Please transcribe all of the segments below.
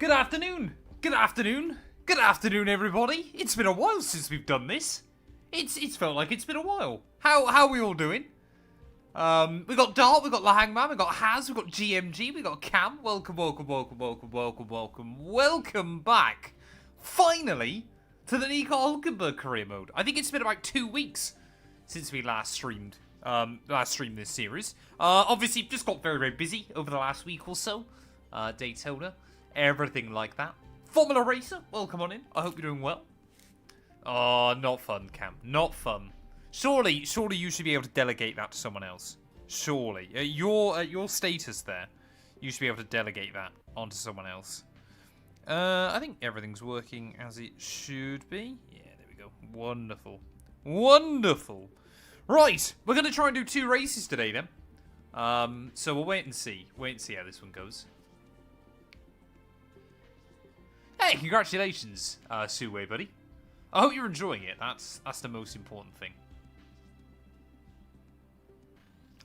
Good afternoon. Good afternoon. Good afternoon, everybody. It's been a while since we've done this. It's felt like it's been a while. How are we all doing? We got Dart, we got La Hangman, we got Haz, we got GMG, we got Cam. Welcome back. Finally, to the Nico Hulkenberg career mode. I think it's been about 2 weeks since we last streamed this series. Obviously, just got very busy over the last week or so. Daytona, everything like that. Formula Racer, welcome on in. I hope you're doing well. Oh, not fun, Cam. Not fun. Surely you should be able to delegate that to someone else. Surely. At your status there, you should be able to delegate that onto someone else. I think everything's working as it should be. Yeah, there we go. Wonderful. Wonderful. Right, we're going to try and do 2 races today then. So we'll wait and see. Wait and see how this one goes. Hey, congratulations, Suwei, buddy. I hope you're enjoying it. That's the most important thing.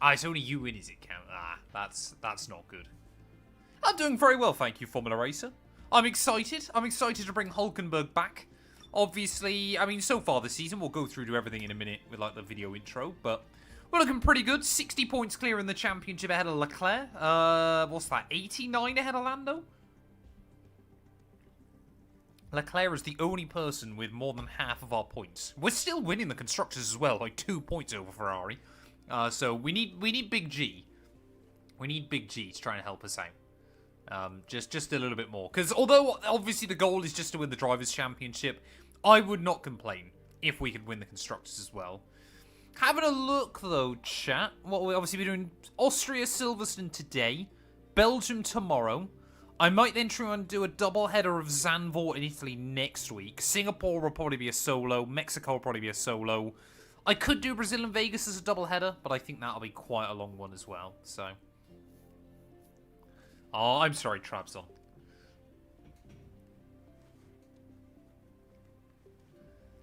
Ah, it's only you in, is it, Cam? Ah, that's not good. I'm doing very well, thank you, Formula Racer. I'm excited. I'm excited to bring Hulkenberg back. Obviously, I mean, so far this season, we'll go through to everything in a minute with, like, the video intro, but we're looking pretty good. 60 points clear in the championship ahead of Leclerc. What's that, 89 ahead of Lando? Leclerc is the only person with more than half of our points. We're still winning the Constructors as well, like 2 points over Ferrari. So we need Big G. We need Big G to try and help us out. Just a little bit more. Because although obviously the goal is just to win the Drivers' Championship, I would not complain if we could win the Constructors as well. Having a look though, chat. What we'll obviously be doing: Austria, Silverstone today, Belgium tomorrow. I might then try and do a double header of Zandvoort in Italy next week. Singapore will probably be a solo. Mexico will probably be a solo. I could do Brazil and Vegas as a double header, but I think that'll be quite a long one as well. So, oh, I'm sorry, Trabzon.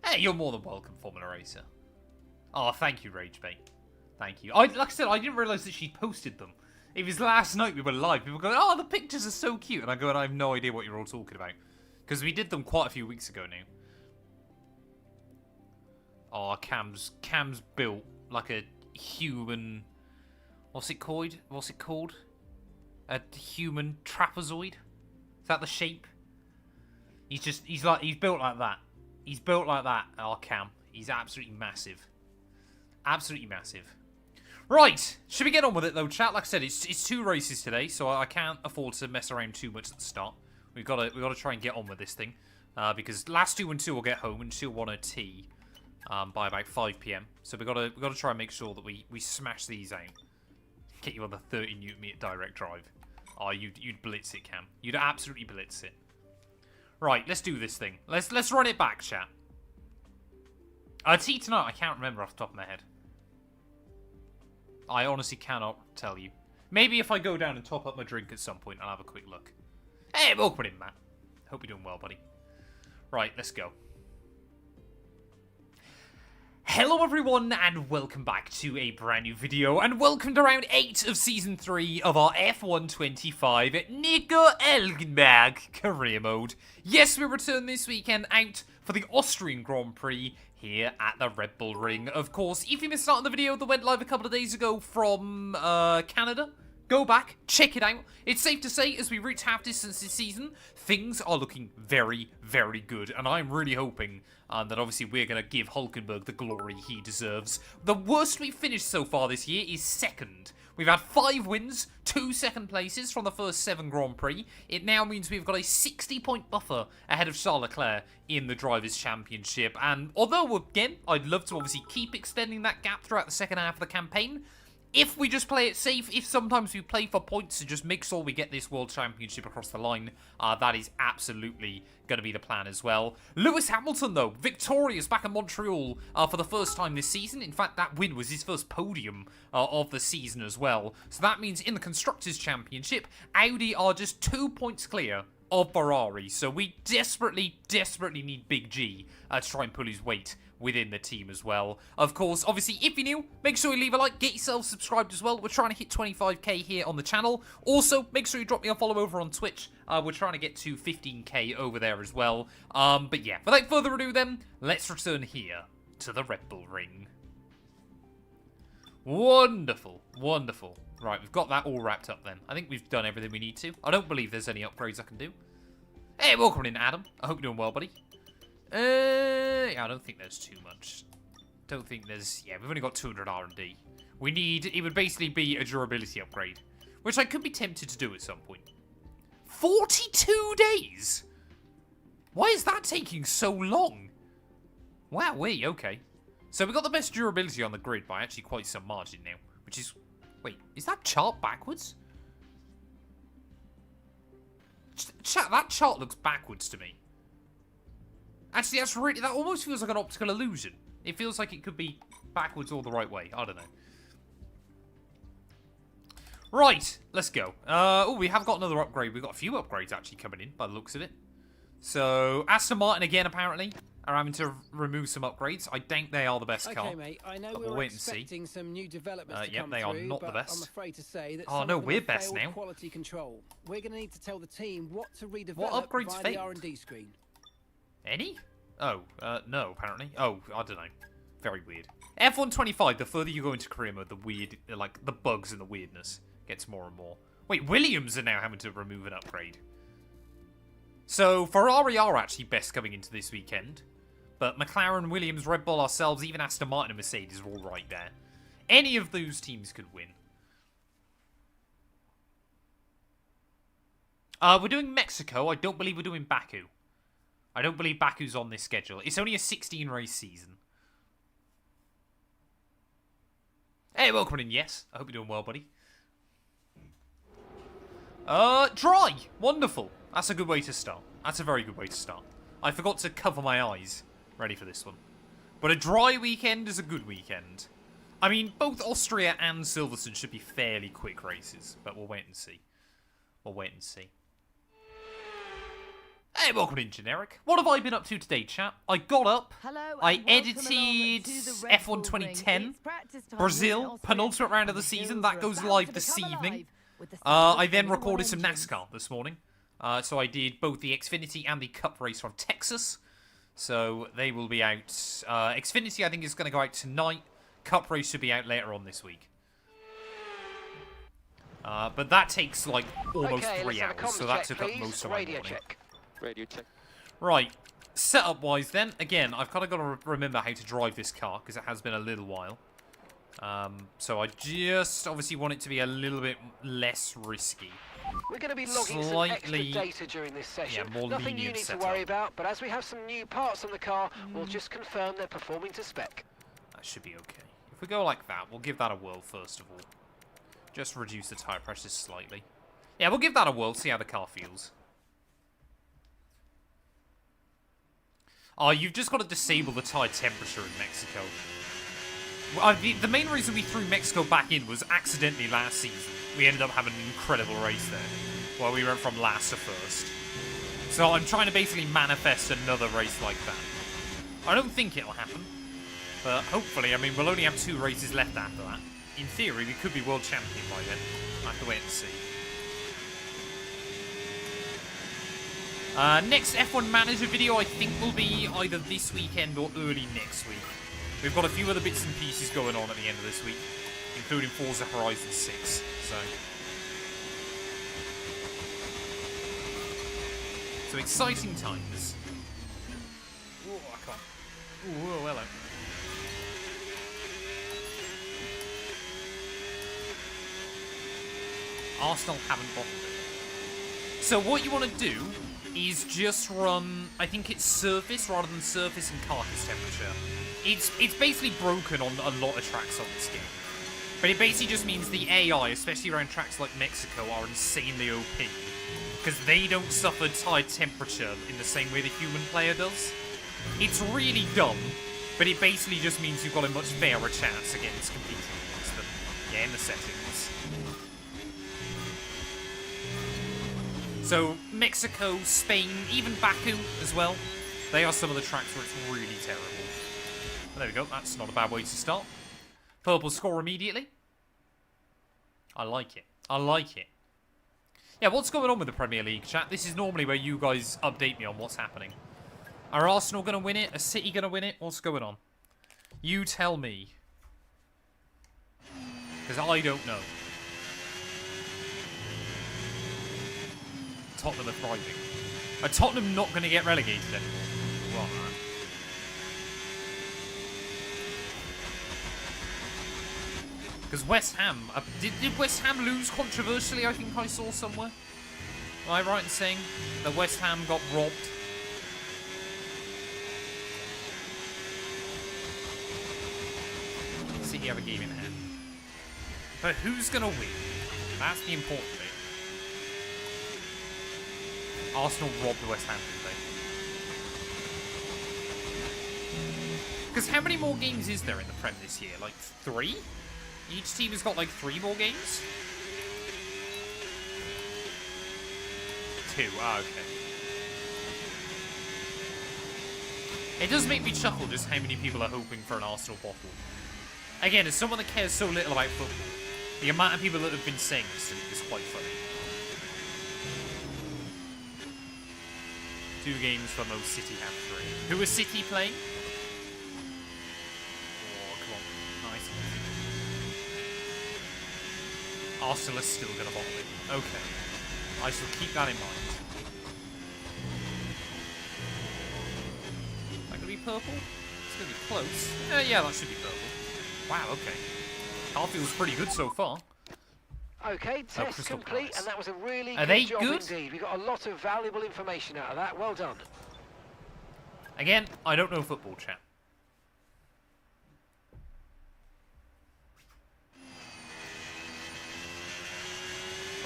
Hey, you're more than welcome, Formula Racer. Oh, thank you, Ragebait. Thank you. Like I said, I didn't realise that she posted them. It was last night we were live. People going, oh, the pictures are so cute. And I go, and I have no idea what you're all talking about. Because we did them quite a few weeks ago now. Oh, Cam's built like a human... What's it called? What's it called? A human trapezoid? Is that the shape? He's built like that. He's built like that, our Cam. He's absolutely massive. Absolutely massive. Right, should we get on with it though, chat? Like I said, it's 2 races today, so I can't afford to mess around too much at the start. We've got to try and get on with this thing, because last 2 and 2 will get home, and 2 1 a tea by about 5 PM. So we got to try and make sure that we smash these out. Get you on the 30 Nm direct drive. Oh, you'd blitz it, Cam. You'd absolutely blitz it. Right, let's do this thing. Let's run it back, chat. Tea tonight, I can't remember off the top of my head. I honestly cannot tell you. Maybe if I go down and top up my drink at some point, I'll have a quick look. Hey, welcome in, Matt. Hope you're doing well, buddy. Right, let's go. Hello, everyone, and welcome back to a brand new video, and welcome to round 8 of Season 3 of our F125 at Nico Hulkenberg career mode. Yes, we return this weekend out for the Austrian Grand Prix here at the Red Bull Ring. Of course, if you missed out on the video that went live a couple of days ago from Canada, go back, check it out. It's safe to say, as we reach half distance this season, things are looking very good. And I'm really hoping that obviously we're going to give Hulkenberg the glory he deserves. The worst we've finished so far this year is 2nd. We've had 5 wins, 2 second places from the first 7 Grand Prix. It now means we've got a 60-point buffer ahead of Charles Leclerc in the Drivers' Championship. And although, again, I'd love to obviously keep extending that gap throughout the second half of the campaign, if we just play it safe, if sometimes we play for points to just make sure we get this World Championship across the line, that is absolutely going to be the plan as well. Lewis Hamilton, though, victorious back in Montreal for the first time this season. In fact, that win was his first podium of the season as well. So that means in the Constructors' Championship, Audi are just 2 points clear of Ferrari. So we desperately, desperately need Big G to try and pull his weight within the team as well. Of course, obviously, if you're new, make sure you leave a like, get yourself subscribed as well. We're trying to hit 25k here on the channel. Also, make sure you drop me a follow over on Twitch. We're trying to get to 15k over there as well. But yeah, without further ado then, let's return here to the Red Bull Ring. Wonderful, wonderful. Right, we've got that all wrapped up then. I think we've done everything we need to. I don't believe there's any upgrades I can do. Hey, welcome in, Adam. I hope you're doing well, buddy. Yeah, I don't think there's too much. Don't think there's... Yeah, we've only got 200 R&D. We need... It would basically be a durability upgrade, which I could be tempted to do at some point. 42 days? Why is that taking so long? Wow, okay. So we got the best durability on the grid by actually quite some margin now, which is... Wait, is that chart backwards? Chat, that chart looks backwards to me. Actually, that's really... That almost feels like an optical illusion. It feels like it could be backwards or the right way. I don't know. Right, let's go. Oh, we have got another upgrade. We've got a few upgrades actually coming in by the looks of it. So, Aston Martin again, apparently, are having to remove some upgrades. I think they are the best car. Okay, mate. I know we'll we're wait and see. expecting some new developments to yep, come they are through, not the but best. I'm afraid to say that oh no, we're have best now. Quality control. We're going to need to tell the team what to redevelop What upgrades via failed? the R&D screen. Any? Oh, no, apparently. Oh, I don't know. Very weird. F125, the further you go into career mode, the weird, like, the bugs and the weirdness gets more and more. Wait, Williams are now having to remove an upgrade. So, Ferrari are actually best coming into this weekend. But McLaren, Williams, Red Bull, ourselves, even Aston Martin and Mercedes are all right there. Any of those teams could win. We're doing Mexico. I don't believe we're doing Baku. I don't believe Baku's on this schedule. It's only a 16-race season. Hey, welcome in, yes. I hope you're doing well, buddy. Dry. Wonderful. That's a good way to start. That's a very good way to start. I forgot to cover my eyes. Ready for this one. But a dry weekend is a good weekend. I mean, both Austria and Silverstone should be fairly quick races. But we'll wait and see. We'll wait and see. Hey, welcome in, Generic. What have I been up to today, chat? I got up. Hello, I edited F1 2010. Brazil, penultimate round of the season. That goes live this evening. I then recorded some NASCAR this morning. So I did both the Xfinity and the Cup race from Texas. So they will be out. Xfinity, I think, is going to go out tonight. Cup race should be out later on this week. But that takes like almost 3 hours. So that took up most of my morning. Radio check. Right, setup-wise then, again, I've kind of got to remember how to drive this car, because it has been a little while. So I just obviously want it to be a little bit less risky. We're going to be logging some extra data during this session. Yeah, more Nothing you need to worry about, but as we have some new parts on the car, we'll just confirm they're performing to spec. That should be okay. If we go like that, we'll give that a whirl first of all. Just reduce the tyre pressure slightly. Yeah, we'll give that a whirl, see how the car feels. Oh, you've just got to disable the tyre temperature in Mexico. Well, the main reason we threw Mexico back in was accidentally last season. We ended up having an incredible race there, where we went from last to first. So I'm trying to basically manifest another race like that. I don't think it'll happen, but hopefully, I mean, we'll only have 2 races left after that. In theory, we could be world champion by then. I have to wait and see. Next F1 Manager video, I think, will be either this weekend or early next week. We've got a few other bits and pieces going on at the end of this week, including Forza Horizon 6. So exciting times. Oh, I can't. Oh, hello. Arsenal haven't bottled it. So what you want to do is just run, I think it's surface rather than surface and carcass temperature. It's basically broken on a lot of tracks on this game. But it basically just means the AI, especially around tracks like Mexico, are insanely OP. Because they don't suffer tyre temperature in the same way the human player does. It's really dumb, but it basically just means you've got a much fairer chance against competing against them. Yeah, in the settings. So Mexico, Spain, even Baku as well. They are some of the tracks where it's really terrible. But there we go. That's not a bad way to start. Purple score immediately. I like it. I like it. Yeah, what's going on with the Premier League, chat? This is normally where you guys update me on what's happening. Are Arsenal going to win it? Are City going to win it? What's going on? You tell me. Because I don't know. Tottenham are thriving. Are Tottenham not going to get relegated anymore? Right. Because West Ham... did West Ham lose controversially, I think I saw somewhere? Am I right in saying that West Ham got robbed? City have a game in hand. But who's going to win? That's the important thing. Arsenal robbed the West Ham, didn't they? Because how many more games is there in the Prem this year? Like 3? Each team has got like 3 more games? 2, okay. It does make me chuckle just how many people are hoping for an Arsenal bottle. Again, as someone that cares so little about football, the amount of people that have been saying this to me is quite funny. 2 games for most, City have 3. Who is City playing? Oh, come on. Nice. Arsenal is still going to bottle it. Okay. I shall keep that in mind. Is that going to be purple? It's going to be close. Yeah, that should be purple. Wow, okay. Car feels pretty good so far. Okay, test complete, and that was a really good job indeed. We got a lot of valuable information out of that. Well done. Again, I don't know football, chat.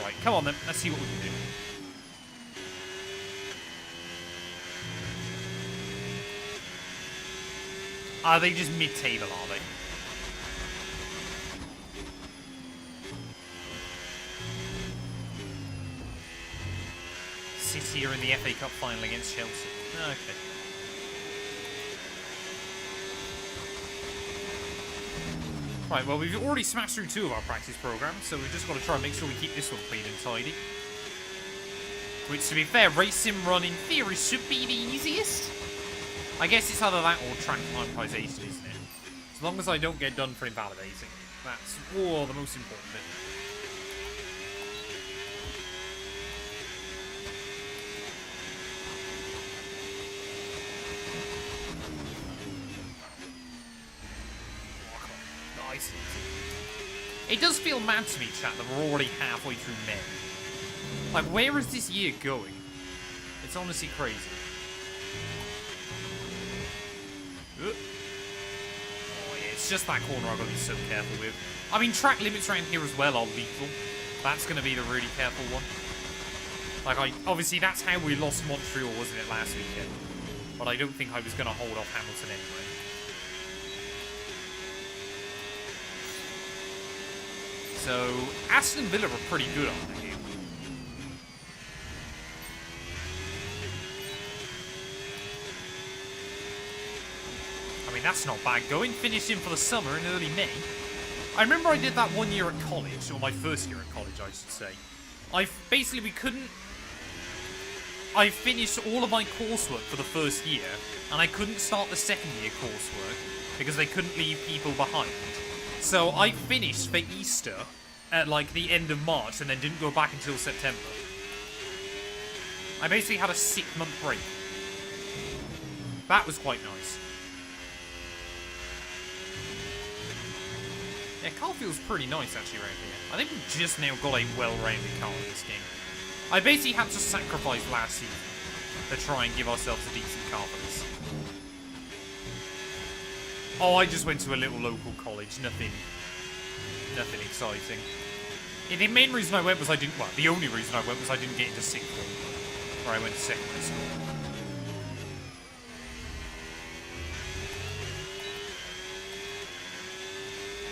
Right, come on then. Let's see what we can do. Are they just mid-table, are they? City are in the FA Cup final against Chelsea. Okay. Right, well, we've already smashed through 2 of our practice programs, so we've just got to try and make sure we keep this one clean and tidy. Which, to be fair, race sim run in theory should be the easiest. I guess it's either that or track monetization, isn't it? As long as I don't get done for invalidating. That's the most important bit. Nice. It does feel mad to me, chat, that we're already halfway through May. Like, where is this year going? It's honestly crazy. Oh, yeah, it's just that corner I've got to be so careful with. I mean, track limits around here as well are lethal. That's going to be the really careful one. Like, obviously, that's how we lost Montreal, wasn't it, last weekend? But I don't think I was going to hold off Hamilton anyway. So, Aston Villa are pretty good, aren't they? I mean, that's not bad going. Finishing for the summer in early May. I remember I did that 1 year at college, or my first year at college, I should say. I finished all of my coursework for the first year, and I couldn't start the second year coursework because they couldn't leave people behind. So I finished for Easter at like the end of March and then didn't go back until September. I basically had a 6-month break. That was quite nice. Yeah, car feels pretty nice actually around here. I think we've just now got a well-rounded car in this game. I basically had to sacrifice last season to try and give ourselves a decent car for this. Oh, I just went to a little local college. Nothing exciting. Yeah, the main reason I went was the only reason I went was I didn't get into sixth grade, where I went to secondary school.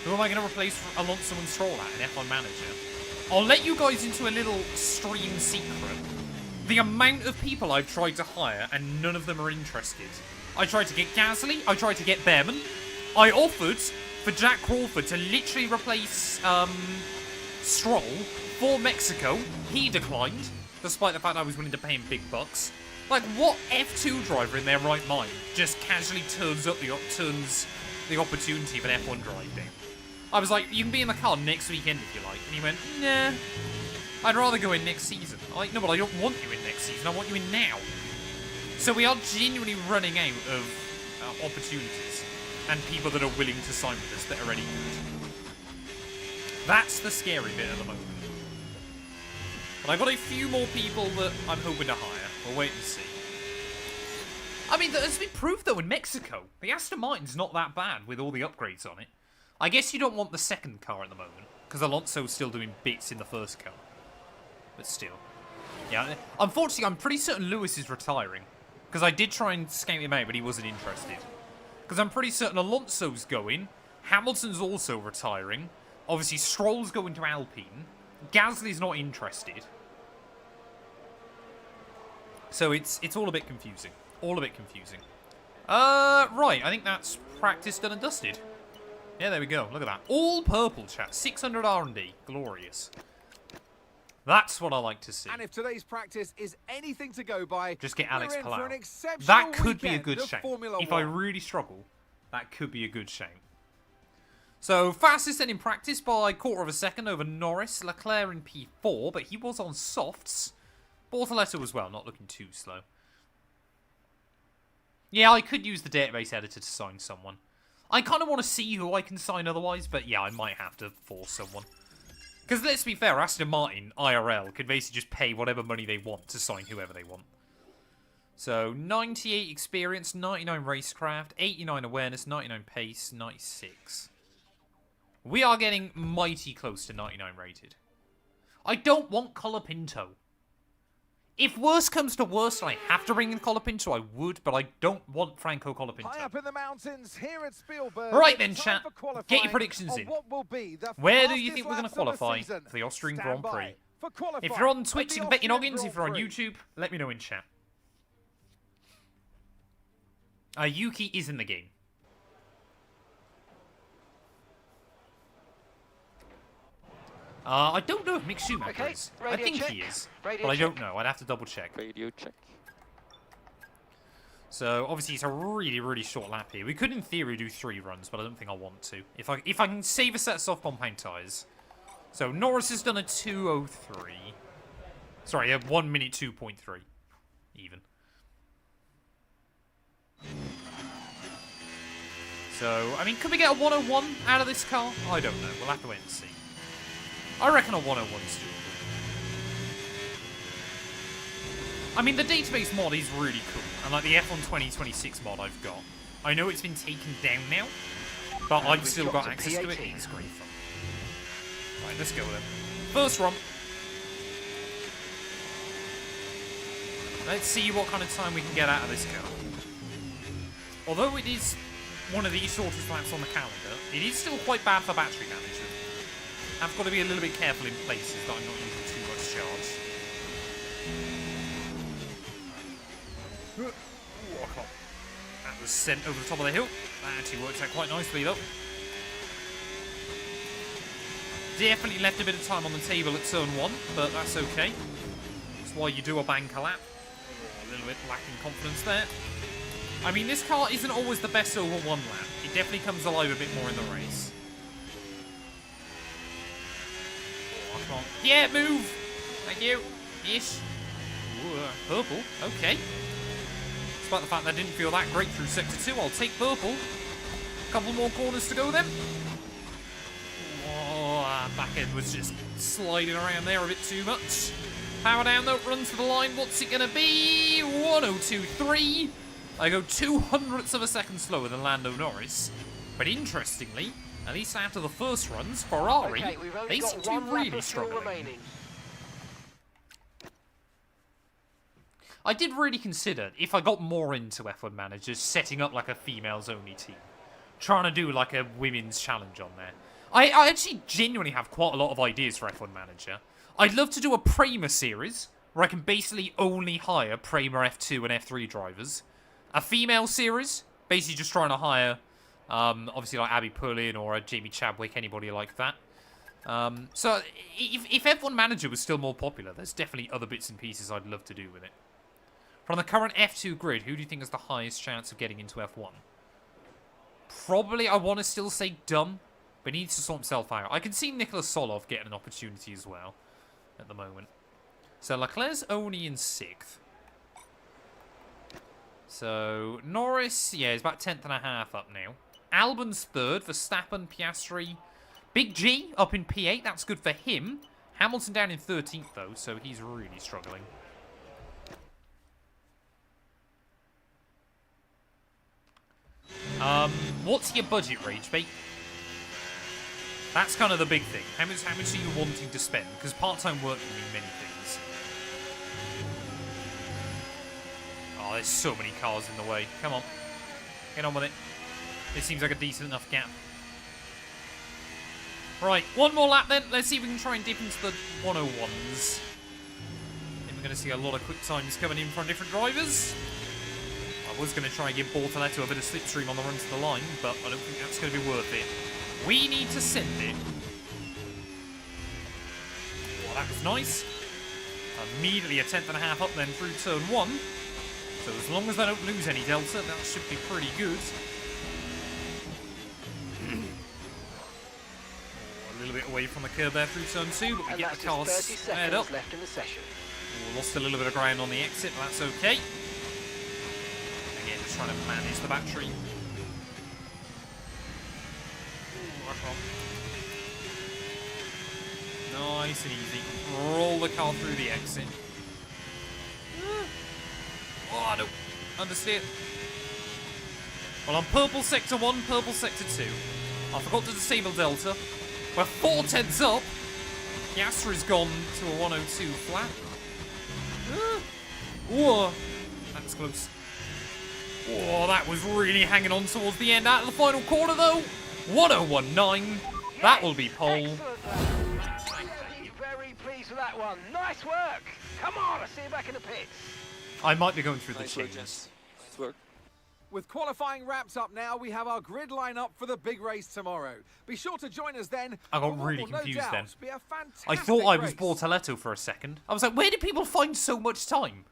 Who am I going to replace Alonso and Stroll at, an F1 manager? I'll let you guys into a little stream secret. the amount of people I've tried to hire and none of them are interested. I tried to get Gasly, I tried to get Behrman. I offered for Jack Crawford to literally replace Stroll for Mexico. He declined, despite the fact I was willing to pay him big bucks. Like, what F2 driver in their right mind just casually turns the opportunity of an F1 drive down? I was like, you can be in the car next weekend if you like. And he went, nah, I'd rather go in next season. I'm like, no, but I don't want you in next season. I want you in now. So we are genuinely running out of opportunities and people that are willing to sign with us that are any good. That's the scary bit at the moment. But I've got a few more people that I'm hoping to hire. We'll wait and see. I mean, as we proved, though, in Mexico, the Aston Martin's not that bad with all the upgrades on it. I guess you don't want the second car at the moment, because Alonso's still doing bits in the first car. But still. Yeah, unfortunately, I'm pretty certain Lewis is retiring. Because I did try and scout him out, but he wasn't interested. Because I'm pretty certain Alonso's going. Hamilton's also retiring. Obviously, Stroll's going to Alpine. Gasly's not interested. So it's all a bit confusing. All a bit confusing. Right, I think that's practice done and dusted. Yeah, there we go. Look at that. All purple, chat. 600 R&D. Glorious. That's what I like to see. And if today's practice is anything to go by, just get Alex we're in for an Palau. exceptional That could be a weekend good of shout. Formula If I One. really struggle, that could be a good shout. So, fastest then in practice by 1/4 of a second over Norris. Leclerc in P4, but he was on softs. Bortoletto as well, not looking too slow. Yeah, I could use the database editor to sign someone. I kind of want to see who I can sign otherwise, but yeah, I might have to force someone. Because let's be fair, Aston Martin, IRL, could basically just pay whatever money they want to sign whoever they want. So, 98 experience, 99 racecraft, 89 awareness, 99 pace, 96. We are getting mighty close to 99 rated. I don't want Colapinto. If worse comes to worst and I have to bring in Colapinto, I would, but I don't want Franco Colapinto. High up in the mountains here at Spielberg. Right then, Time chat. for qualifying Get your predictions on in. what will be the Where do you fastest think we're going to laps of the qualify season. for the Austrian Stand Grand by Prix? for qualifying If you're on of Twitch, the you can bet your Austrian noggins. If you're on Grand Prix. YouTube, let me know in chat. Yuki is in the game. I don't know if Mick Schumacher Okay, is. I radio think check. he is. Radio But I don't check. know. I'd have to double check. Radio check. So, obviously, it's a really, really short lap here. We could, in theory, do 3 runs, but I don't think I want to. If I can save a set of soft compound tyres. So, Norris has done a 2:03. Sorry, a 1 minute 2.3. Even. So, I mean, could we get a 101 out of this car? I don't know. We'll have to wait and see. I reckon a 101 is doable. I mean, the database mod is really cool. And like the F1 2026 mod I've got. I know it's been taken down now, but I've we've still got got to access to it. P18. It's great fun. Right, let's go then. First run. Let's see what kind of time we can get out of this car. Although it is one of the shortest laps on the calendar, it is still quite bad for battery damage. I've got to be a little bit careful in places that I'm not using too much charge. That was sent over the top of the hill. That actually worked out quite nicely though. Definitely left a bit of time on the table at turn 1, but that's okay. That's why you do a banker lap. A little bit lacking confidence there. I mean, this car isn't always the best over 1 lap. It definitely comes alive a bit more in the race. Oh, come on. Yeah, move! Thank you. Ish. Ooh, purple. Okay. Despite the fact that I didn't feel that great through Sector 2, I'll take purple. Couple more corners to go then. Oh, back end was just sliding around there a bit too much. Power down though, runs to the line. What's it going to be? 1:02.3. I go 0.02 of a second slower than Lando Norris. But interestingly, at least after the first runs, Ferrari, Okay, we've only they got seem to one be lap really of fuel struggling. remaining. I did really consider, if I got more into F1 Managers, setting up like a females-only team. Trying to do like a women's challenge on there. I actually genuinely have quite a lot of ideas for F1 Manager. I'd love to do a Prema series, where I can basically only hire Prema F2 and F3 drivers. A female series, basically just trying to hire, obviously like Abby Pullen or Jamie Chadwick, anybody like that. So if F1 Manager was still more popular, there's definitely other bits and pieces I'd love to do with it. From the current F2 grid, who do you think has the highest chance of getting into F1? Probably, I want to still say Dumb, but he needs to sort himself out. I can see Nicholas Solov getting an opportunity as well at the moment. So Leclerc's only in 6th. So Norris, yeah, is about 10th and a half up now. Albon's 3rd, Verstappen, Piastri. Big G up in P8, that's good for him. Hamilton down in 13th though, so he's really struggling. What's your budget, Ragebait? That's kind of the big thing. How much are you wanting to spend? Because part-time work can mean many things. Oh, there's so many cars in the way. Come on. Get on with it. This seems like a decent enough gap. Right, one more lap then. Let's see if we can try and dip into the 101s. I think we're going to see a lot of quick times coming in from different drivers. I was going to try and give Bortoletto a bit of slipstream on the run to the line, but I don't think that's going to be worth it. We need to send it. Oh, that was nice. Immediately a 10th and a half up then through turn 1. So as long as they don't lose any delta, that should be pretty good. A little bit away from the curb there through turn 2, but we get the cars sped up. Left in the session. Oh, lost a little bit of ground on the exit, but that's okay. Again, just trying to manage the battery. Nice and easy. Roll the car through the exit. Oh, no. Understeer. Well, I'm purple sector 1, purple sector 2. I forgot to disable delta. We're 4 tenths up. Piastri's gone to a 102 flat. Whoa. That's close. Oh, that was really hanging on towards the end. Out of the final corner, though. 1019. That will be pole. Very pleased with that one. Nice work. Come on, I'll see you back in the pits. I might be going through the Nice work, changes. gents. Nice work. With qualifying wrapped up now, we have our grid lineup for the big race tomorrow. Be sure to join us then. I got for what really will no confused doubt then. be a fantastic I thought I was race. Bortoletto for a second. I was like, where did people find so much time?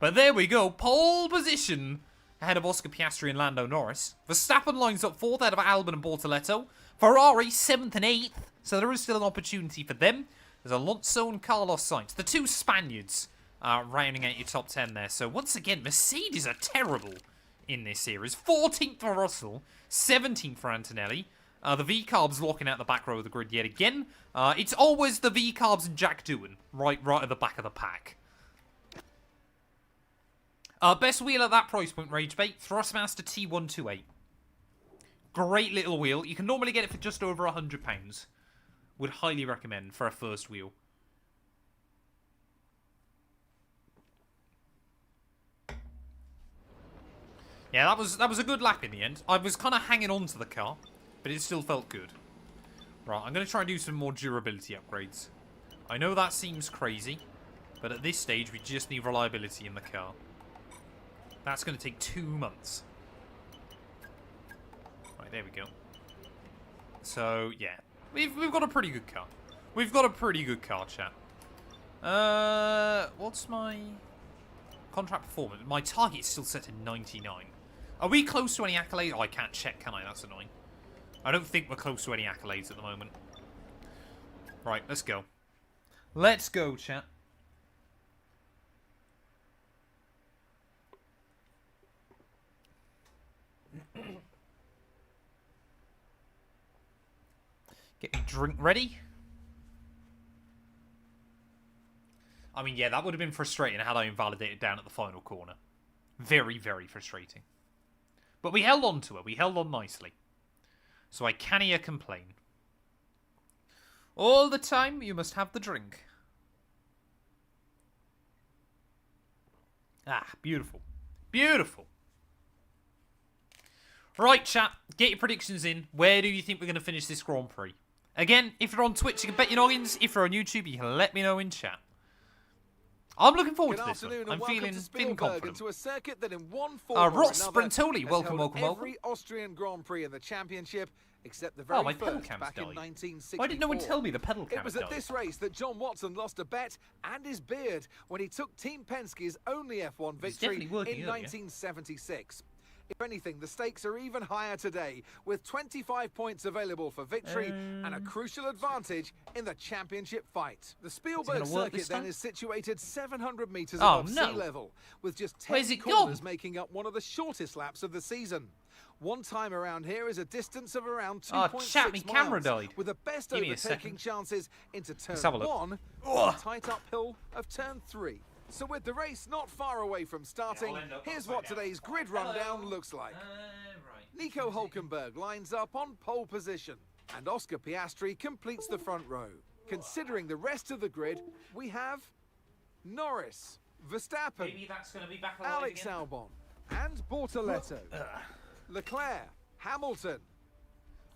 But there we go. Pole position ahead of Oscar Piastri and Lando Norris. Verstappen lines up 4th ahead of Albon and Bortoletto. Ferrari 7th and 8th. So there is still an opportunity for them. There's Alonso and Carlos Sainz. The 2 Spaniards rounding out your top 10 there. So once again, Mercedes are terrible in this series. 14th for Russell. 17th for Antonelli. The V-Carbs locking out the back row of the grid yet again. It's always the V-Carbs and Jack Doohan right at the back of the pack. Best wheel at that price point, Ragebait. Thrustmaster T128. Great little wheel. You can normally get it for just over £100. Would highly recommend for a first wheel. Yeah, that was a good lap in the end. I was kind of hanging on to the car, but it still felt good. Right, I'm going to try and do some more durability upgrades. I know that seems crazy, but at this stage we just need reliability in the car. That's going to take 2 months. Right, there we go. So, yeah. We've got a pretty good car. We've got a pretty good car, chat. What's my contract performance? My target is still set at 99. Are we close to any accolades? Oh, I can't check, can I? That's annoying. I don't think we're close to any accolades at the moment. Right, let's go. Let's go, chat. Get me drink ready. I mean, yeah, that would have been frustrating had I invalidated down at the final corner. Very, very frustrating. But we held on to it. We held on nicely. So I can't complain. All the time, you must have the drink. Ah, beautiful. Beautiful. Right, chat. Get your predictions in. Where do you think we're going to finish this Grand Prix? Again, if you're on Twitch, you can bet your noggins. If you're on YouTube, you can let me know in chat. I'm looking forward Good to this one. afternoon I'm and welcome feeling to Spielberg confident. and to a circuit that in one form or Ross another Brantoli, has welcome, held welcome. every Austrian Grand Prix in the championship except the very My pedal first cam's back in died. 1964. Why didn't no one tell me the pedal cam It was died? at this race that John Watson lost a bet and his beard when he took Team Penske's only F1 victory definitely working in earlier. 1976. If anything, the stakes are even higher today, with 25 points available for victory and a crucial advantage in the championship fight. The Spielberg gonna work circuit this then time? is situated 700 metres Oh, above no. sea level, with just 10 Where's it corners gone? making up one of the shortest laps of the season. One time around here is a distance of around Oh, 2.6 chat, me miles, camera died. with the best Give me a overtaking second. chances into turn Let's have a look. 1 or the tight uphill of turn 3. So with the race not far away from starting, I'll end up here's upside what down. today's grid rundown looks like. Right. Nico Hulkenberg lines up on pole position, and Oscar Piastri completes the front row. Considering the rest of the grid, we have Norris, Verstappen, Maybe that's going to be back alive Alex again. Albon, and Bortoletto, Leclerc, Hamilton.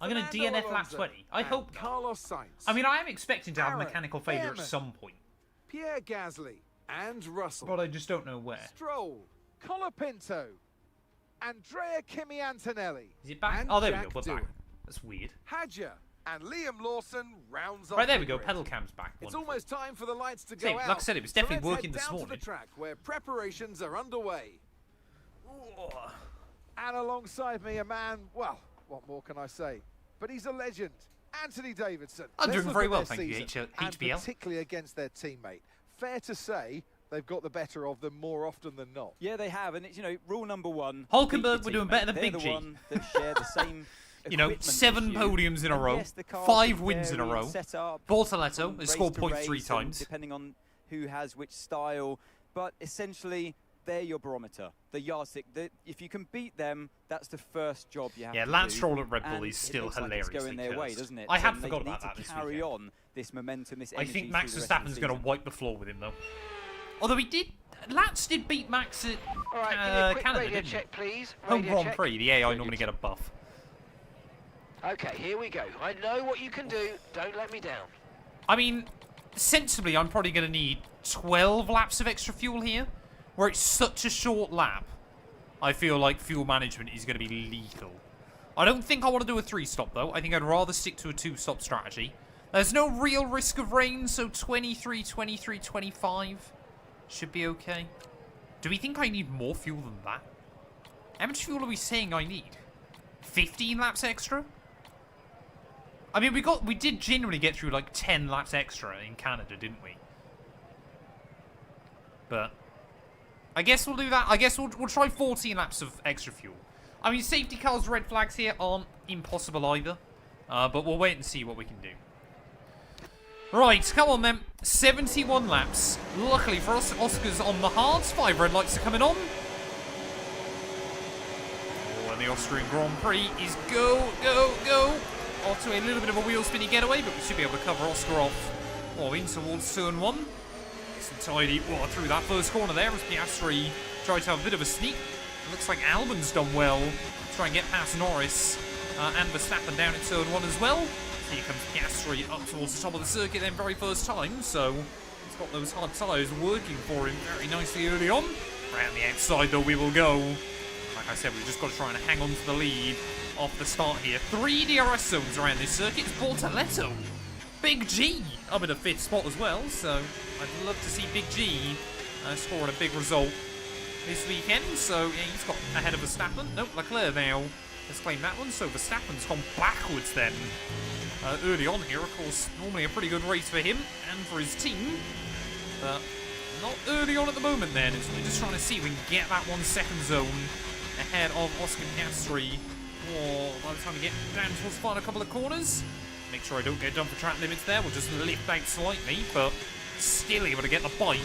I'm going to Fernando DNF lap Alonso, 20. I and hope not. Carlos Sainz. I mean, I am expecting to have Aaron, mechanical failure at Behrman. some point, Pierre Gasly and Russell. but I just don't know where. Stroll, Colapinto, Andrea Kimi Antonelli. Is it back? and Oh, there we Jack go. We're back. Doohan. That's weird. Hadja and Liam Lawson rounds off Right, there the we go. grid. Pedal cam's back. It's Wonderful. almost time for the lights to See, go like out. I said, it was so definitely let's working head this down to morning. the track where preparations are underway. And alongside me, a man, well, what more can I say? But he's a legend, Anthony Davidson. I'm Let's doing look very at well, their thank you, season, and HBL. particularly against their teammate. Fair to say, they've got the better of them more often than not. Yeah, they have, and it's, rule number one. Hulkenberg, beat your we're doing teammate. better than They're Big the G. one that share the same You know, equipment 7 as you. podiums in a And row, yes, the cars 5 can wins in a vary row. set up Bortoletto from has race scored to points 3 race and times. depending on who has which style. But essentially, they're your barometer, the yardstick. If you can beat them, that's the first job you have Yeah, to Lance do. Stroll at Red Bull And is it still looks like it's hilariously going their way, cursed. doesn't it? I had And forgot they about need that to this carry weekend. on this momentum, this I energy think through Max the rest of the Verstappen's going to season. wipe the floor with him, though. Although Lance did beat Max at All right, give me a quick Canada, radio didn't he? check, please. Home Radio Grand check. Prix, the AI normally get a buff. Okay, here we go. I know what you can do. Don't let me down. I mean, sensibly, I'm probably going to need 12 laps of extra fuel here, where it's such a short lap. I feel like fuel management is going to be lethal. I don't think I want to do a 3-stop, though. I think I'd rather stick to a 2-stop strategy. There's no real risk of rain, so 23, 23, 25 should be okay. Do we think I need more fuel than that? How much fuel are we saying I need? 15 laps extra? I mean, we did genuinely get through like 10 laps extra in Canada, didn't we? But I guess we'll do that. I guess we'll try 14 laps of extra fuel. I mean, safety cars, red flags here aren't impossible either. But we'll wait and see what we can do. Right, come on then. 71 laps. Luckily for us, Oscar's on the hards. 5 red lights are coming on. Oh, and the Austrian Grand Prix is go, go, go. Off to a little bit of a wheel spinny getaway, but we should be able to cover Oscar off. Oh, in towards turn 1. Nice and tidy. Oh, through that first corner there as Piastri tried to have a bit of a sneak. It looks like Albon's done well. Try and get past Norris and Verstappen down in turn 1 as well. Here comes Piastri up towards the top of the circuit then very first time, so he's got those hard tyres working for him very nicely early on. Around the outside though we will go. Like I said, we've just got to try and hang on to the lead off the start here. 3 DRS zones around this circuit. It's Bortoletto. Big G up in a 5th spot as well, so I'd love to see Big G scoring a big result this weekend. So yeah, he's got ahead of Verstappen. Nope, Leclerc now has claimed that one, so Verstappen's gone backwards then. Early on here, of course, normally a pretty good race for him and for his team, but not early on at the moment then. It's just trying to see if we can get that 1 second zone ahead of Oscar Piastri. Or by the time we get down towards the final couple of corners, make sure I don't get done for track limits there. We'll just lift out slightly, but still able to get the bite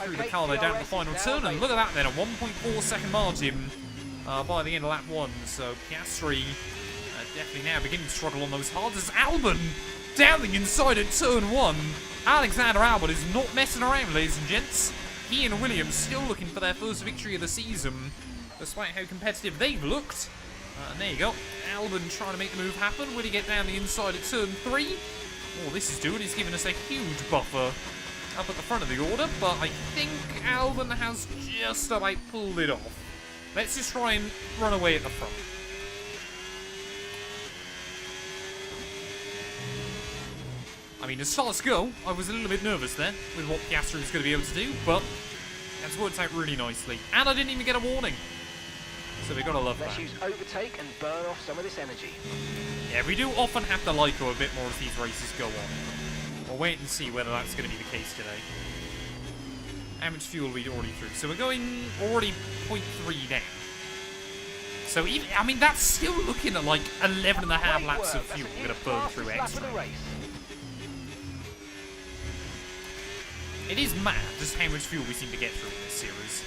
through the car there down to the final turn. And look at that then, a 1.4 second margin by the end of lap 1. So Piastri definitely now beginning to struggle on those hards as Albon down the inside at turn 1. Alexander Albon is not messing around, ladies and gents. He and Williams still looking for their first victory of the season, despite how competitive they've looked. And there you go, Albon trying to make the move happen. Will he get down the inside at turn 3? All this is doing is giving us a huge buffer up at the front of the order, but I think Albon has just about pulled it off. Let's just try and run away at the front. I mean, as starts go, I was a little bit nervous there with what Piastri was going to be able to do, but that's worked out really nicely. And I didn't even get a warning. So we got to love that. Let's use overtake and burn off some of this energy. Yeah, we do often have to Lyco a bit more as these races go on. We'll wait and see whether that's going to be the case today. How much fuel are we already through? So we're going already 0.3 down. So, even, I mean, that's still looking at like 11 and a half laps of fuel we're going to burn through extra. It is mad just how much fuel we seem to get through in this series.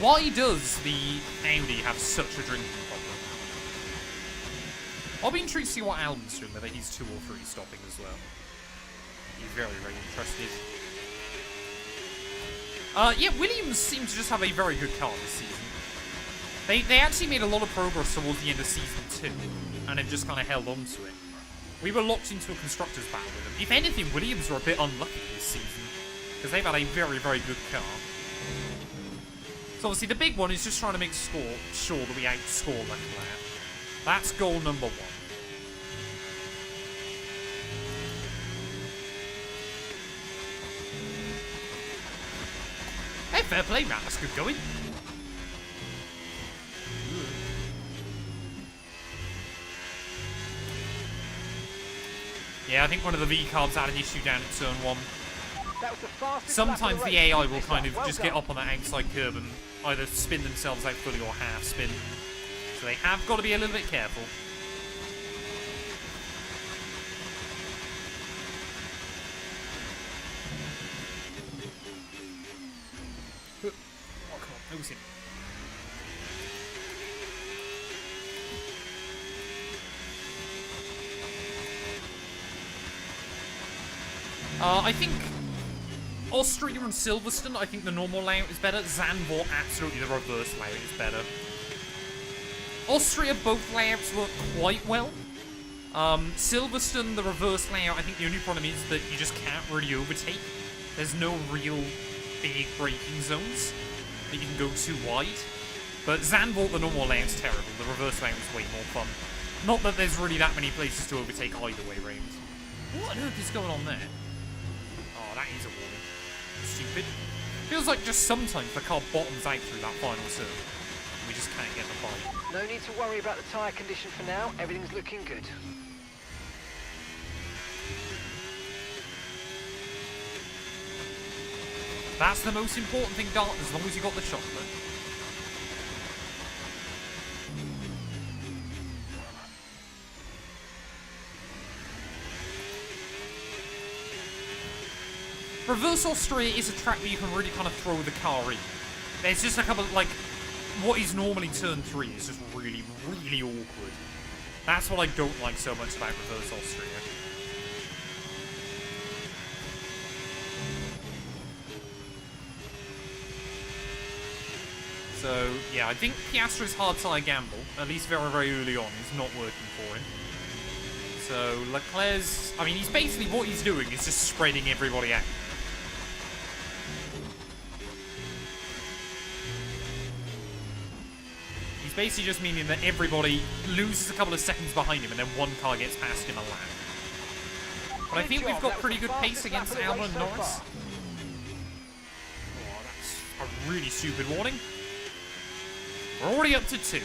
Why does the Audi have such a drinking problem? I'll be intrigued to see what Albon's doing, whether he's 2 or 3 stopping as well. He's very, very interested. Yeah, Williams seem to just have a very good car this season. They actually made a lot of progress towards the end of Season 2, and have just kind of held on to it. We were locked into a constructors battle with them. If anything, Williams are a bit unlucky this season, because they've had a very, very good car. So obviously the big one is just trying to make sure that we outscore Leclerc. That's goal number 1. Hey, fair play, man. That's good going. Yeah, I think one of the V-carbs had an issue down at turn 1. Sometimes the AI will kind of just get up on that outside curb and either spin themselves out fully or half spin. So they have got to be a little bit careful. Oh, come on, nose him. I think Austria and Silverstone, I think the normal layout is better. Zandvoort, absolutely the reverse layout is better. Austria, both layouts work quite well. Silverstone, the reverse layout, I think the only problem is that you just can't really overtake. There's no real big braking zones that you can go too wide. But Zandvoort, the normal layout's terrible. The reverse layout is way more fun. Not that there's really that many places to overtake either way round. What on earth is going on there? Oh, that is a warning. Stupid. Feels like just sometimes the car bottoms out through that final turn. We just can't get the bite. No need to worry about the tyre condition for now. Everything's looking good. That's the most important thing, Dalton, as long as you got the chocolate. Reverse Austria is a track where you can really kind of throw the car in. There's just a couple of, like, what is normally turn 3 is just really, really awkward. That's what I don't like so much about Reverse Austria. So, yeah, I think Piastri's hard tyre gamble, at least very, very early on, is not working for him. So, Leclerc's... I mean, he's basically, what he's doing is just spreading everybody out. He's basically just meaning that everybody loses a couple of seconds behind him and then one car gets past him a lap. But I think we've got pretty good pace against Albon and Norris. Oh, that's a really stupid warning. We're already up to 2.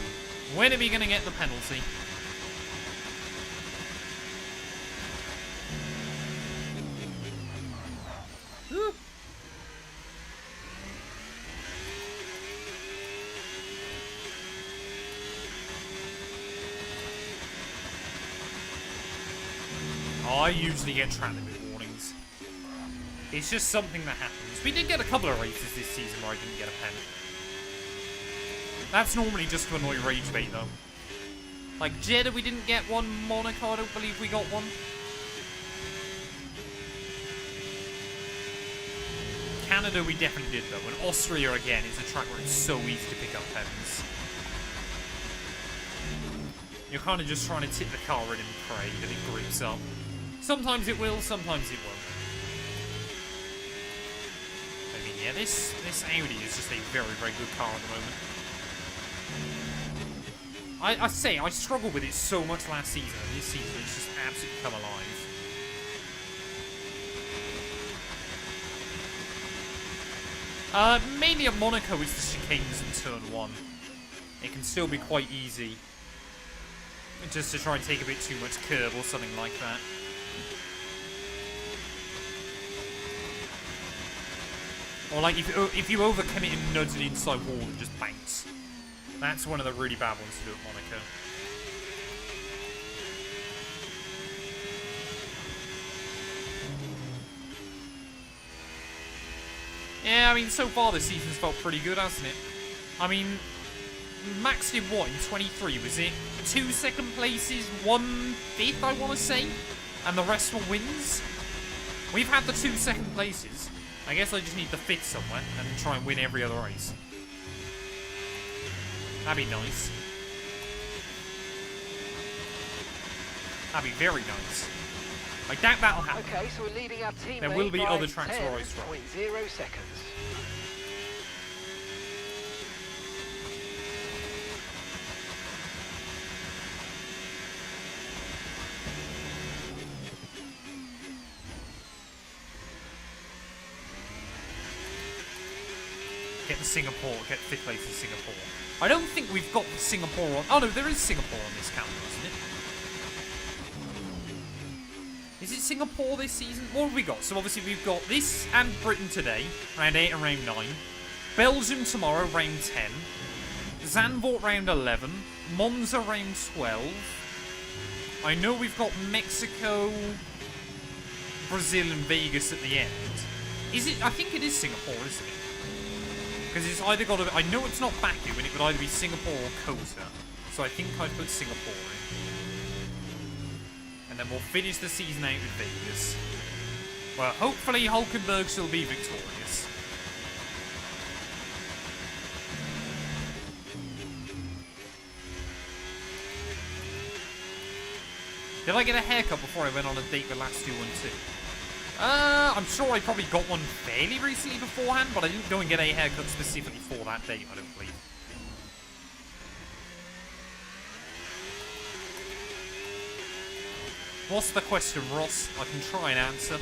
When are we going to get the penalty? Ooh. I usually get trapped with warnings. It's just something that happens. We did get a couple of races this season where I didn't get a pen. That's normally just to annoy Rage Bait, though. Like Jeddah, we didn't get one. Monaco, I don't believe we got one. Canada, we definitely did, though. And Austria, again, is a track where it's so easy to pick up pens. You're kind of just trying to tip the car in and pray that it grips up. Sometimes it will, sometimes it won't. Yeah, this Audi is just a very, very good car at the moment. I say, I struggled with it so much last season, and this season it's just absolutely come alive. Mainly at Monaco is the chicanes in turn 1. It can still be quite easy. Just to try and take a bit too much curve or something like that. Or like if you overcommit and nudge an inside wall and just bounce. That's one of the really bad ones to do at Monaco. Yeah, I mean, so far this season's felt pretty good, hasn't it? I mean, Max did what in 23? Was it 2 second places, 1 fifth, I want to say? And the rest were wins? We've had the 2 second places. I guess I just need the fifth somewhere and try and win every other race. That'd be nice. That'd be very nice. I doubt that'll happen. Okay, so we're leading our teammate. There will be by other tracks where I struggle. 10.0 seconds. Get the Singapore, get 5th place in Singapore. I don't think we've got Singapore on... Oh no, there is Singapore on this calendar, isn't it? Is it Singapore this season? What have we got? So obviously we've got this and Britain today, round 8 and round 9. Belgium tomorrow, round 10. Zandvoort round 11. Monza round 12. I know we've got Mexico, Brazil and Vegas at the end. Is it? I think it is Singapore, isn't it? Because it's either got to... I know it's not Baku, and it would either be Singapore or Kota. So I think I'd put Singapore in. And then we'll finish the season out with Vegas. Well, hopefully Hulkenberg shall be victorious. Did I get a haircut before I went on a date with Matt212? I'm sure I probably got one fairly recently beforehand, but I didn't go and get a haircut specifically for that date, I don't believe. What's the question, Ross? I can try and answer.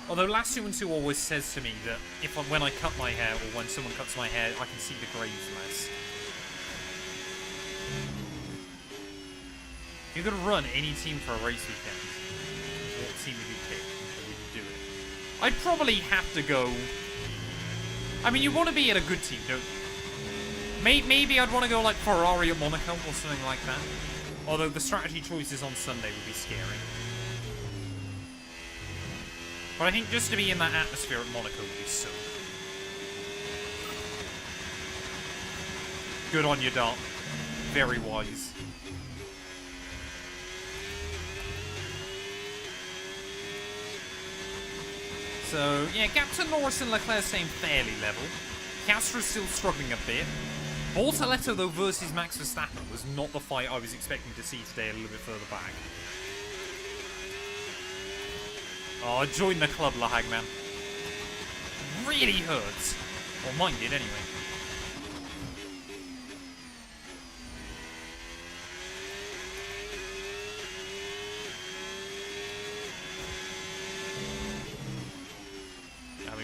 Although Matt212 always says to me that when I cut my hair, or when someone cuts my hair, I can see the grays less. If you could run any team for a race weekend, what team would you pick? Or would you do it? I'd probably have to go... I mean, you want to be at a good team, don't you? Maybe I'd want to go like Ferrari at Monaco or something like that. Although the strategy choices on Sunday would be scary. But I think just to be in that atmosphere at Monaco would be so good. Good on you, Dart. Very wise. So, yeah, gap to Norris and Leclerc staying fairly level. Castra's still struggling a bit. Bortoletto, though, versus Max Verstappen was not the fight I was expecting to see today a little bit further back. Oh, join the club, Lahagman. Really hurts. Well, mine did anyway.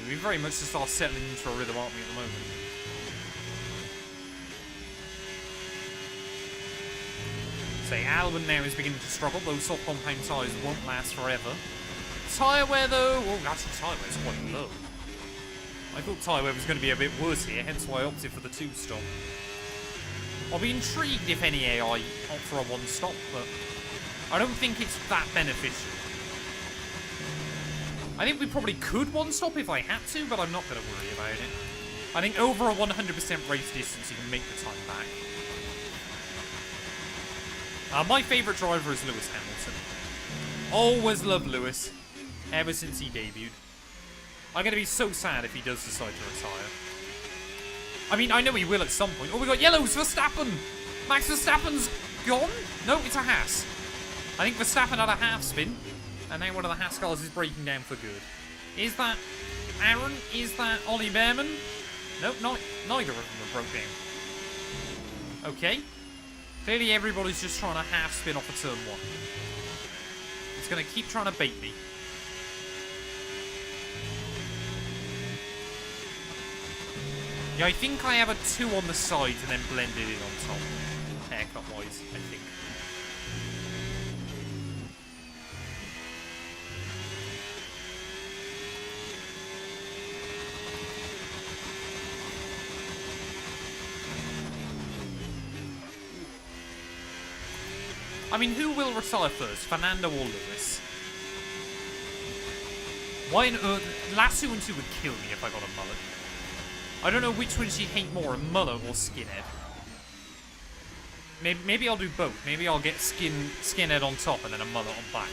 We very much just are settling into a rhythm, aren't we, at the moment? Say, Albon now is beginning to struggle. Those soft compound tyres won't last forever. Tyre wear, though... Oh, actually, tyre wear's quite low. I thought tyre wear was going to be a bit worse here, hence why I opted for the 2-stop. I'll be intrigued if any AI opt for a 1-stop, but I don't think it's that beneficial. I think we probably could 1-stop if I had to, but I'm not going to worry about it. I think over a 100% race distance, you can make the time back. My favourite driver is Lewis Hamilton. Always loved Lewis, ever since he debuted. I'm going to be so sad if he does decide to retire. I mean, I know he will at some point. Oh, we got yellows, Verstappen! Max Verstappen's gone? No, it's a Haas. I think Verstappen had a half spin. And now one of the Haskars is breaking down for good. Is that Aaron? Is that Ollie Behrman? Nope, neither of them are broke down. Okay. Clearly everybody's just trying to half spin off a turn 1. It's going to keep trying to bait me. Yeah, I think I have a 2 on the sides and then blended it on top. Haircut-wise, I think. I mean, who will retire first, Fernando or Lewis? Why on earth? Last 2 and 2 would kill me if I got a mullet. I don't know which one she'd hate more, a mullet or skinhead. Maybe I'll do both. Maybe I'll get skinhead on top and then a mullet on back.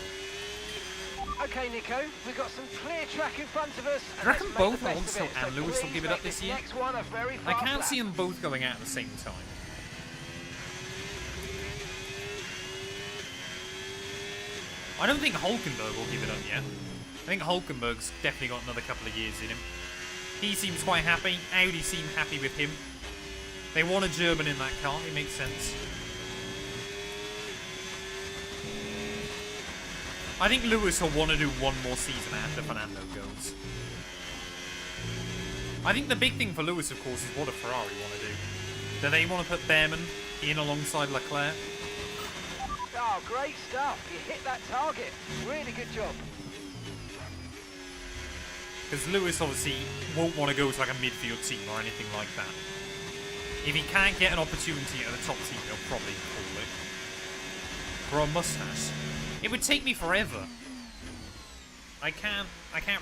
Okay, Nico, we've got some clear track in front of us. Do you reckon both Alonso and Lewis will give it up this year? Next one, a very I fast can't lap. see them both going out at the same time. I don't think Hulkenberg will give it up yet. I think Hulkenberg's definitely got another couple of years in him. He seems quite happy. Audi seem happy with him. They want a German in that car. It makes sense. I think Lewis will want to do one more season after Fernando goes. I think the big thing for Lewis, of course, is what does Ferrari want to do? Do they want to put Behrman in alongside Leclerc? Oh, great stuff. You hit that target. Really good job. Because Lewis obviously won't want to go to like a midfield team or anything like that. If he can't get an opportunity at the top team, he'll probably call it. Grow a mustache. It would take me forever. I can't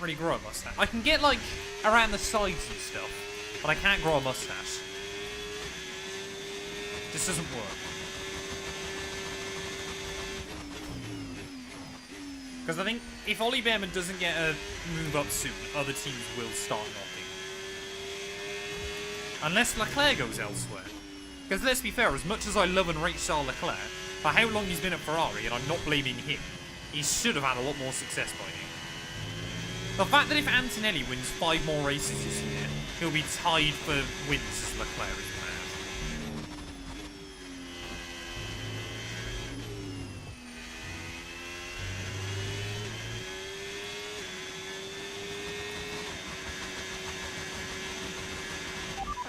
really grow a mustache. I can get like around the sides and stuff, but I can't grow a mustache. This doesn't work. Because I think if Ollie Behrman doesn't get a move up soon, other teams will start knocking. Unless Leclerc goes elsewhere. Because let's be fair, as much as I love and rate Charles Leclerc, for how long he's been at Ferrari, and I'm not blaming him, he should have had a lot more success by now. The fact that if Antonelli wins 5 more races this year, he'll be tied for wins as Leclerc is mad.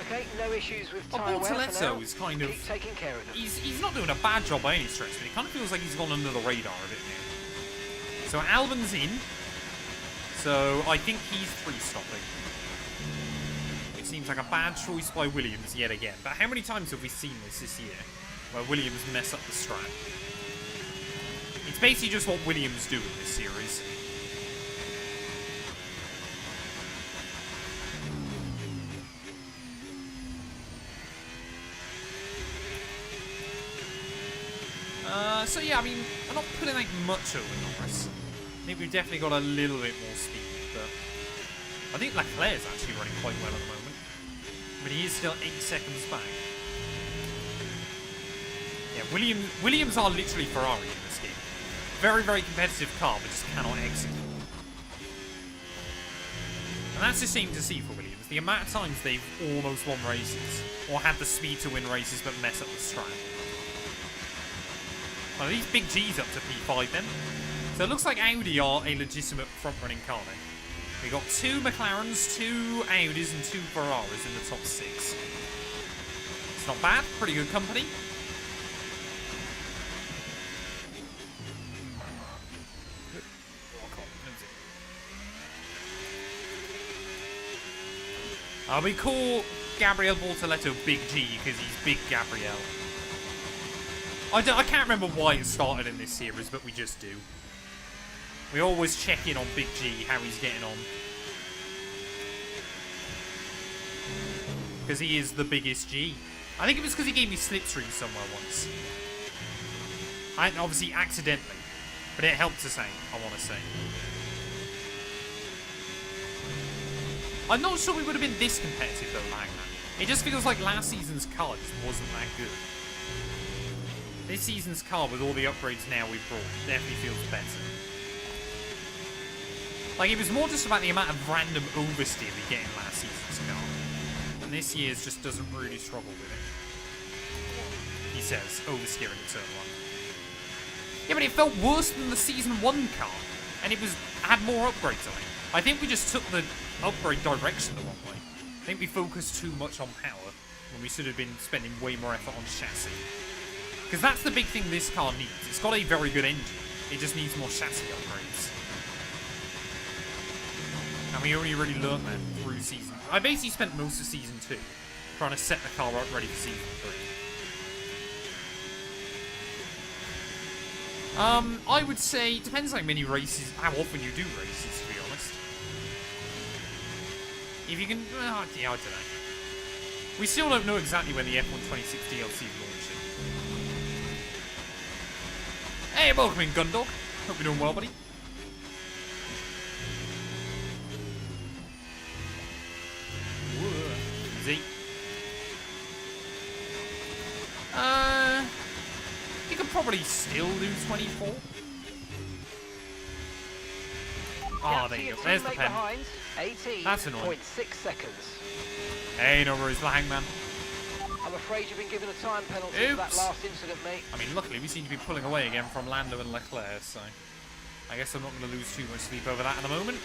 Okay, no issues with Well, tyre wear for now. Bortoletto is kind of... Keep taking care of them. He's not doing a bad job by any stretch, but it kind of feels like he's gone under the radar a bit now. So Albon's in. So I think he's 3-stopping. It seems like a bad choice by Williams yet again. But how many times have we seen this year? Where Williams mess up the strat? It's basically just what Williams do in this series. So yeah, I mean, I'm not putting like much over Norris. I think we've definitely got a little bit more speed, but I think Leclerc's actually running quite well at the moment. But he is still 8 seconds back. Yeah, Williams are literally Ferrari in this game. Very, very competitive car, but just cannot execute. And that's a shame to see for Williams. The amount of times they've almost won races, or had the speed to win races but mess up the strat. Well, these big G's up to P5 then. So it looks like Audi are a legitimate front-running car then. We got 2 McLarens, 2 Audis, and 2 Ferraris in the top 6. It's not bad. Pretty good company. We call Gabriel Bortoletto Big G because he's Big Gabriel. I can't remember why it started in this series, but we just do. We always check in on Big G, how he's getting on. Because he is the biggest G. I think it was because he gave me slipstream somewhere once. Obviously accidentally. But it helped to say, I want to say. I'm not sure we would have been this competitive though, like that. It just feels like last season's car just wasn't that good. This season's car, with all the upgrades now we've brought, definitely feels better. Like, it was more just about the amount of random oversteer we get in last season's car. And this year's just doesn't really struggle with it. He says, oversteering in turn 1. Yeah, but it felt worse than the Season 1 car. And it had more upgrades on it. I think we just took the upgrade direction the wrong way. I think we focused too much on power when we should have been spending way more effort on chassis. Because that's the big thing this car needs. It's got a very good engine. It just needs more chassis upgrades. And we only really learned that through Season... I basically spent most of Season 2 trying to set the car up ready for Season 3. I would say, it depends how many races, how often you do races, to be honest. If you can, yeah, I don't know. We still don't know exactly when the F1 26 DLC is launching. Hey, welcome in, Gundog. Hope you're doing well, buddy. Easy. You could probably still do 24. Oh, there you go. There's the pen. That's annoying. 18.6 seconds. Hey, no worries, the hangman. I'm afraid you've been given a time penalty for that last incident, mate. I mean, luckily we seem to be pulling away again from Lando and Leclerc, so I guess I'm not going to lose too much sleep over that at the moment.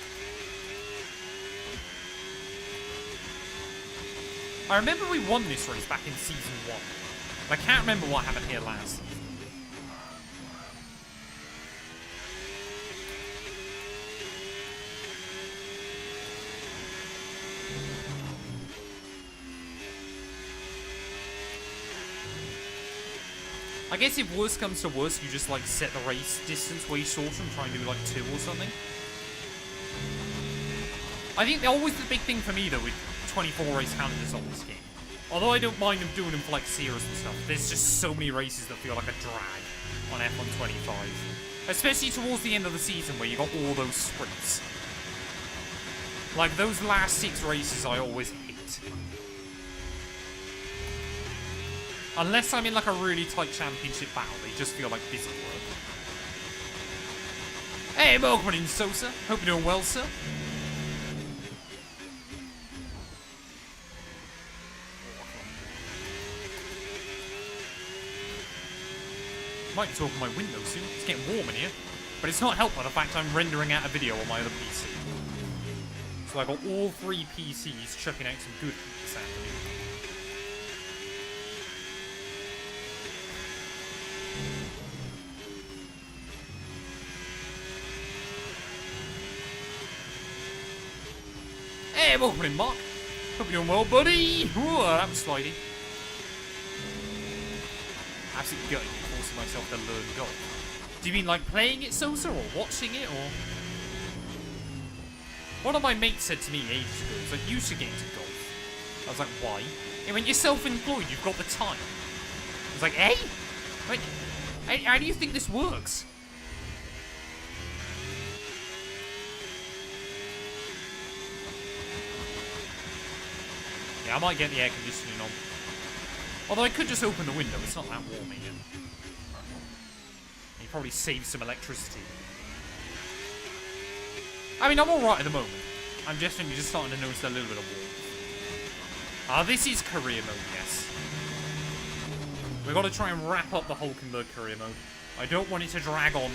I remember we won this race back in Season 1. I can't remember what happened here last season. I guess if worse comes to worse, you just like set the race distance way shorter and try and do like 2 or something. I think always the big thing for me though with 24 race calendars on this game, although I don't mind them doing them for like series and stuff, there's just so many races that feel like a drag on F1 25. Especially towards the end of the season where you got all those sprints. Like those last 6 races I always hate. Unless I'm in like a really tight championship battle, they just feel like busy work. Hey, welcome in, Sosa. Hope you're doing well, sir. Might talk on my window soon. It's getting warm in here. But it's not helped by the fact I'm rendering out a video on my other PC. So I got all 3 PCs chucking out some good heat this afternoon. Hey, welcome in, Mark. Hope you're doing well, buddy. Ooh, that was slidey. Absolutely gutting me, forcing myself to learn golf. Do you mean like playing it, Sosa, or watching it, or...? One of my mates said to me ages ago, he's like, you should get into golf. I was like, why? Yeah, when you're self-employed, you've got the time. I was like, eh? Wait, how do you think this works? Yeah, I might get the air conditioning on. Although I could just open the window, it's not that warm here. You probably save some electricity. I mean, I'm alright at the moment. I'm just starting to notice a little bit of warmth. Ah, this is career mode, yes. We've got to try and wrap up the Hulkenberg career mode. I don't want it to drag on.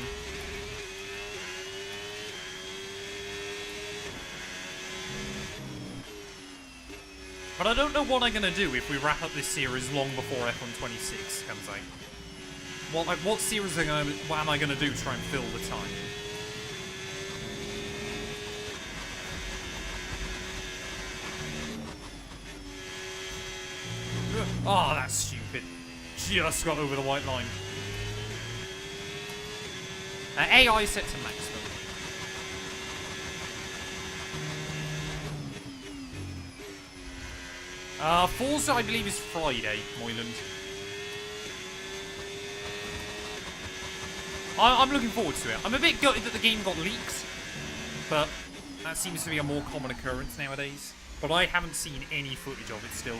But I don't know what I'm going to do if we wrap up this series long before F1 26 comes out. What series am I going to do to try and fill the time? Oh, that's stupid. Just got over the white line. AI set to maximum. Forza, I believe, is Friday, Moyland. I'm looking forward to it. I'm a bit gutted that the game got leaked, but that seems to be a more common occurrence nowadays. But I haven't seen any footage of it still.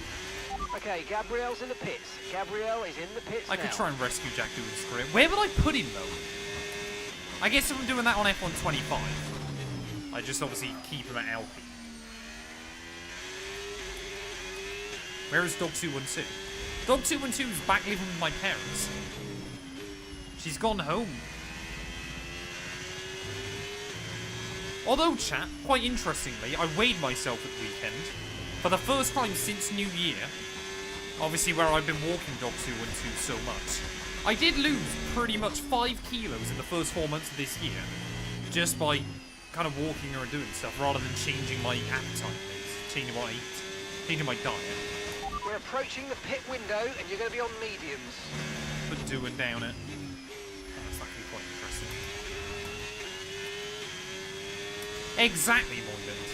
Okay, Gabriel's in the pits. Gabriel is in the pits I could try and rescue Jack Doohan's career. Where would I put him, though? I guess if I'm doing that on F1 25. I just obviously keep him at Alpine. Where is Dog 212? Dog 212 is back living with my parents. She's gone home. Although, chat, quite interestingly, I weighed myself at the weekend. For the first time since New Year. Obviously, where I've been walking Dog 212 so much. I did lose pretty much 5 kilos in the first 4 months of this year. Just by kind of walking or doing stuff, rather than changing my appetite, changing what I eat, changing my diet. We're approaching the pit window, and you're going to be on mediums. But doing down it. That's actually quite interesting. Exactly, Moyland.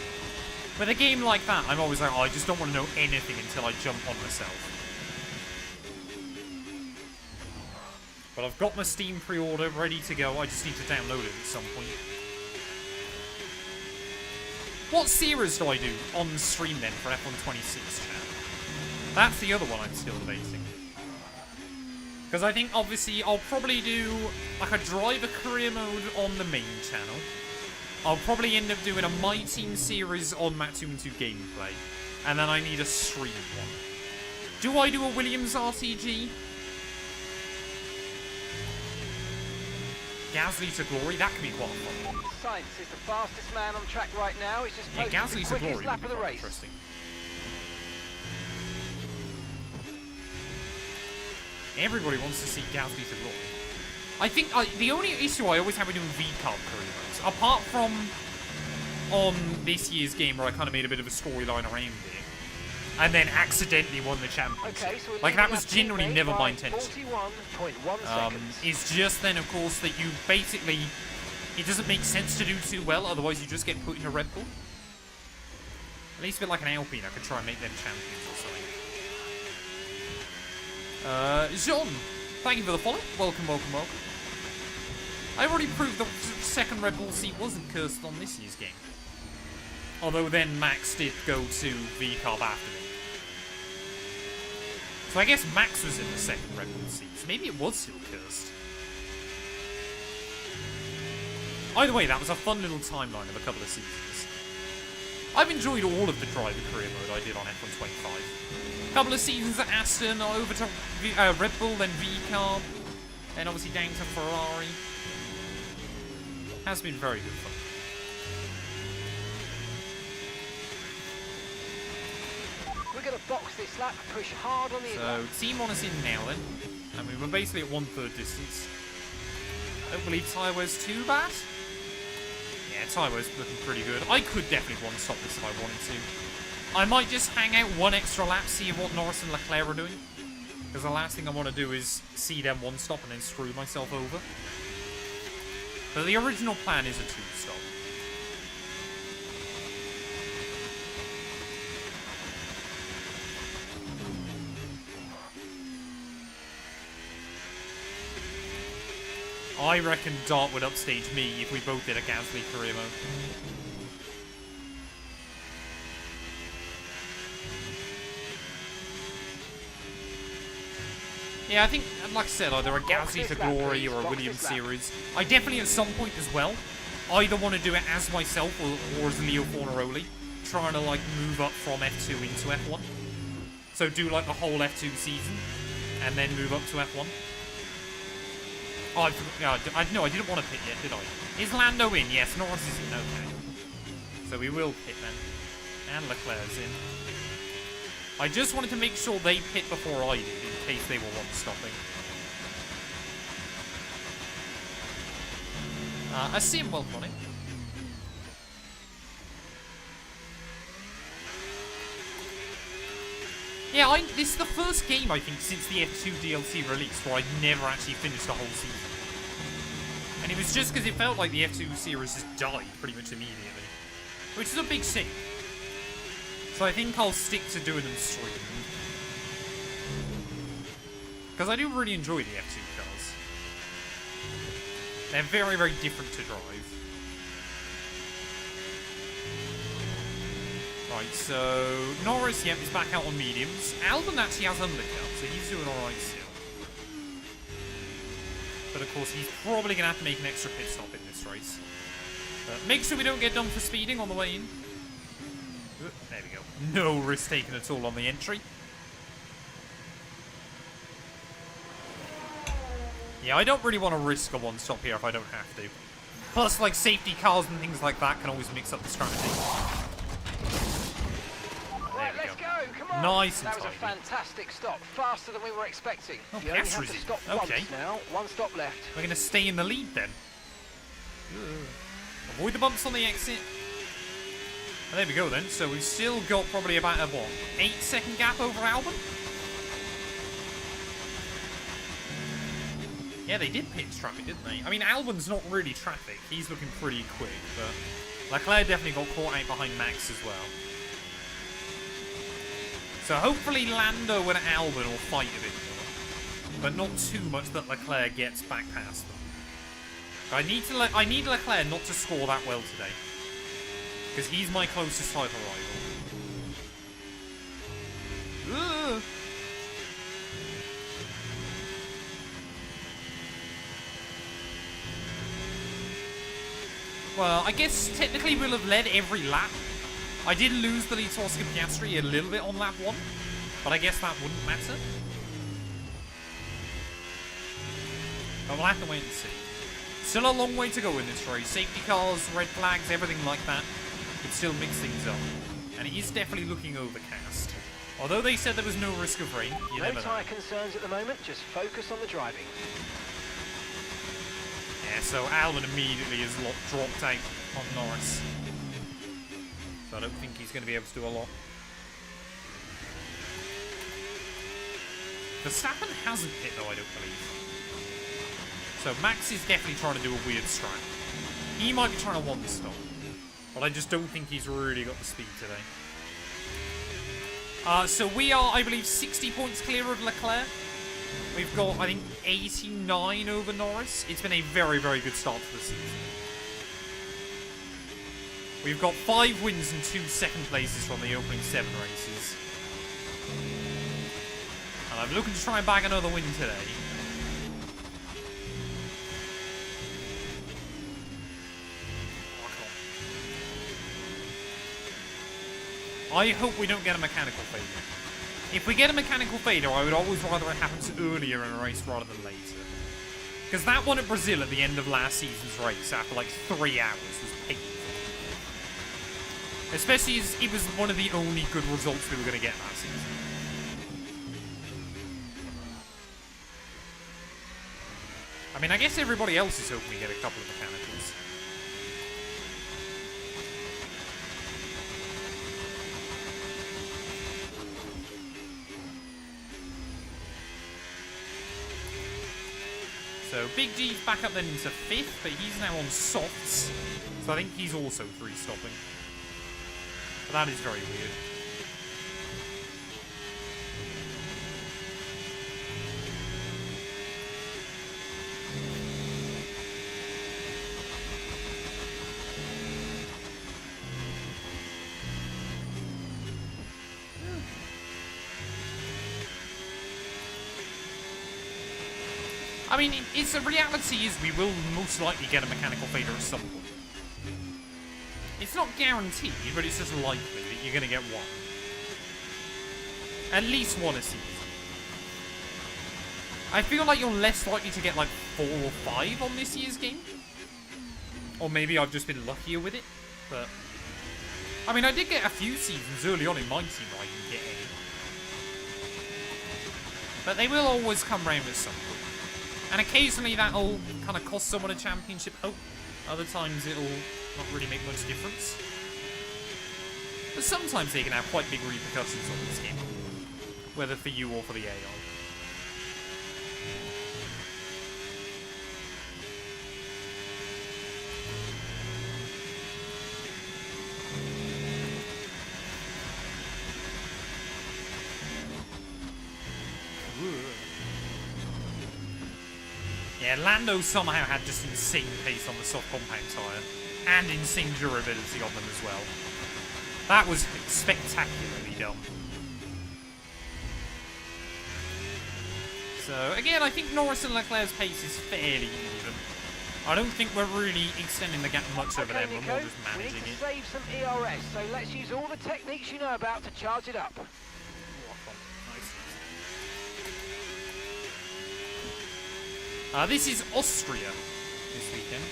With a game like that, I'm always like, oh, I just don't want to know anything until I jump on myself. But I've got my Steam pre-order ready to go. I just need to download it at some point. What series do I do on stream then for F126 chat? That's the other one I'm still debating. Because I think, obviously, I'll probably do like a driver career mode on the main channel. I'll probably end up doing a My Team series on Matt212 gameplay. And then I need a stream one. Do I do a Williams RTG? Gasly to glory? That could be quite fun. Sainz is the fastest man on track right now. He's just posted Gasly the to quickest glory lap would of be the quite race. interesting. Everybody wants to see Gasly to glory. I think the only issue I always have with doing VCARB career modes, apart from on this year's game where I kind of made a bit of a storyline around it, and then accidentally won the championship. Okay, so Like, that was genuinely never my intention. 41.1 seconds. It's just then, of course, that you basically... It doesn't make sense to do too well, otherwise you just get put in a Red Bull. At least a bit like an Alpine, I could try and make them champions or something. Jean, thank you for the follow. Welcome, welcome, welcome. I already proved the second Red Bull seat wasn't cursed on this year's game. Although then Max did go to VCARB after me. So I guess Max was in the second Red Bull seat, so maybe it was still cursed. Either way, that was a fun little timeline of a couple of seasons. I've enjoyed all of the driver career mode I did on F125. A couple of seasons at Aston, over to Red Bull, then VCARB, then obviously down to Ferrari. Has been very good fun. We're going to box this lap, push hard on the So, Team on us in now then. I mean, we're basically at 1/3 distance. I don't believe tyre wear's too bad. Yeah, tyre wear's looking pretty good. I could definitely one-stop this if I wanted to. I might just hang out one extra lap, see what Norris and Leclerc are doing. Because the last thing I want to do is see them one-stop and then screw myself over. But the original plan is a two-stop. I reckon Dart would upstage me if we both did a Gasly career mode. Yeah, I think, like I said, either a Gasly to Glory or a Williams series. I definitely at some point as well either want to do it as myself or as Leo Fornaroli, trying to like move up from F2 into F1. So do like the whole F2 season and then move up to F1. Oh, I didn't want to pit yet, did I? Is Lando in? Yes, Norris is in. Okay. So we will pit then. And Leclerc's in. I just wanted to make sure they pit before I did, in case they were one-stopping. A sim, welcome on it. Yeah, this is the first game, I think, since the F2 DLC release where I never actually finished the whole season. And it was just because it felt like the F2 series just died pretty much immediately. Which is a big shame. So I think I'll stick to doing them streamed. Because I do really enjoy the F2 cars. They're very, very different to drive. Right, so Norris, yep, is back out on mediums. Albon actually has undercut, so he's doing alright still. But of course, he's probably going to have to make an extra pit stop in this race. Make sure we don't get done for speeding on the way in. There we go. No risk taken at all on the entry. Yeah, I don't really want to risk a one-stop here if I don't have to. Plus, like, safety cars and things like that can always mix up the strategy. Right, let's go. Come on. Nice and That was a tidy. fantastic stop. Faster than we were expecting. Oh, You only have to Piastri's in. stop Okay. once now. One stop left. We're going to stay in the lead then. Avoid the bumps on the exit. And there we go then. So we've still got probably about a, what, 8-second gap over Albon? Yeah, they did pit traffic, didn't they? I mean, Albon's not really traffic. He's looking pretty quick, but Leclerc definitely got caught out behind Max as well. So hopefully Lando and Albon will fight a bit more, but not too much that Leclerc gets back past them. I need Leclerc not to score that well today, because he's my closest title rival. Ugh. Well, I guess technically we'll have led every lap. I did lose the lead to Oscar Piastri a little bit on lap 1, but I guess that wouldn't matter. But we'll have to wait and see. Still a long way to go in this race. Safety cars, red flags, everything like that could still mix things up. And it is definitely looking overcast. Although they said there was no risk of rain, you No never know. tyre concerns at the moment. Just focus on the driving. Yeah, so Albon immediately has dropped out on Norris. So I don't think he's going to be able to do a lot. Verstappen hasn't hit though, I don't believe. So Max is definitely trying to do a weird strat. He might be trying to one-stop, but I just don't think he's really got the speed today. So we are, I believe, 60 points clear of Leclerc. We've got, I think, 89 over Norris. It's been a very, very good start to the season. We've got 5 wins and 2 second places from the opening 7 races. And I'm looking to try and bag another win today. I hope we don't get a mechanical failure. If we get a mechanical failure, I would always rather it happens earlier in a race rather than later. Because that one at Brazil at the end of last season's race, after like 3 hours, was painful. Especially as it was one of the only good results we were going to get last season. I mean, I guess everybody else is hoping we get a couple of mechanicals. So Big G's back up then into 5th, but he's now on softs. So I think he's also 3-stopping. But that is very weird. I mean, it's a reality is we will most likely get a mechanical failure at some point. It's not guaranteed, but it's just likely that you're going to get one. At least one a season. I feel like you're less likely to get like 4 or 5 on this year's game. Or maybe I've just been luckier with it, but... I mean, I did get a few seasons early on in my team where I didn't get any. But they will always come round at some point. And occasionally that'll kind of cost someone a championship hope. Other times it'll not really make much difference. But sometimes they can have quite big repercussions on the team. Whether for you or for the AI. Yeah, Lando somehow had just insane pace on the soft compound tyre, and insane durability on them as well. That was spectacularly done. So, again, I think Norris and Leclerc's pace is fairly even. I don't think we're really extending the gap much over Okay, them. We're Nico, more just we need managing to it. save some ERS, so let's use all the techniques you know about to charge it up. This is Austria this weekend.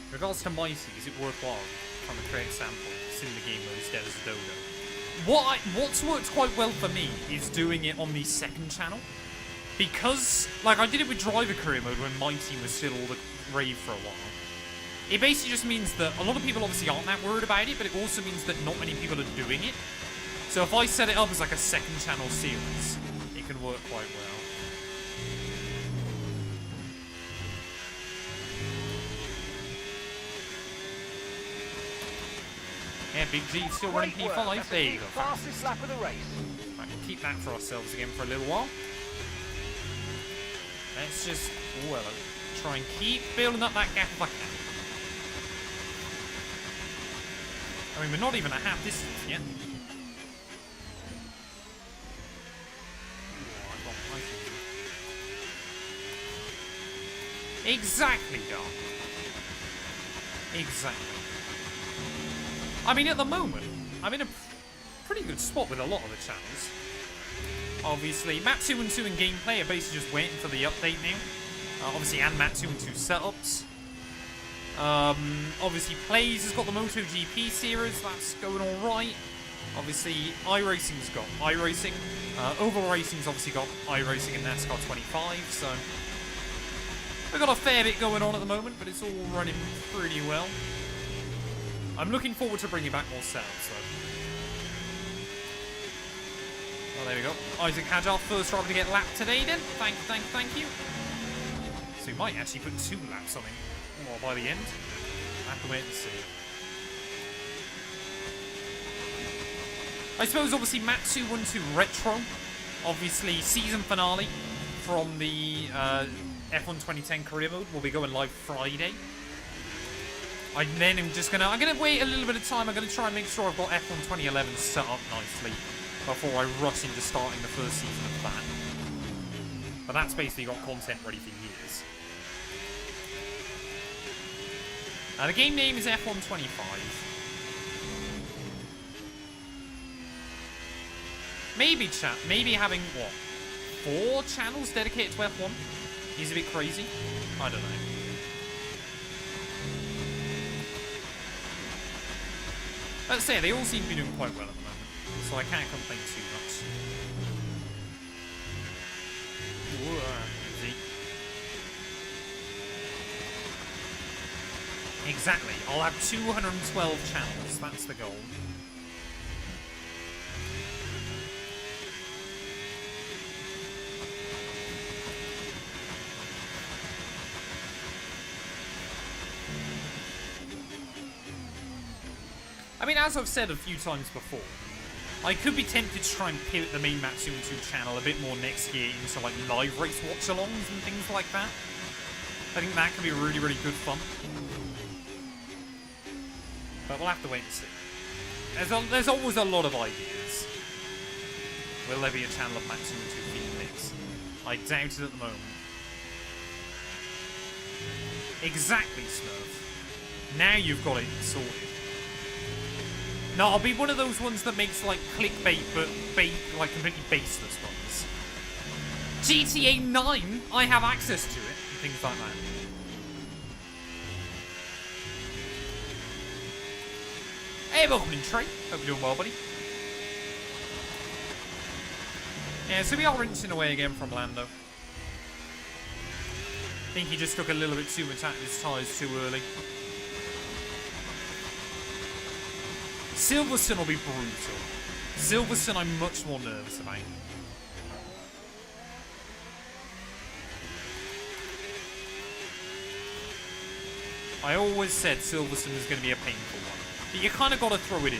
In regards to Mighty, is it worthwhile trying to create a sample in the game mode instead as a dodo? What's worked quite well for me is doing it on the second channel. Because, like, I did it with driver career mode when Mighty was still all the rave for a while. It basically just means that a lot of people obviously aren't that worried about it, but it also means that not many people are doing it. So if I set it up as like a second channel series, it can work quite well. Yeah, Big G still running Great work. P5. That's There the you go. fastest lap of the race. Right, we'll keep that for ourselves again for a little while. Let's just, well, try and keep building up that gap if I can. I mean, we're not even a half distance yet. Exactly, Doc. Exactly. I mean, at the moment, I'm in a pretty good spot with a lot of the channels. Obviously, Matt212 and gameplay are basically just waiting for the update now. Obviously, and Matt212 setups. Obviously, Plays has got the MotoGP series. That's going alright. Obviously, iRacing's got iRacing. Oval Racing's obviously got iRacing and NASCAR 25, so we've got a fair bit going on at the moment, but it's all running pretty well. I'm looking forward to bringing back more sales, though. Well, there we go. Isaac Hajar, first driver to get lapped today, then. Thank you. So we might actually put 2 laps on him by the end. I have to wait and see. I suppose, obviously, Matt212 Retro. Obviously, season finale from the F1 2010 career mode will be going live Friday. I'm gonna wait a little bit of time. I'm gonna try and make sure I've got F1 2011 set up nicely before I rush into starting the first season of that. But that's basically got content ready for years. The game name is F1 25. Maybe having, what, 4 channels dedicated to F1 is a bit crazy. I don't know. Let's say they all seem to be doing quite well at the moment, so I can't complain too much. Easy. Exactly. I'll have 212 channels. That's the goal. I mean, as I've said a few times before, I could be tempted to try and pivot the main Matt212 channel a bit more next year into like live race watch-alongs and things like that. I think that could be really, really good fun. But we'll have to wait and see. There's always a lot of ideas. Will there be a channel of Matt212 Phoenix? I doubt it at the moment. Exactly, Smurf. Now you've got it sorted. No, I'll be one of those ones that makes, like, clickbait, but like, completely baseless ones. GTA 9, I have access to it, and things like that. Hey, welcome in, Trey. Hope you're doing well, buddy. Yeah, so we are rinsing away again from Lando. I think he just took a little bit too much out of his tyres too early. Silverstone will be brutal. Silverstone I'm much more nervous about. I always said Silverstone is going to be a painful one. But you kind of got to throw it in there.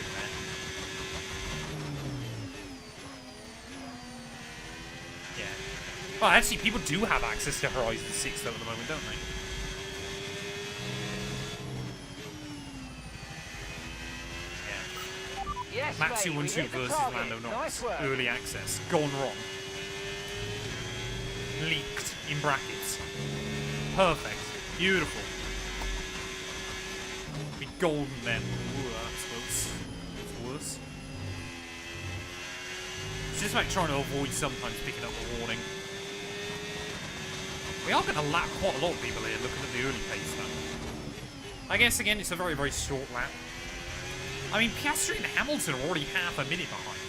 Yeah. Well, actually, people do have access to Horizon 6 though at the moment, don't they? Yes, Matt212 versus Lando Norris. Early access. Gone wrong. leaked in brackets. Perfect. Beautiful. Be golden then. Ooh, that's close. That's worse. It's just like trying to avoid sometimes picking up a warning. We are going to lap quite a lot of people here looking at the early pace though. I guess again it's a very, very short lap. I mean, Piastri and Hamilton are already half a minute behind.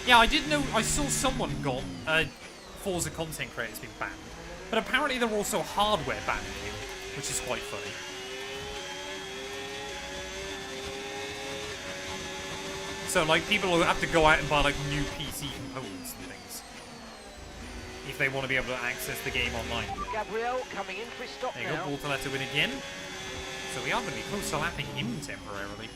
Yeah, I did know, I saw someone got Forza content creators being banned. But apparently they're also hardware banning you, which is quite funny. So, like, people will have to go out and buy, like, new PC components and things. If they want to be able to access the game online. Gabriel coming in for his stop There you now. go, Bortoletto win again. So we are going to be close to lapping him temporarily.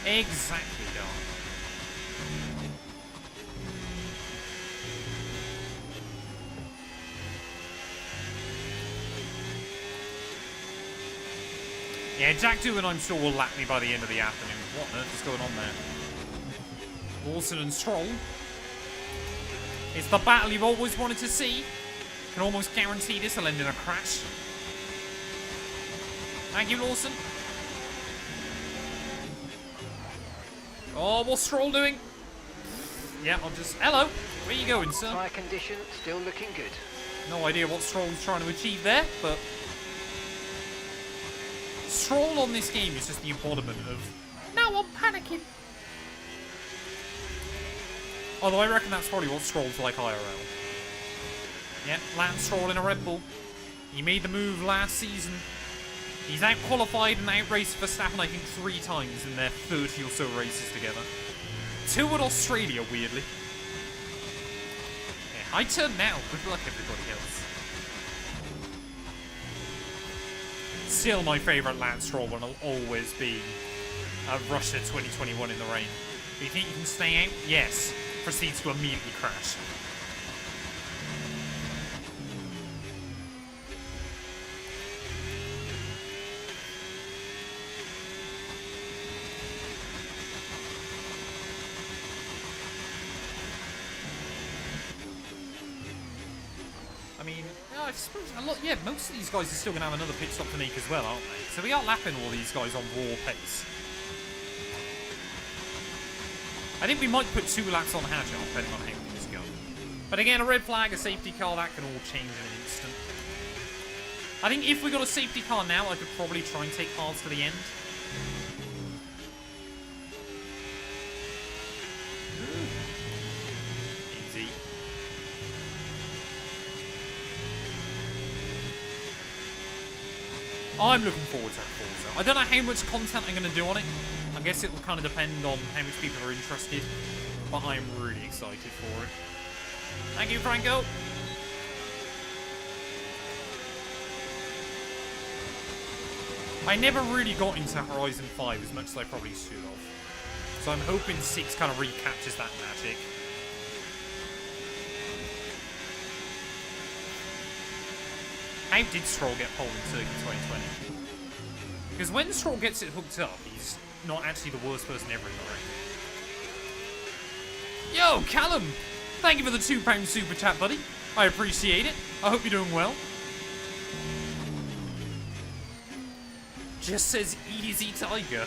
Exactly, Don. Yeah, Jack 2 and I'm sure will lap me by the end of the afternoon. What on earth is going on there? Lawson and Stroll. It's the battle you've always wanted to see. Can almost guarantee this will end in a crash. Thank you, Lawson. Oh, what's Stroll doing? Yeah, I'll just... Hello. Where you going, sir? Tyre condition still looking good. No idea what Stroll's trying to achieve there, but... Stroll on this game is just the embodiment of... Now I'm panicking. Although I reckon that's probably what Stroll's like IRL. Yeah, Lance Stroll in a Red Bull. He made the move last season. He's out-qualified and out-raced Verstappen, I think, 3 times in their 30 or so races together. 2 at Australia, weirdly. Yeah, I turn now. Good luck, everybody else. Still, my favourite Lance Stroll one will always be Russia 2021 in the rain. Do you think you can stay out? Yes. Proceeds to immediately crash. I mean, I suppose a lot. Yeah, most of these guys are still going to have another pit stop to make as well, aren't they? So we are lapping all these guys on raw pace. I think we might put 2 laps on Hadjar, depending on how things go. But again, a red flag, a safety car, that can all change in an instant. I think if we got a safety car now, I could probably try and take hards to the end. Easy. I'm looking forward to that Forza. I don't know how much content I'm going to do on it. I guess it will kind of depend on how much people are interested. But I'm really excited for it. Thank you, Franco. I never really got into Horizon 5 as much as I probably should have. So I'm hoping 6 kind of recaptures that magic. How did Stroll get pole in Circuit 2020? Because when Stroll gets it hooked up, he's not actually the worst person ever in the ring. Yo, Callum! Thank you for the £2 super chat, buddy. I appreciate it. I hope you're doing well. Just says easy tiger.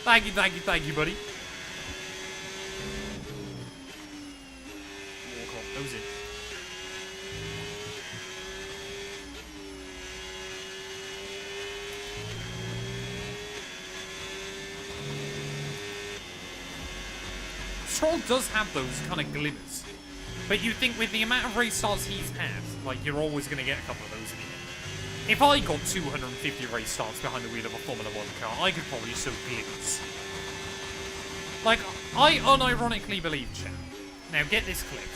Thank you, buddy. Walk off those in. Stroll does have those kind of glimmers. But you think with the amount of race starts he's had, like, you're always going to get a couple of those in here. If I got 250 race starts behind the wheel of a Formula 1 car, I could probably show glimmers. Like, I unironically believe, chat. Now, get this clipped.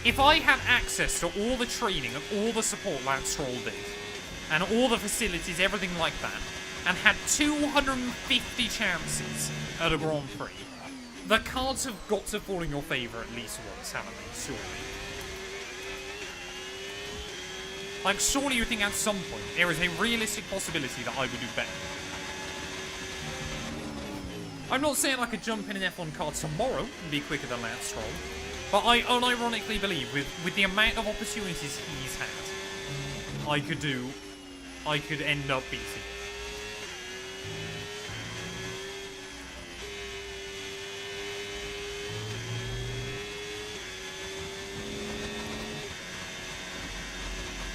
If I had access to all the training and all the support Lance Stroll did, and all the facilities, everything like that, and had 250 chances at a Grand Prix, The cards have got to fall in your favour at least once, haven't they? Surely. Like, surely you think at some point there is a realistic possibility that I would do better. I'm not saying I could jump in an F1 car tomorrow and be quicker than Lance Stroll, but I unironically believe with the amount of opportunities he's had, I could end up beating him.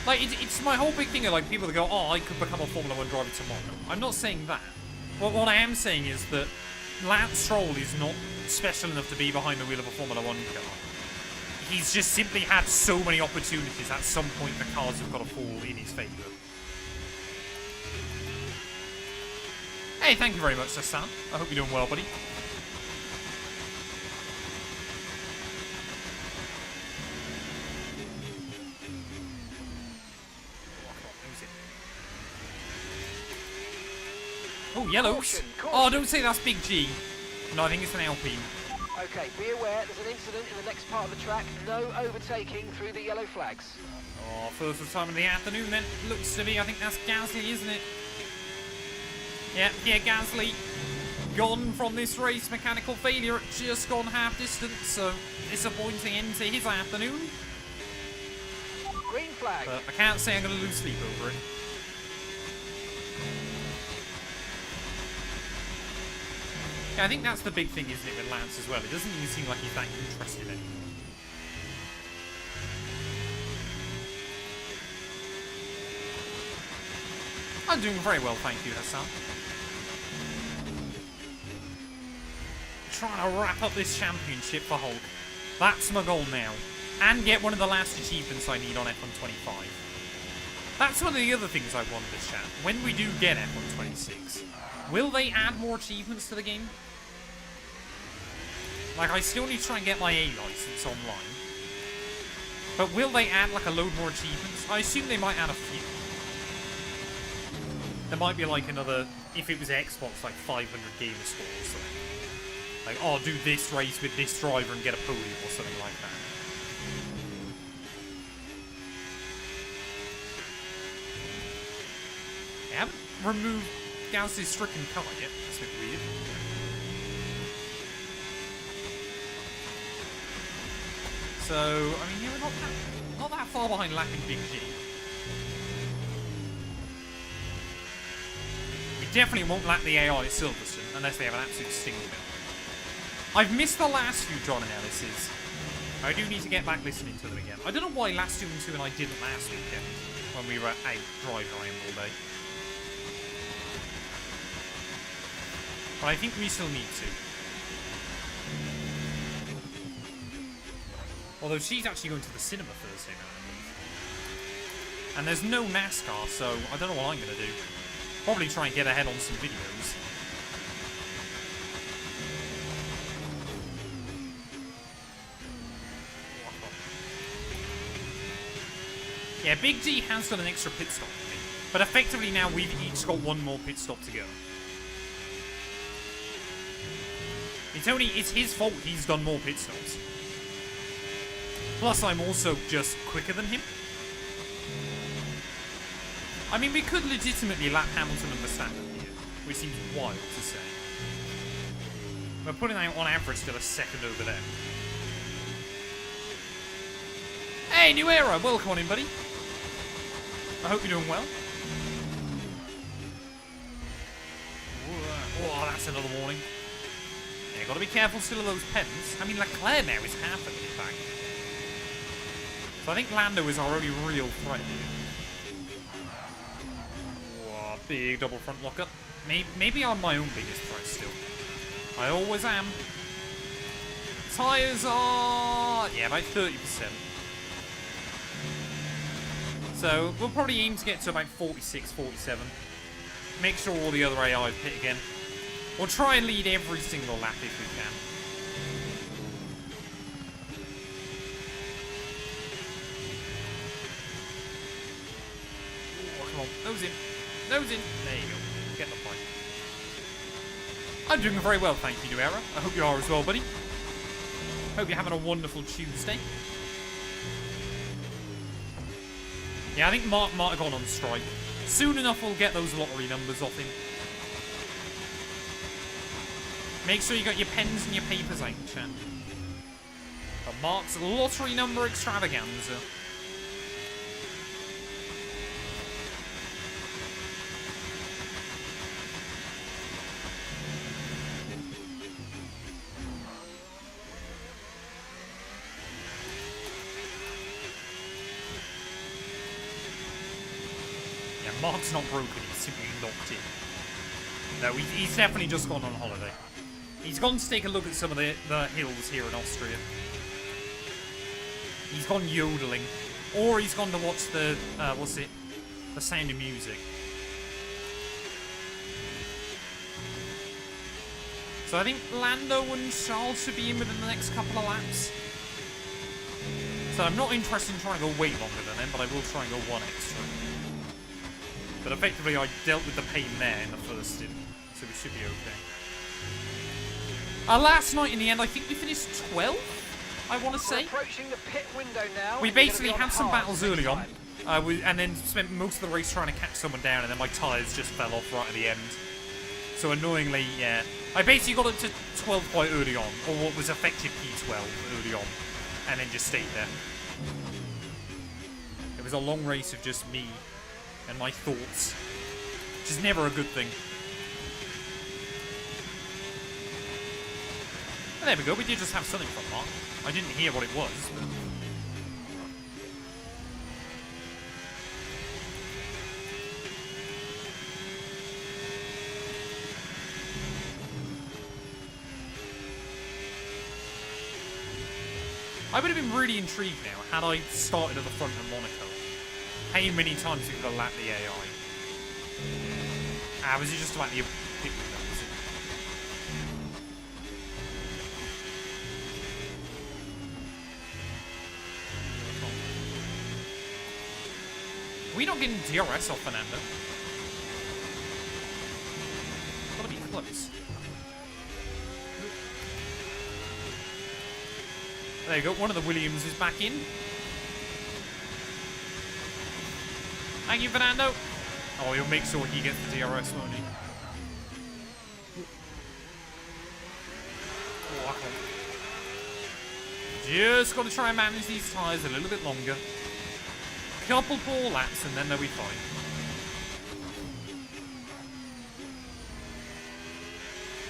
Like, it's my whole big thing of, like, people that go, oh, I could become a Formula 1 driver tomorrow. I'm not saying that. But what I am saying is that Lance Stroll is not special enough to be behind the wheel of a Formula 1 car. He's just simply had so many opportunities, at some point the cars have got to fall in his favour. Hey, thank you very much, Hassan. I hope you're doing well, buddy. Oh, yellows. Caution, Oh, don't say that's Big G. No, I think it's an Alpine. Okay, be aware, there's an incident in the next part of the track. No overtaking through the yellow flags. Oh, first time of the afternoon then. Looks to be, I think that's Gasly, isn't it? Yeah, Gasly. Gone from this race. Mechanical failure. Just gone half distance, so disappointing end to his afternoon. Green flag. But I can't say I'm going to lose sleep over it. Yeah, I think that's the big thing, isn't it, with Lance as well? It doesn't even seem like he's that interested anymore. I'm doing very well, thank you, Hassan. Trying to wrap up this championship for Hulk. That's my goal now. And get one of the last achievements I need on F1 25. That's one of the other things I want this chat. When we do get F1 26, will they add more achievements to the game? Like, I still need to try and get my A license online. But will they add, like, a load more achievements? I assume they might add a few. There might be, like, another, if it was Xbox, like, 500 gamer score or something. Like, oh, do this race with this driver and get a podium or something like that. They haven't removed Gasly's stricken car yet. That's a bit weird. So, I mean, yeah, we're not that far behind lapping Big G. We definitely won't lap the AI at Silverstone unless they have an absolute stinker. I've missed the last few John analyses. I do need to get back listening to them again. I don't know why last 2 and 2 and I didn't last weekend when we were out driving around all day. But I think we still need to. Although she's actually going to the cinema Thursday night, I believe. And there's no NASCAR, so I don't know what I'm going to do. Probably try and get ahead on some videos. Yeah, Big G has done an extra pit stop for me. But effectively now we've each got one more pit stop to go. It's his fault he's done more pit stops. Plus, I'm also just quicker than him. I mean, we could legitimately lap Hamilton and Verstappen here, which seems wild to say. We're putting out on average still a second over there. Hey, New Era! Welcome on in, buddy. I hope you're doing well. Oh, that's another warning. Yeah, gotta be careful still of those pens. I mean, Leclerc now is half a minute back. So I think Lando is our only real threat here. Whoa, big double front locker. Maybe I'm my own biggest threat still. I always am. Tyres are... yeah, about 30%. So we'll probably aim to get to about 46, 47. Make sure all the other AI pit again. We'll try and lead every single lap if we can. Nose in. Nose in. There you go. Get the point. I'm doing very well, thank you, Nuera. I hope you are as well, buddy. Hope you're having a wonderful Tuesday. Yeah, I think Mark might have gone on strike. Soon enough, we'll get those lottery numbers off him. Make sure you got your pens and your papers out, chat. For Mark's lottery number extravaganza. Mark's not broken, he's simply locked in. No, he's definitely just gone on holiday. He's gone to take a look at some of the hills here in Austria. He's gone yodeling. Or he's gone to watch the, The Sound of Music. So I think Lando and Charles should be in within the next couple of laps. So I'm not interested in trying to go way longer than them, but I will try and go one extra. But effectively, I dealt with the pain there in the first stint, so we should be okay. Last night, in the end, I think we finished 12th, I want to say. Approaching the pit window now. We basically had some battles early on, and then spent most of the race trying to catch someone down, and then my tyres just fell off right at the end. So annoyingly, yeah. I basically got up to 12 quite early on, or what was effective P12 early on, and then just stayed there. It was a long race of just me and my thoughts, which is never a good thing. But there we go, we did just have something from Mark. I didn't hear what it was, but... I would have been really intrigued now had I started at the front of Monaco. How many times you could have lapped the AI? Was it just about the pit window, was it? Are we not getting DRS off Fernando? Gotta be close. There you go, one of the Williams is back in. Thank you, Fernando. Oh, he'll make sure he gets the DRS, won't he? Oh, just got to try and manage these tyres a little bit longer. Couple more laps and then they'll be fine.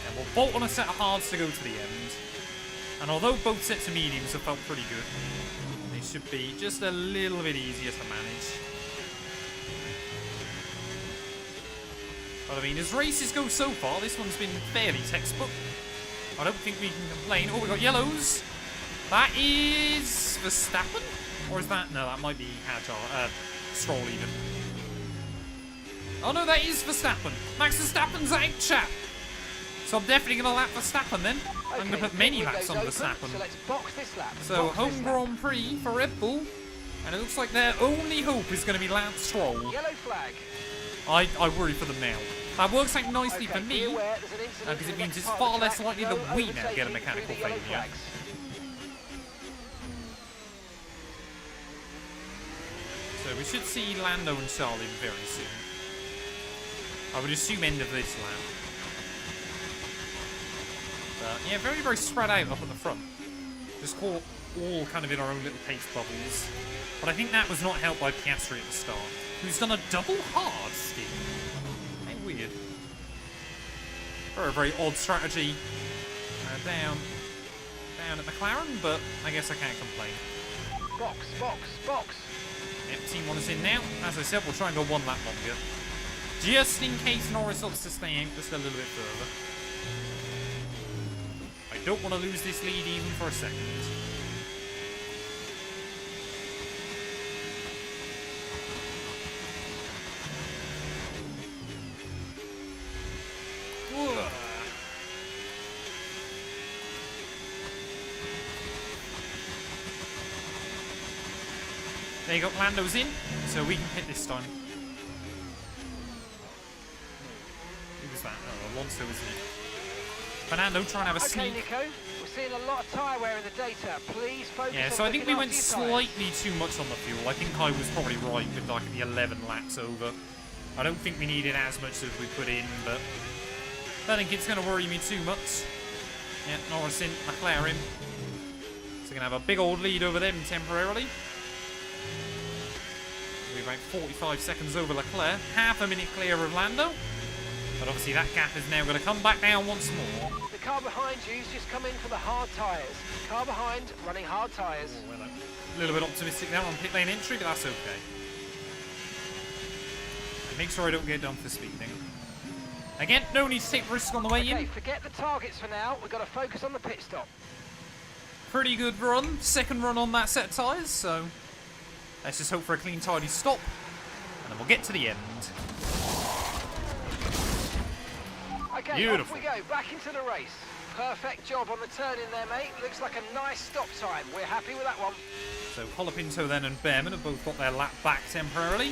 And we'll bolt on a set of hards to go to the end. And although both sets of mediums have felt pretty good, they should be just a little bit easier to manage. But I mean, as races go so far, this one's been fairly textbook. I don't think we can complain. Oh, we got yellows. That is Verstappen? Or is that... No, that might be Stroll even. Oh no, that is Verstappen. Max Verstappen's out, chap. So I'm definitely going to lap Verstappen then. I'm going to put many laps on Verstappen. So let's box this lap. So home Grand Prix for Red Bull. And it looks like their only hope is going to be Lance Stroll. Yellow flag. I worry for them now. That works out nicely for me, because it means it's far less likely that we now get a mechanical failure. So we should see Lando and Charlie very soon. I would assume end of this lap. But yeah, very, very spread out up at the front. Just all kind of in our own little pace bubbles. But I think that was not helped by Piastri at the start, who's done a double hard stint. How weird. Very, very odd strategy. Down at McLaren, but I guess I can't complain. Box, box, box. Yep, Team 1 is in now. As I said, we'll try and go one lap longer. Just in case Norris wants to stay out just a little bit further. I don't want to lose this lead even for a second. There you go, Lando's in, so we can hit this time. Who was that? Oh, Alonso, isn't it? Fernando trying to have a Okay, sneak. Nico, we're seeing a lot of tyre wear in the data. Please focus Yeah, on so I think we looking went after your tyres. slightly too much on the fuel. I think I was probably right with like the 11 laps over. I don't think we needed as much as we put in, but I don't think it's going to worry me too much. Yeah, Norris in, McLaren. So we're going to have a big old lead over them temporarily. We're about 45 seconds over Leclerc, half a minute clear of Lando. But obviously that gap is now going to come back down once more. The car behind you's just come in for the hard tyres. Car behind, running hard tyres. Oh, well, a little bit optimistic there on pit lane entry, but that's okay. And make sure I don't get done for speeding. Again, no need to take risks on the way Okay, in. forget the targets for now. We've got to focus on the pit stop. Pretty good run. Second run on that set of tyres, so let's just hope for a clean, tidy stop. And then we'll get to the end. Okay, Beautiful. off we go, back into the race. Perfect job on the turn in there, mate. Looks like a nice stop time. We're happy with that one. So Colapinto then and Behrman have both got their lap back temporarily.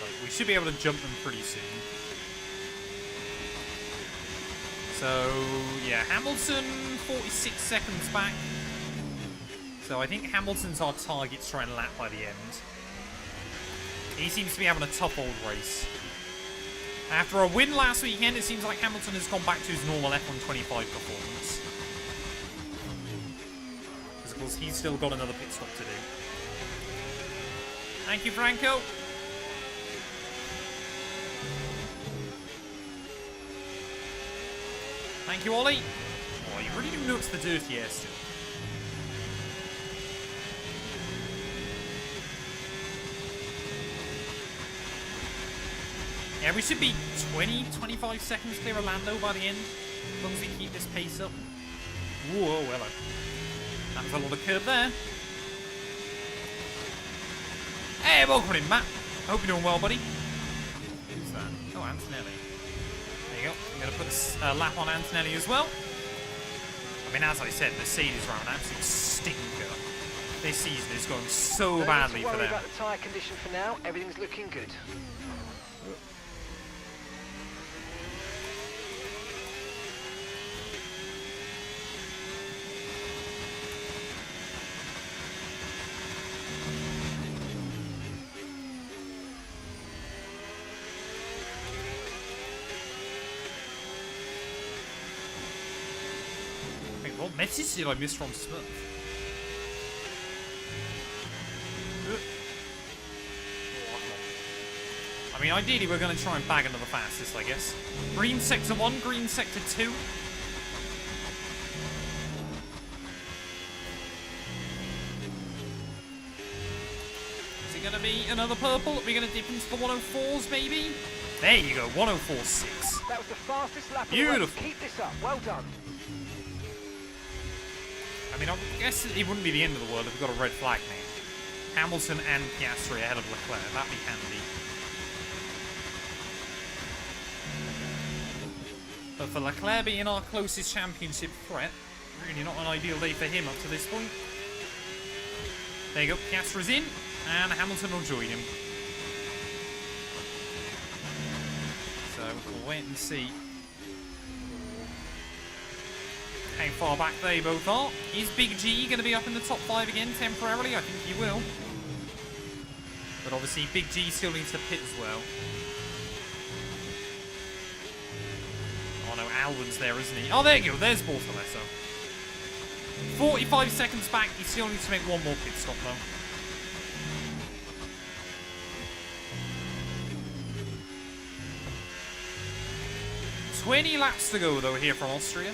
But we should be able to jump them pretty soon. So, yeah, Hamilton, 46 seconds back. So I think Hamilton's our target to try and lap by the end. He seems to be having a tough old race. After a win last weekend, it seems like Hamilton has gone back to his normal F1 25 performance. Because, of course, he's still got another pit stop to do. Thank you, Franco. Thank you, Ollie. Oh, you really do notice the dirty air still. Yeah, we should be 20, 25 seconds clear of Lando by the end, as long as we keep this pace up. Whoa, hello. That was a lot of curb there. Hey, welcome in, Matt. Hope you're doing well, buddy. Who's that? Oh, Antonelli. There you go. I'm going to put a lap on Antonelli as well. I mean, as I said, Mercedes are an absolute stinker. This season is going so badly for Don't worry them. about the tyre condition for now. Everything's looking good. Wait, what message did I miss from Smith? I mean, ideally we're going to try and bag another fastest, I guess. Green sector 1, green sector 2. Is it going to be another purple? Are we going to dip into the 104s, maybe? There you go, 104.6. That was the fastest lap of the Beautiful. race. Keep this up. Well done. I mean, I guess it wouldn't be the end of the world if we got a red flag now. Hamilton and Piastri ahead of Leclerc. That'd be handy. But for Leclerc being our closest championship threat, really not an ideal day for him up to this point. There you go, Piastri's in, and Hamilton will join him. So we'll wait and see how far back they both are. Is Big G going to be up in the top 5 again temporarily? I think he will. But obviously Big G still needs to pit as well. Oh no, Albon's there, isn't he? Oh, there you go. There's Bortolesso. 45 seconds back. He still needs to make one more pit stop, though. $20 laps to go, though, here from Austria.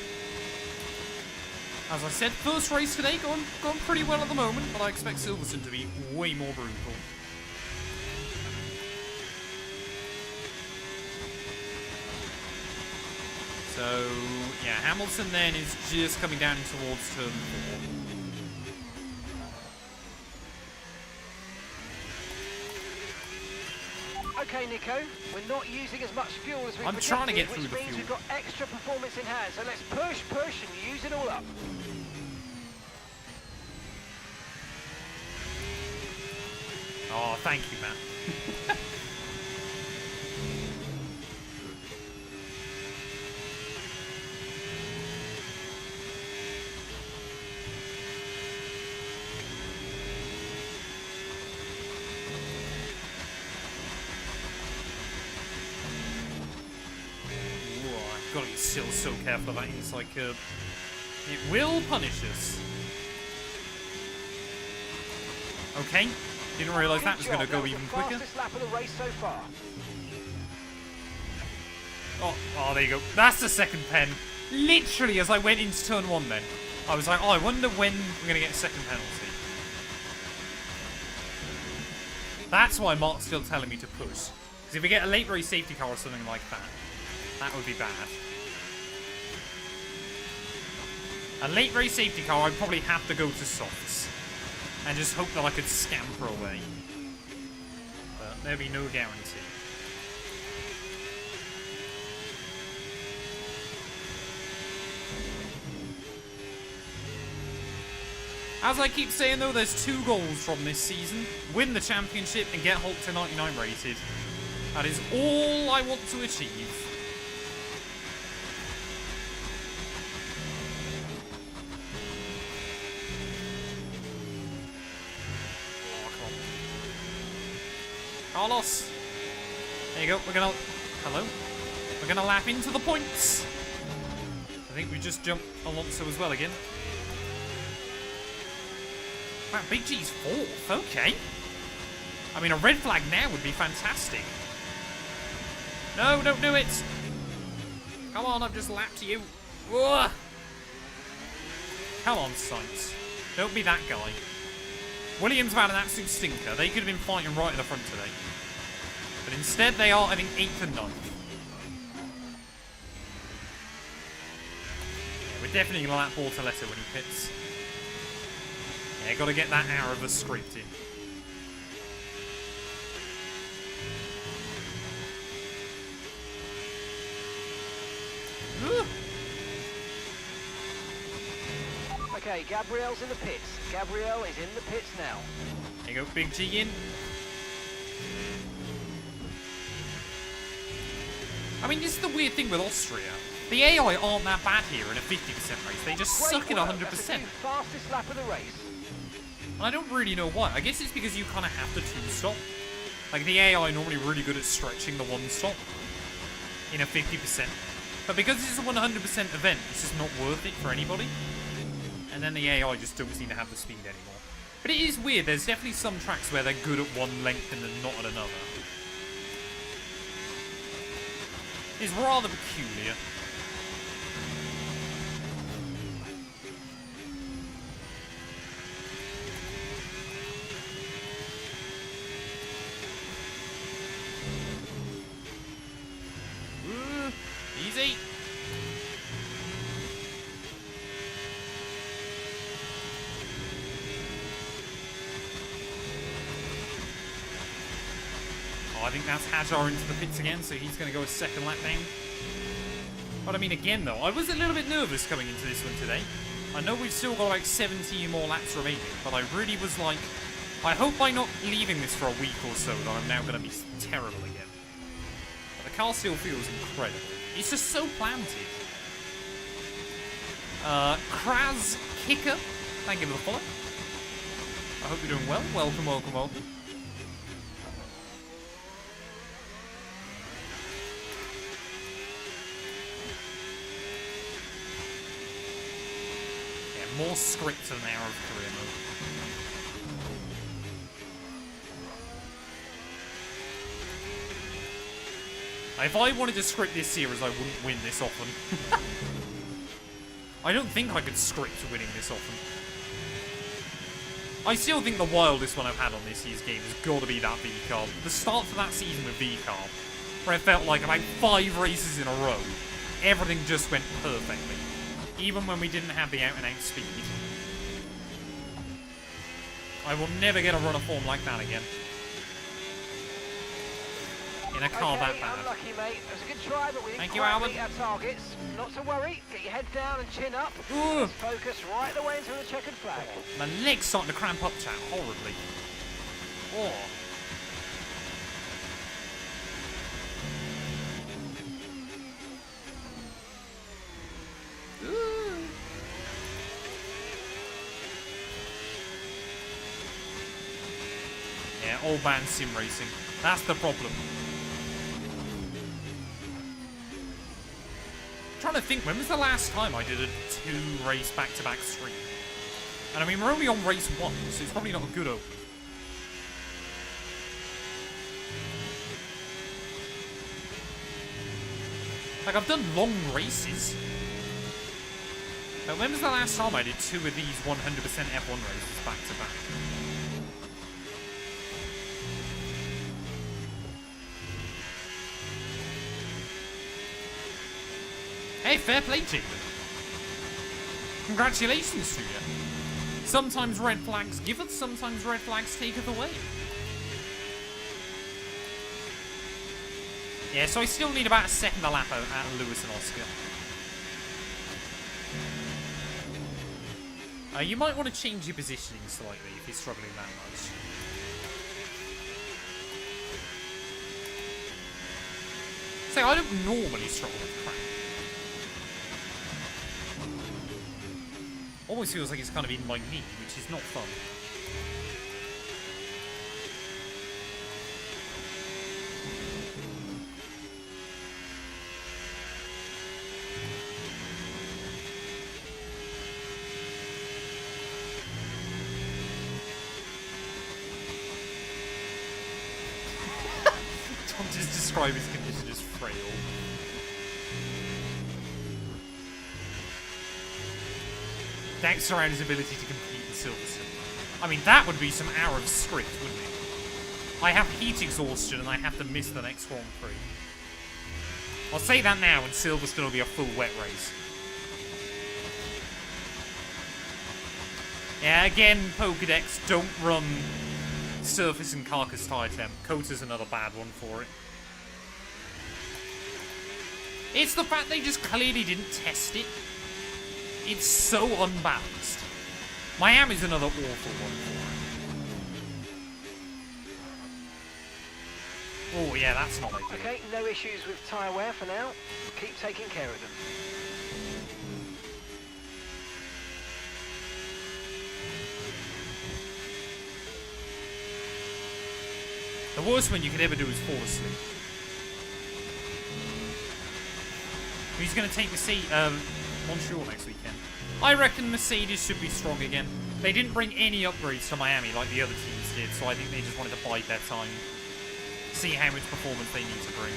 As I said, first race today, going pretty well at the moment, but I expect Silverstone to be way more brutal. So, yeah, Hamilton then is just coming down towards turn 4. Okay, Nico, we're not using as much fuel as we I'm trying to get through which the means fuel. we've got extra performance in hand. So let's push, and use it all up. Oh, thank you, man. gotta be still so careful of that inside curb. It will punish us. Okay. Didn't realise that was gonna go even quicker. Fastest lap of the race so far. Oh, there you go. That's the second pen. Literally, as I went into turn 1 then, I was like, oh, I wonder when we're going to get a second penalty. That's why Mark's still telling me to push. Because if we get a late race safety car or something like that, that would be bad. A late race safety car, I'd probably have to go to softs. And just hope that I could scamper away. But there'd be no guarantee. As I keep saying though, there's 2 goals from this season. Win the championship and get Hulk to 99 rated. That is all I want to achieve. Oh, come on. Carlos. There you go. We're gonna... Hello? We're gonna lap into the points. I think we just jumped Alonso as well again. Wow, Big G's 4th. Okay. I mean, a red flag now would be fantastic. No, don't do it. Come on, I've just lapped you. Whoa. Come on, Sainz. Don't be that guy. Williams have had an absolute stinker. They could have been fighting right at the front today. But instead, they are, I think, 8th and 9th. Yeah, we're definitely going to lap Bortoleto when he pits. Yeah, gotta get that hour of a script in. Okay, Gabriel's in the pits. Gabriel is in the pits now. There you go, Big G in. I mean, this is the weird thing with Austria. The AI aren't that bad here in a 50% race. They just suck at 100%. That's the fastest lap of the race. I don't really know why. I guess it's because you kind of have to 2-stop. Like, the AI are normally really good at stretching the 1-stop in a 50%. But because it's a 100% event, it's just not worth it for anybody. And then the AI just don't seem to have the speed anymore. But it is weird. There's definitely some tracks where they're good at one length and then not at another. It's rather peculiar. Easy. Oh, I think that's Hajar into the pits again, so he's going to go a second lap down. But I mean, again though, I was a little bit nervous coming into this one today. I know we've still got like 17 more laps remaining, but I really was like, I hope by not leaving this for a week or so that I'm now going to be terrible again. But the car still feels incredible. It's just so planted. Kraz Kicker, thank you for the follow. I hope you're doing well. Welcome, welcome, welcome. Yeah, more scripts than an hour of career mode. If I wanted to script this series, I wouldn't win this often. I don't think I could script winning this often. I still think the wildest one I've had on this year's game has got to be that V-Carb. The start to that season with V-Carb, where it felt like about 5 races in a row, everything just went perfectly. Even when we didn't have the out-and-out speed. I will never get a run of form like that again. In a car that bad. Unlucky, mate. It was a good try, but we didn't Thank you, quite Albert. meet our targets. Not to worry. Get your head down and chin up. Ooh. Focus right the way into the checkered flag. My leg's starting to cramp up, chat, horribly. Oh. Ooh. Yeah, old man sim racing. That's the problem. trying to think, when was the last time I did a 2-race back-to-back stream? And I mean, we're only on race 1, so it's probably not a good open. Like, I've done long races. But when was the last time I did 2 of these 100% F1 races back-to-back? Hey, fair play, Jacob. Congratulations to you. Sometimes red flags giveth, sometimes red flags taketh away. Yeah, so I still need about a second a lap out at Lewis and Oscar. You might want to change your positioning slightly if you're struggling that much. So I don't normally struggle with crap. Always feels like it's kind of in my knee, which is not fun. Tom just described his condition as frail. Thanks around his ability to compete in Silverstone. I mean, that would be some hour of script, wouldn't it? I have heat exhaustion and I have to miss the next Grand Prix. I'll say that now, and Silverstone will be a full wet race. Yeah, again, Pokédex, don't run surface and carcass tyre temp. Cota's another bad one for it. It's the fact they just clearly didn't test it. It's so unbalanced. Miami's another awful one for it. Oh yeah, that's not ideal. Okay, no issues with tyre wear for now. Keep taking care of them. The worst one you could ever do is fall asleep. Who's going to take the seat? Montreal next weekend. I reckon Mercedes should be strong again. They didn't bring any upgrades to Miami like the other teams did, so I think they just wanted to bide their time. See how much performance they need to bring.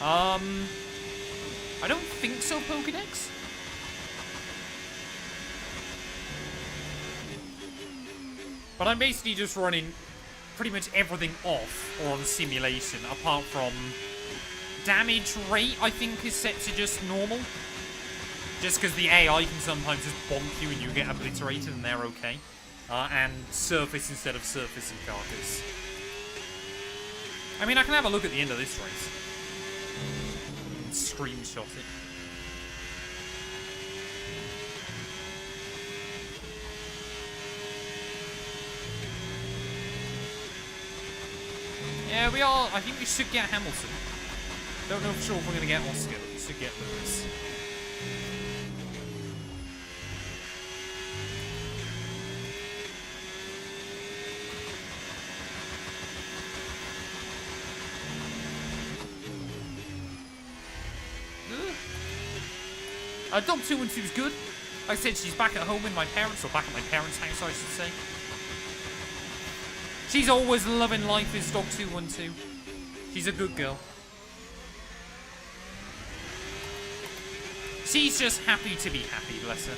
I don't think so, Pokédex. But I'm basically just running pretty much everything off or on simulation, apart from damage rate, I think, is set to just normal. Just because the AI can sometimes just bonk you and you get obliterated and they're okay. And surface instead of surface and carcass. I mean, I can have a look at the end of this race. And screenshot it. Yeah, we are. I think we should get Hamilton. Don't know for sure if we're going to get Oscar, but we should get Lewis. Dog212 is good. Like I said, she's back at home with my parents, or back at my parents' house, I should say. She's always loving life, is Dog212. She's a good girl. She's just happy to be happy, bless her.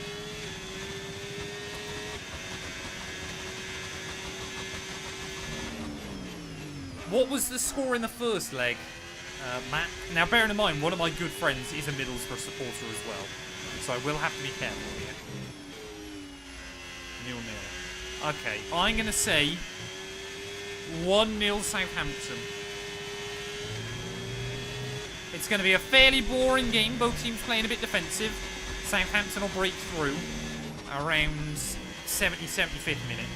What was the score in the first leg, Matt? Now, bearing in mind, one of my good friends is a Middlesbrough supporter as well, so I will have to be careful here. 0-0. Okay, I'm going to say 1-0 Southampton. It's going to be a fairly boring game. Both teams playing a bit defensive. Southampton will break through around 75th minute.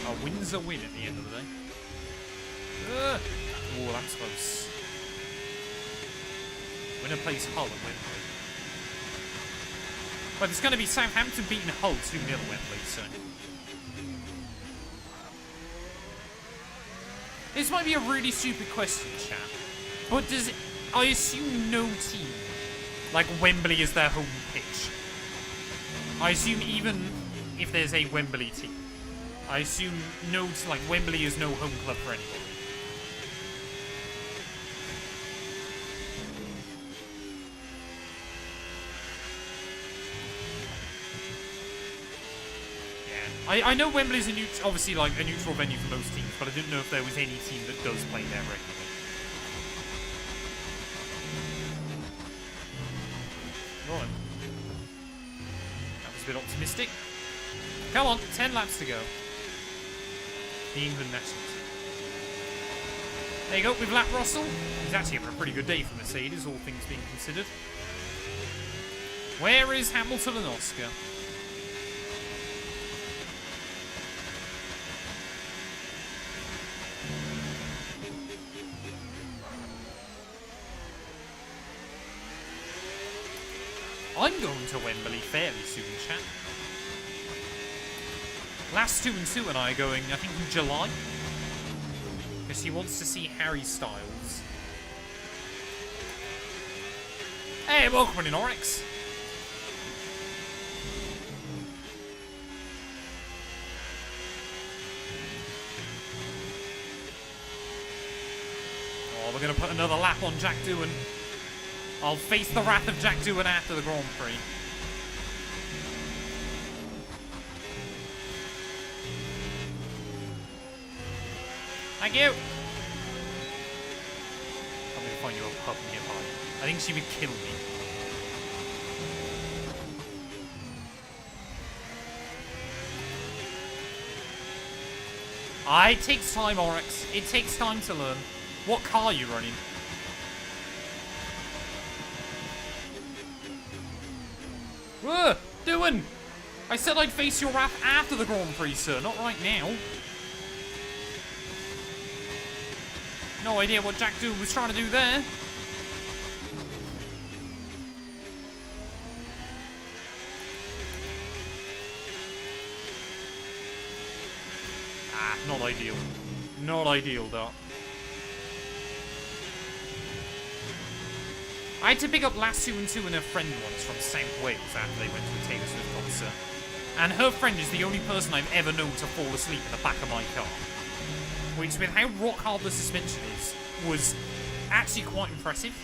A win's a win at the end of the day. Oh, that's close. Winner plays Hull at Wembley. But it's going to be Southampton beating Hull 2-0 at Wembley, so... This might be a really stupid question, chat. But does... I assume no team, like Wembley is their home pitch. I assume even if there's a Wembley team, I assume no, like Wembley is no home club for anybody. Yeah, I know Wembley's obviously like a neutral venue for most teams, but I didn't know if there was any team that does play there regularly. Right. That was a bit optimistic. Come on, 10 laps to go. The England national team. There you go, we've lapped Russell. He's actually having a pretty good day for Mercedes, all things being considered. Where is Hamilton and Oscar? I'm going to Wembley fairly soon, chat. Last 2-2 and I are going, I think, in July. Because he wants to see Harry Styles. Hey, welcome in, Oryx. Oh, we're going to put another lap on Jack Doohan. I'll face the wrath of Jack Doohan after the Grand Prix. Thank you! I'm going to find you a pub nearby. I think she would kill me. It takes time, Oryx. It takes time to learn. What car are you running? Whoa! Doohan! I said I'd face your wrath after the Grand Prix, sir, not right now. No idea what Jack Doohan was trying to do there. Ah, not ideal. Not ideal, though. I had to pick up last 2-2 and her friend once from South Wales after they went to a Taylor Swift concert. And her friend is the only person I've ever known to fall asleep in the back of my car. Which, with how rock hard the suspension is, was actually quite impressive.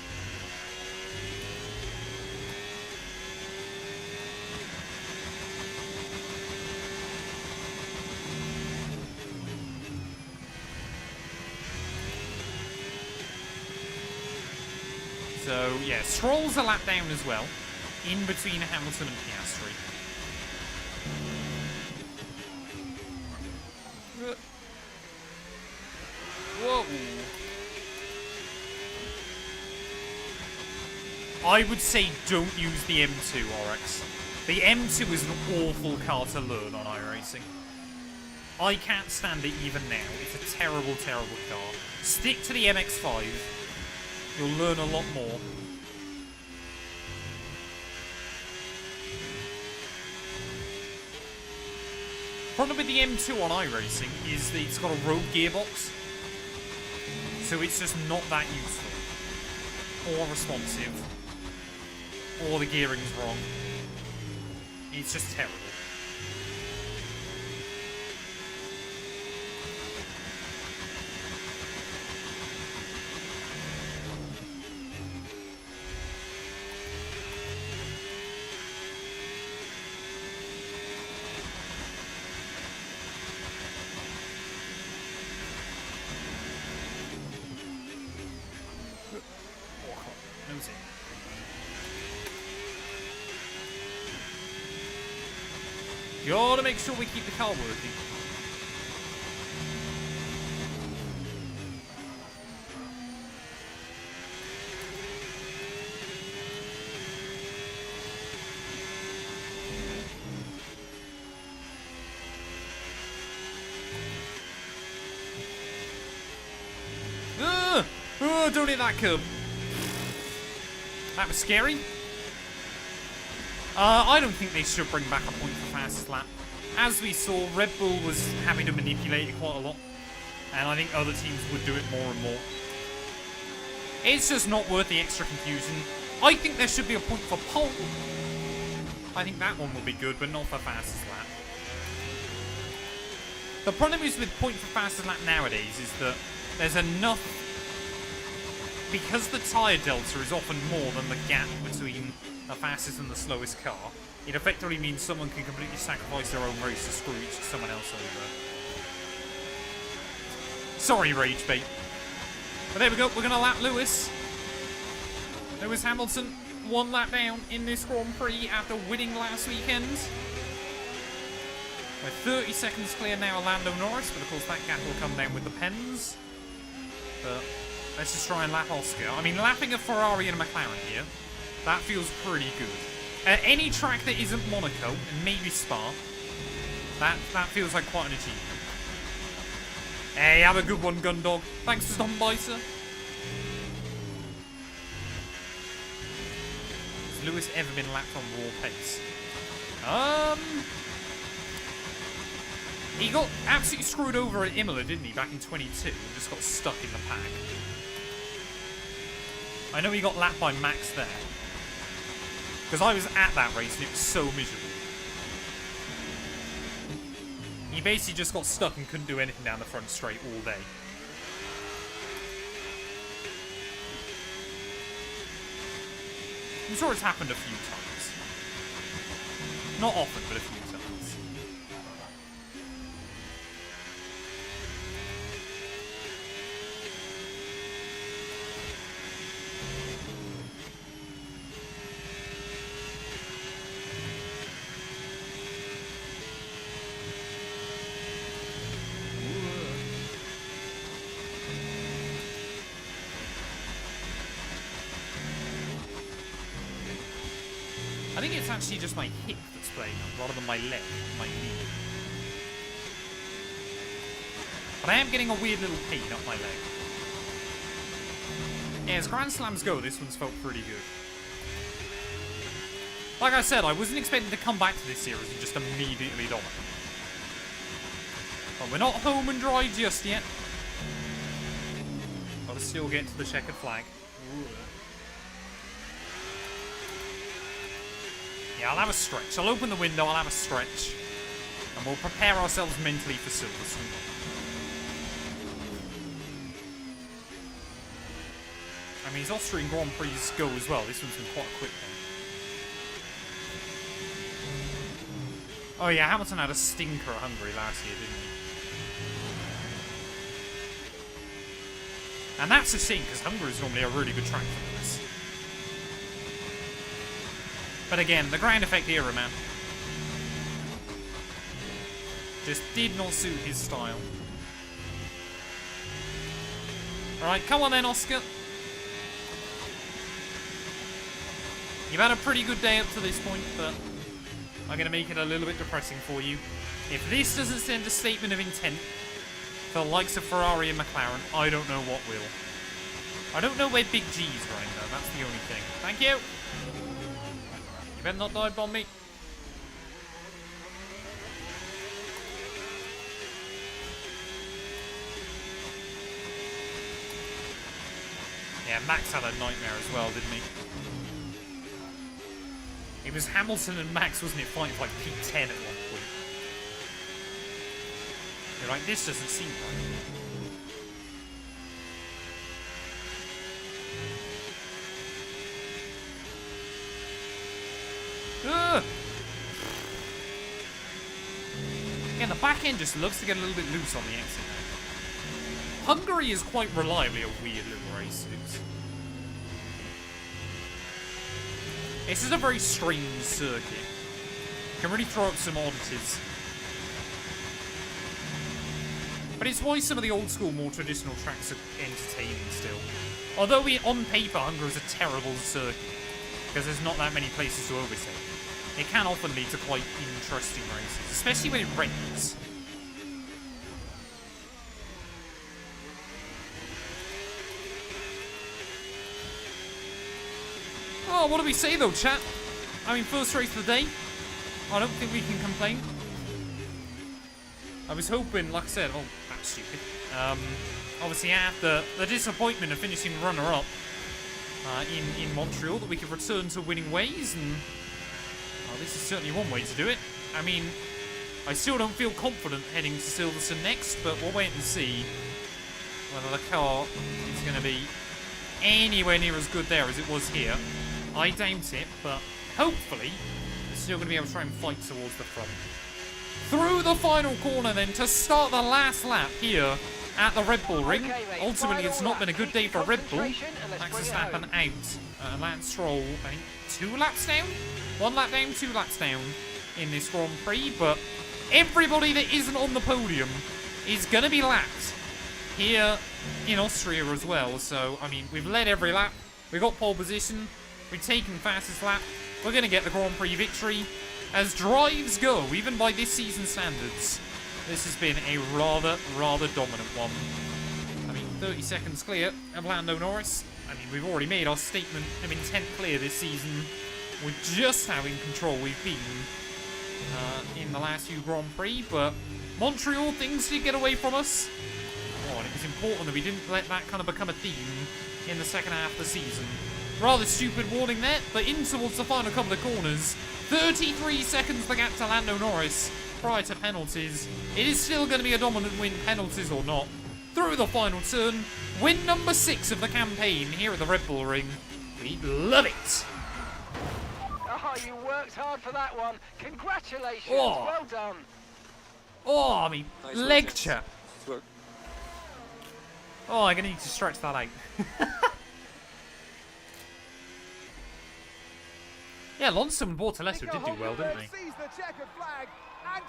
So, yeah, Stroll's a lap down as well, in between Hamilton and Piastri. Whoa. I would say don't use the M2, Oryx. The M2 is an awful car to learn on iRacing. I can't stand it even now. It's a terrible, terrible car. Stick to the MX-5. You'll learn a lot more. Problem with the M2 on iRacing is that it's got a rogue gearbox. So it's just not that useful. Or responsive. Or the gearing's wrong. It's just terrible. Gotta make sure we keep the car working. Oh, don't hit that curb. That was scary. I don't think they should bring back a point for fastest lap. As we saw, Red Bull was having to manipulate it quite a lot. And I think other teams would do it more and more. It's just not worth the extra confusion. I think there should be a point for pole. I think that one will be good, but not for fastest lap. The problem is with point for fastest lap nowadays is that there's enough... Because the tyre delta is often more than the gap between the fastest and the slowest car, it effectively means someone can completely sacrifice their own race to screw someone else over. Sorry, Rage Bait. But there we go, we're going to lap Lewis. Lewis Hamilton, 1 lap down in this Grand Prix after winning last weekend. We're 30 seconds clear now of Lando Norris, but of course that gap will come down with the pens. But let's just try and lap Oscar. I mean, lapping a Ferrari and a McLaren here, that feels pretty good. Any track that isn't Monaco, and maybe Spa, that feels like quite an achievement. Hey, have a good one, Gundog. Thanks for stopping by, sir. Has Lewis ever been lapped on raw pace? He got absolutely screwed over at Imola, didn't he, back in 22, and just got stuck in the pack. I know he got lapped by Max there. Because I was at that race and it was so miserable. He basically just got stuck and couldn't do anything down the front straight all day. I'm sure it's happened a few times. Not often, but a few times. I think it's actually just my hip that's playing up, rather than my leg, my knee. But I am getting a weird little pain up my leg. Yeah, as Grand Slams go, this one's felt pretty good. Like I said, I wasn't expecting to come back to this series and just immediately dominate. But we're not home and dry just yet. Gotta still get to the checkered flag. Ooh. Yeah, I'll have a stretch. I'll open the window, I'll have a stretch. And we'll prepare ourselves mentally for Silverstone. I mean, his Austrian Grand Prix go as well. This one's been quite a quick one. Oh yeah, Hamilton had a stinker at Hungary last year, didn't he? And that's a shame, because Hungary is normally a really good track for this. But again, the ground effect era, man. Just did not suit his style. Alright, come on then, Oscar. You've had a pretty good day up to this point, but I'm going to make it a little bit depressing for you. If this doesn't send a statement of intent for the likes of Ferrari and McLaren, I don't know what will. I don't know where Big G's running, though. That's the only thing. Thank you. You better not dive bomb me. Yeah, Max had a nightmare as well, didn't he? It was Hamilton and Max, wasn't it, fighting for like P10 at one point. You're like, this doesn't seem right. Ugh. Again, the back end just looks to get a little bit loose on the exit now. Hungary is quite reliably a weird little race. This is a very strange circuit. Can really throw up some oddities. But it's why some of the old school, more traditional tracks are entertaining still. Although on paper, Hungary is a terrible circuit, because there's not that many places to overtake. It can often lead to quite interesting races, especially when it rains. Oh, what do we say though, chat? I mean, first race of the day. I don't think we can complain. I was hoping, like I said, oh, that's stupid. Obviously after the disappointment of finishing runner-up in Montreal, that we could return to winning ways, and this is certainly one way to do it. I mean, I still don't feel confident heading to Silverstone next, but we'll wait and see whether the car is going to be anywhere near as good there as it was here. I doubt it, but hopefully we're still going to be able to try and fight towards the front. Through the final corner then to start the last lap here at the Red Bull Ring. Ultimately, it's not been a good day for Red Bull. Max Verstappen out. Lance Stroll, I think, 2 laps down? 1 lap down, 2 laps down in this Grand Prix, but everybody that isn't on the podium is going to be lapped here in Austria as well. So, I mean, we've led every lap. We've got pole position. We've taken fastest lap. We're going to get the Grand Prix victory. As drives go, even by this season's standards, this has been a rather dominant one. I mean, 30 seconds clear of Lando Norris. I mean, we've already made our statement of intent clear this season with just how in control we've been in the last few Grand Prix, but Montreal, things did get away from us. Oh, and it was important that we didn't let that kind of become a theme in the second half of the season. Rather stupid warning there, but in towards the final couple of corners. 33 seconds the gap to Lando Norris prior to penalties. It is still going to be a dominant win, penalties or not. Through the final turn, win number 6 of the campaign here at the Red Bull Ring. We love it. Oh, you worked hard for that one. Congratulations. Oh. Well done. Oh, I mean, Nice leg work, chat. Nice work. Oh, I'm going to need to stretch that out. Yeah, Alonso and Bortoleto did do well, didn't they?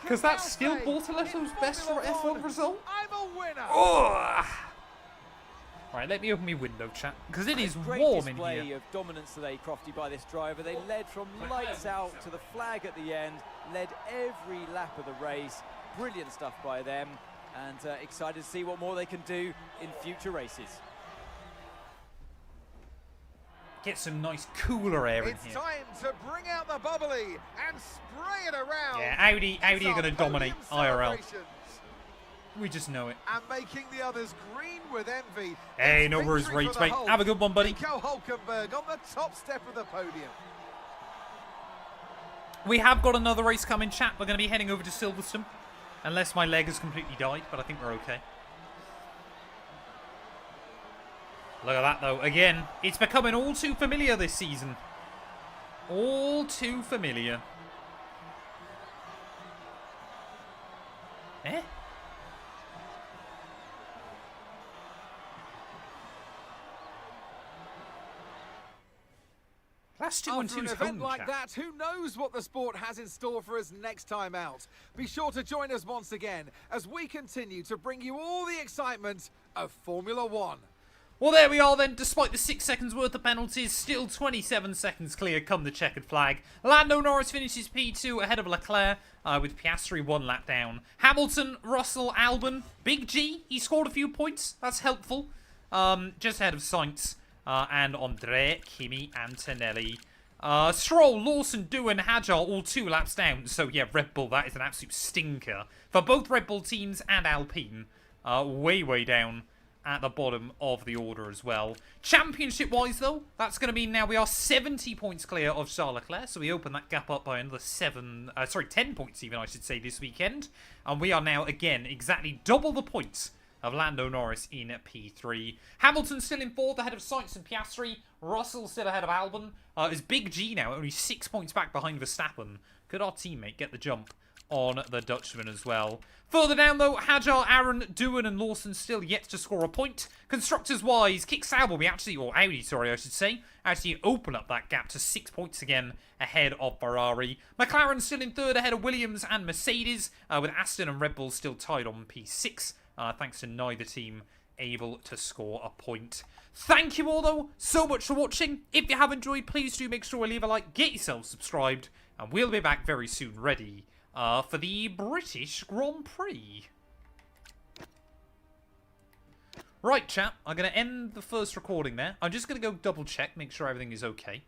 Because that's still Bortoleto's best for F1 result? I'm a winner. Oh! Right, let me open my window, chat, because it is Great warm in display here. of dominance today, Crofty, by this driver. They led from lights out to the flag at the end, led every lap of the race. Brilliant stuff by them, and excited to see what more they can do in future races. Get some nice cooler air in It's here. time to bring out the bubbly and spray it around. Yeah, Audi are going to dominate IRL. Celebrations. We just know it. And making the others green with envy. Hey, It's no worries, victory Rage, for the mate. Hulk. Have a good one, buddy. Nico Hulkenberg on the top step of the podium. We have got another race coming, chat. We're going to be heading over to Silverstone. Unless my leg has completely died, but I think we're okay. Look at that, though. Again, it's becoming all too familiar this season. All too familiar. Eh? Last two and After an two's event home, like chat. that, who knows what the sport has in store for us next time out? Be sure to join us once again as we continue to bring you all the excitement of Formula One. Well, there we are then. Despite the 6 seconds worth of penalties, still 27 seconds clear come the checkered flag. Lando Norris finishes P2 ahead of Leclerc with Piastri 1 lap down. Hamilton, Russell, Albon, Big G, he scored a few points. That's helpful. Just ahead of Sainz and Andre, Kimi, Antonelli. Stroll, Lawson, Doohan, Hadjar all 2 laps down. So yeah, Red Bull, that is an absolute stinker for both Red Bull teams and Alpine. Way down at the bottom of the order as well. Championship-wise, though, that's going to mean now we are 70 points clear of Charles Leclerc, so we open that gap up by another 10 points even, I should say, this weekend. And we are now, again, exactly double the points of Lando Norris in P3. Hamilton still in 4th, ahead of Sainz and Piastri. Russell still ahead of Albon. Is Big G now, only 6 points back behind Verstappen. Could our teammate get the jump on the Dutchman as well? Further down, though, Hadjar, Aaron, Doohan and Lawson still yet to score a point. Constructors-wise, Kick Sauber, Audi, I should say, actually open up that gap to 6 points again ahead of Ferrari. McLaren still in 3rd ahead of Williams and Mercedes, with Aston and Red Bull still tied on P6, thanks to neither team able to score a point. Thank you all, though, so much for watching. If you have enjoyed, please do make sure to leave a like, get yourself subscribed, and we'll be back very soon ready for the British Grand Prix. Right, chat, I'm going to end the first recording there. I'm just going to go double check, make sure everything is okay.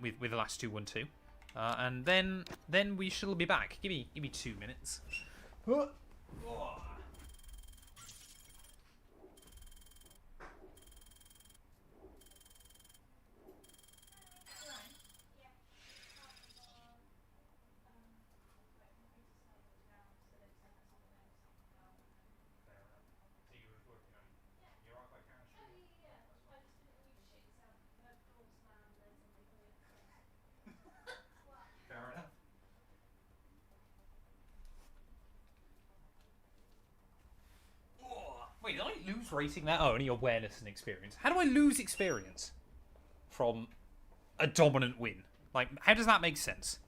with the last 212. And then we shall be back. Give me 2 minutes. Wait, did I lose rating that? Oh, only awareness and experience. How do I lose experience from a dominant win? Like, how does that make sense?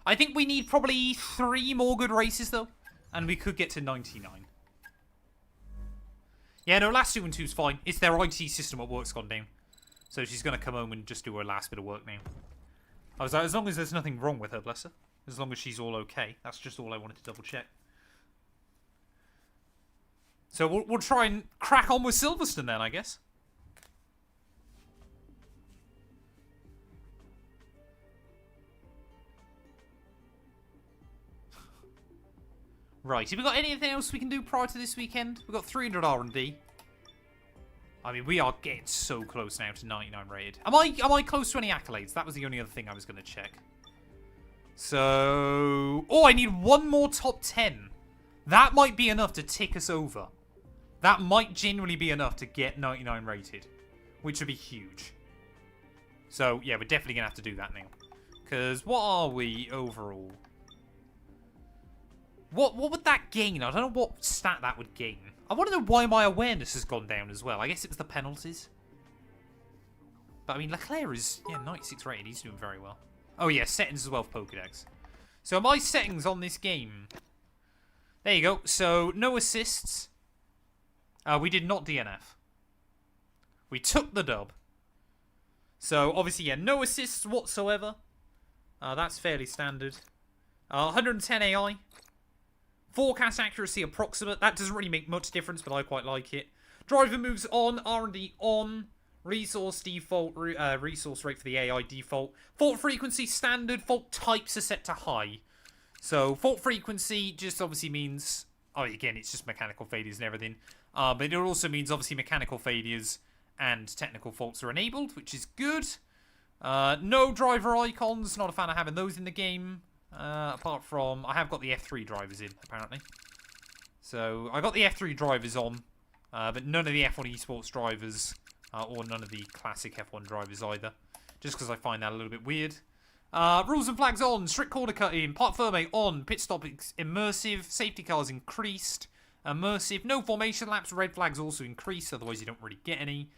I think we need probably 3 more good races, though. And we could get to 99. Yeah, no, last 2-2's fine. It's their IT system at work's gone down. So she's going to come home and just do her last bit of work now. I was like, as long as there's nothing wrong with her, bless her. As long as she's all okay. That's just all I wanted to double check. So we'll try and crack on with Silverstone then, I guess. Right, have we got anything else we can do prior to this weekend? We've got 300 R&D. I mean, we are getting so close now to 99 rated. Am I close to any accolades? That was the only other thing I was going to check. So... Oh, I need 1 more top 10. That might be enough to tick us over. That might genuinely be enough to get 99 rated, which would be huge. So, yeah, we're definitely going to have to do that now. Because what are we overall? What would that gain? I don't know what stat that would gain. I want to know why my awareness has gone down as well. I guess it was the penalties. But, I mean, Leclerc is, yeah, 96 rated. He's doing very well. Oh, yeah, settings as well for Pokédex. So, my settings on this game... There you go. So, no assists. We did not DNF. We took the dub. So, obviously, yeah, no assists whatsoever. That's fairly standard. 110 AI. Forecast accuracy approximate. That doesn't really make much difference, but I quite like it. Driver moves on. R&D on. Resource default. Resource rate for the AI default. Fault frequency standard. Fault types are set to high. So, fault frequency just obviously means... Oh, again, it's just mechanical failures and everything. But it also means, obviously, mechanical failures and technical faults are enabled, which is good. No driver icons. Not a fan of having those in the game. Apart from... I have got the F3 drivers in, apparently. So, I got the F3 drivers on. But none of the F1 esports drivers. Or none of the classic F1 drivers either. Just because I find that a little bit weird. Rules and flags on. Strict corner cutting. Part firme on. Pit stop immersive. Safety cars increased. Immersive. No formation laps. Red flags also increased. Otherwise you don't really get any.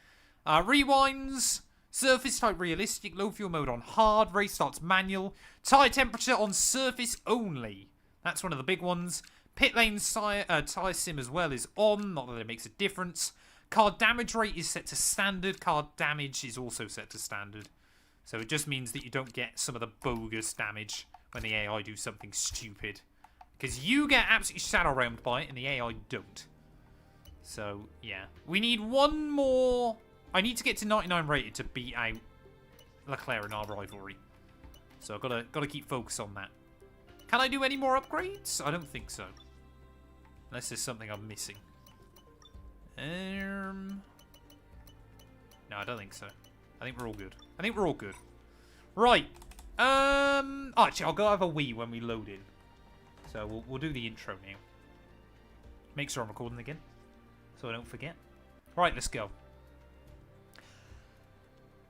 Rewinds. Surface type realistic. Low fuel mode on hard. Race starts manual. Tyre temperature on surface only. That's one of the big ones. Pit lane tyre sim as well is on. Not that it makes a difference. Car damage rate is set to standard. Car damage is also set to standard. So it just means that you don't get some of the bogus damage when the AI do something stupid. Because you get absolutely shadow-rammed by it and the AI don't. So, yeah. We need 1 more... I need to get to 99 rated to beat out Leclerc in our rivalry. So I've got to keep focus on that. Can I do any more upgrades? I don't think so. Unless there's something I'm missing. No, I don't think so. I think we're all good. I think we're all good. Right. Actually, I'll go have a wee when we load in. So we'll do the intro now. Make sure I'm recording again, so I don't forget. Right, let's go.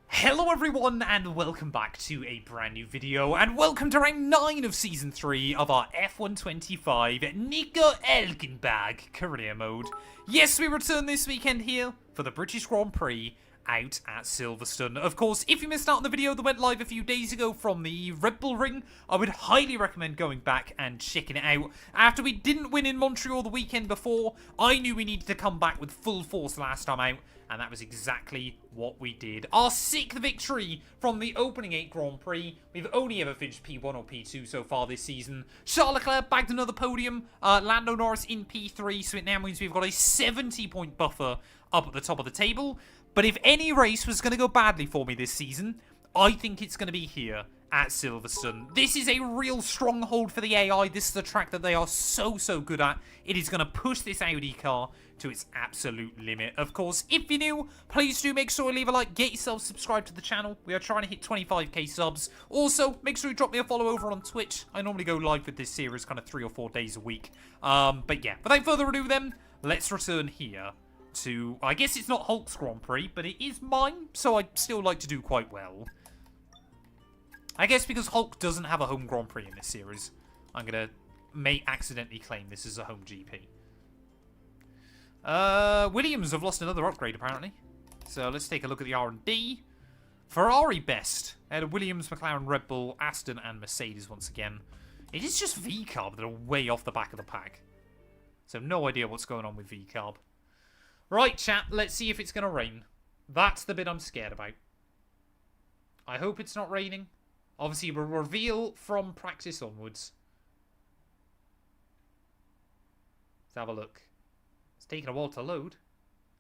Hello everyone, and welcome back to a brand new video, and welcome to round 9 of Season 3 of our F125 Nico Hülkenberg career mode. Yes, we return this weekend here for the British Grand Prix out at Silverstone. Of course, if you missed out on the video that went live a few days ago from the Red Bull Ring, I would highly recommend going back and checking it out. After we didn't win in Montreal the weekend before, I knew we needed to come back with full force last time out, and that was exactly what we did. Our 6th victory from the opening 8 Grand Prix. We've only ever finished P1 or P2 so far this season. Charles Leclerc bagged another podium. Lando Norris in P3, so it now means we've got a 70-point buffer up at the top of the table. But if any race was going to go badly for me this season, I think it's going to be here at Silverstone. This is a real stronghold for the AI. This is the track that they are so good at. It is going to push this Audi car to its absolute limit. Of course, if you're new, please do make sure to leave a like, get yourself subscribed to the channel. We are trying to hit 25k subs. Also, make sure you drop me a follow over on Twitch. I normally go live with this series kind of 3 or 4 days a week. But yeah, without further ado then, let's return here to, I guess it's not Hulk's Grand Prix, but it is mine, so I'd still like to do quite well. I guess because Hulk doesn't have a home Grand Prix in this series, I'm going to accidentally claim this is a home GP. Williams have lost another upgrade, apparently. So let's take a look at the R&D. Ferrari best. Out of Williams, McLaren, Red Bull, Aston, and Mercedes once again. It is just V-Carb that are way off the back of the pack. So no idea what's going on with V-Carb. Right, chat, let's see if it's going to rain. That's the bit I'm scared about. I hope it's not raining. Obviously, we'll reveal from practice onwards. Let's have a look. It's taking a while to load.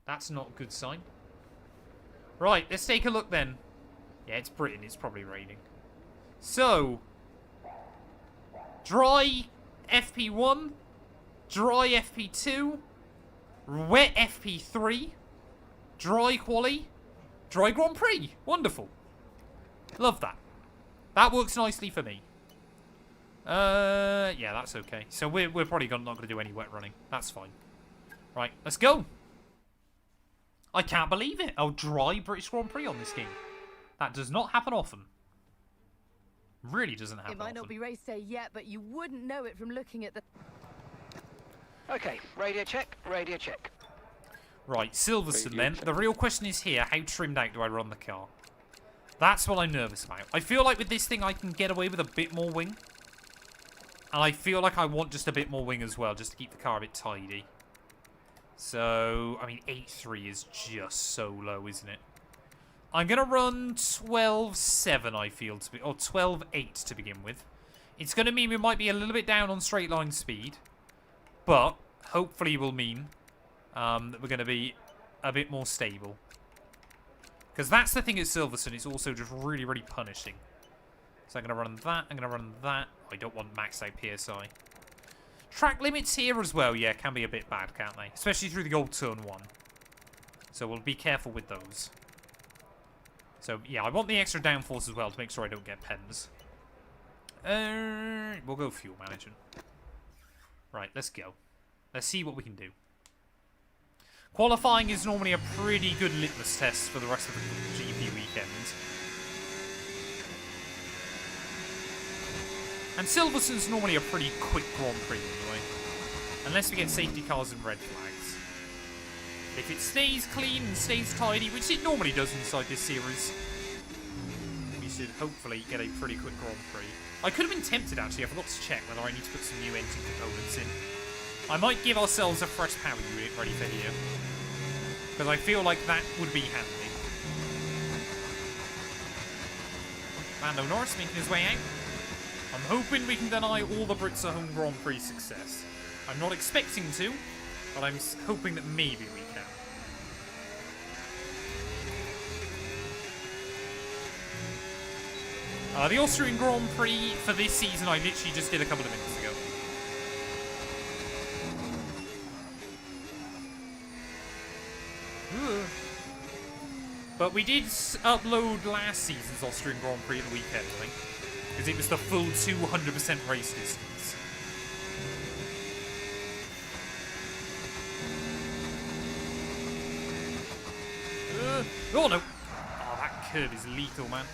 That's not a good sign. Right, let's take a look then. Yeah, it's Britain. It's probably raining. So, dry FP1, dry FP2, wet FP3, dry quali, dry Grand Prix. Wonderful. Love that. That works nicely for me. Yeah, that's okay. So we're probably not going to do any wet running. That's fine. Right, let's go. I can't believe it. A dry British Grand Prix on this game. That does not happen often. Really doesn't happen It might not often. be race day yet, but you wouldn't know it from looking at the... Okay, radio check, radio check. Right, Silverstone then. The real question is here, how trimmed out do I run the car? That's what I'm nervous about. I feel like with this thing I can get away with a bit more wing. And I feel like I want just a bit more wing as well, just to keep the car a bit tidy. So, I mean, 8.3 is just so low, isn't it? I'm going to run 12.7, I feel, to be, or 12.8 to begin with. It's going to mean we might be a little bit down on straight line speed. But, hopefully will mean that we're going to be a bit more stable. Because that's the thing at Silverstone, it's also just really punishing. So I'm going to run that, I'm going to run that. I don't want maxed out PSI. Track limits here as well, yeah, can be a bit bad, can't they? Especially through the old turn 1. So we'll be careful with those. So, yeah, I want the extra downforce as well to make sure I don't get pens. We'll go fuel management. Right, let's go. Let's see what we can do. Qualifying is normally a pretty good litmus test for the rest of the GP weekend. And Silverstone's normally a pretty quick Grand Prix anyway. Unless we get safety cars and red flags. If it stays clean and stays tidy, which it normally does inside this series, we should hopefully get a pretty quick Grand Prix. I could have been tempted actually, I forgot to check whether I need to put some new engine components in. I might give ourselves a fresh power unit ready for here. Because I feel like that would be handy. Lando Norris making his way out. I'm hoping we can deny all the Brits a home Grand Prix success. I'm not expecting to, but I'm hoping that maybe we can. The Austrian Grand Prix for this season I literally just did a couple of minutes ago. But we did upload last season's Austrian Grand Prix at the weekend, I think. Because it was the full 200% race distance. Oh no! Oh, that curve is lethal, man.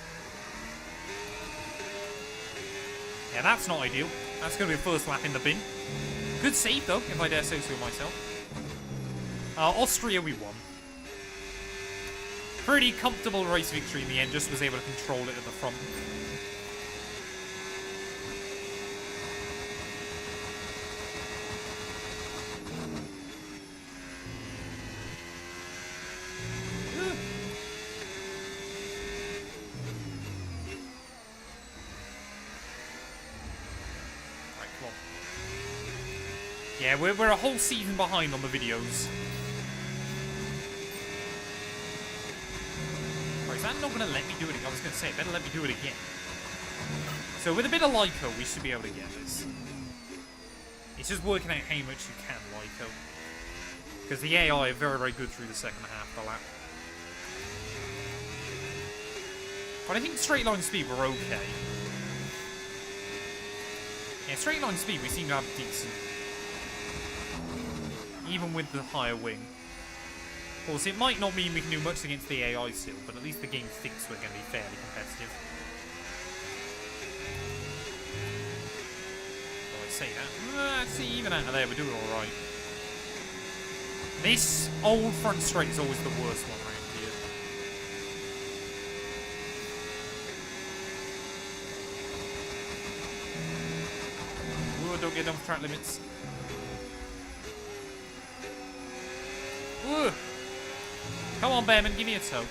Yeah, that's not ideal. That's going to be a first lap in the bin. Good save, though, if I dare say so myself. Austria, we won. Pretty comfortable race victory in the end, just was able to control it at the front. Right, come on. Yeah, we're a whole season behind on the videos. Is that not going to let me do it again? I was going to say, it better let me do it again. So with a bit of Lyco, we should be able to get this. It's just working out how much you can Lyco. Because the AI are very, very good through the second half of the lap. But I think straight line speed we're okay. Yeah, straight line speed we seem to have decent. Even with the higher wing. Of course, it might not mean we can do much against the AI still, but at least the game thinks we're going to be fairly competitive. Oh, I say that. See, even out of there, we're doing alright. This old front straight is always the worst one around here. Ooh, don't get done for track limits. Ooh. Come on, Bearman, give me a toe.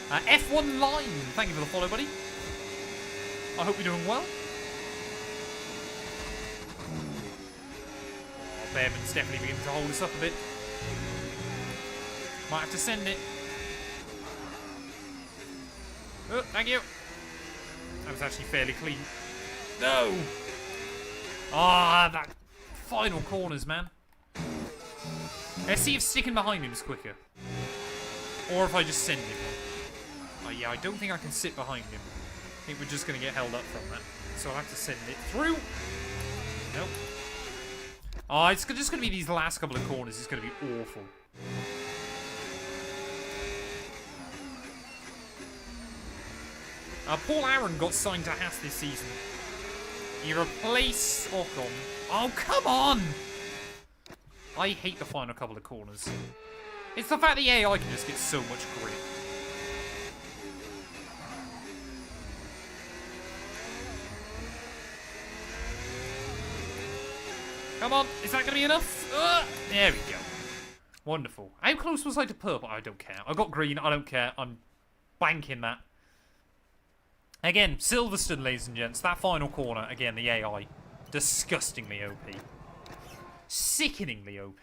F1 Line, thank you for the follow, buddy. I hope you're doing well. Oh, Bearman's definitely beginning to hold us up a bit. Might have to send it. Oh, thank you. That was actually fairly clean. No! Ah, that final corners, man. Let's see if sticking behind him is quicker. Or if I just send him. Oh yeah, I don't think I can sit behind him. I think we're just going to get held up from that. So I'll have to send it through. Nope. Oh, it's just going to be these last couple of corners. It's going to be awful. Paul Aaron got signed to Haas this season. He replaced Ocon. Oh, come on! I hate the final couple of corners. It's the fact the AI can just get so much grip. Come on, is that going to be enough? There we go. Wonderful. How close was I to purple? I don't care. I got green, I don't care. I'm banking that. Again, Silverstone, ladies and gents. That final corner, again, the AI. Disgustingly OP. Sickeningly OP.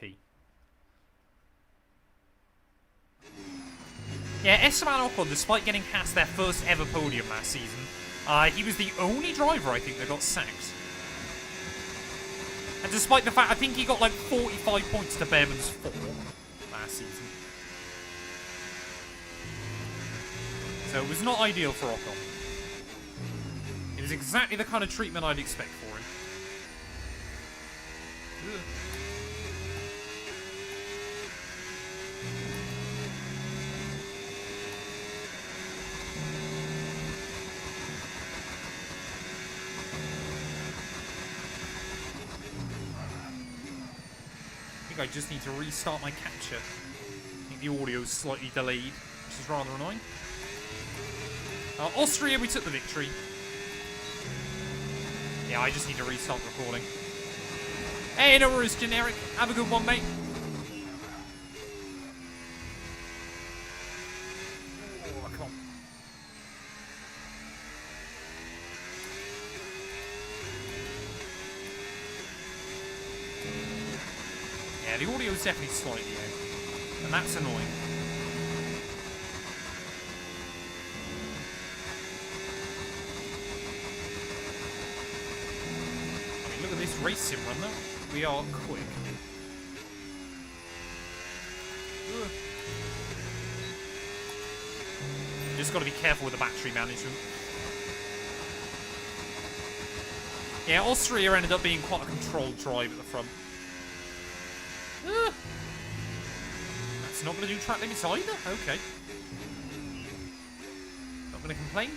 Yeah, Esteban Ocon, despite getting past their first ever podium last season, he was the only driver, I think, that got sacked. And despite the fact, I think he got like 45 points to Behrman's 4 last season. So it was not ideal for Ocon. It was exactly the kind of treatment I'd expect for him. Ugh. I just need to restart my capture. I think the audio is slightly delayed, which is rather annoying. Austria, we took the victory. Yeah, I just need to restart recording. Hey, no worries, Generic. Have a good one, mate. Oh, come on. Yeah, the audio is definitely slightly out, and that's annoying. I mean, look at this race sim run, though. We are quick. Ugh. Just got to be careful with the battery management. Yeah, Austria ended up being quite a controlled drive at the front. That's not going to do track limits either. Okay. Not going to complain.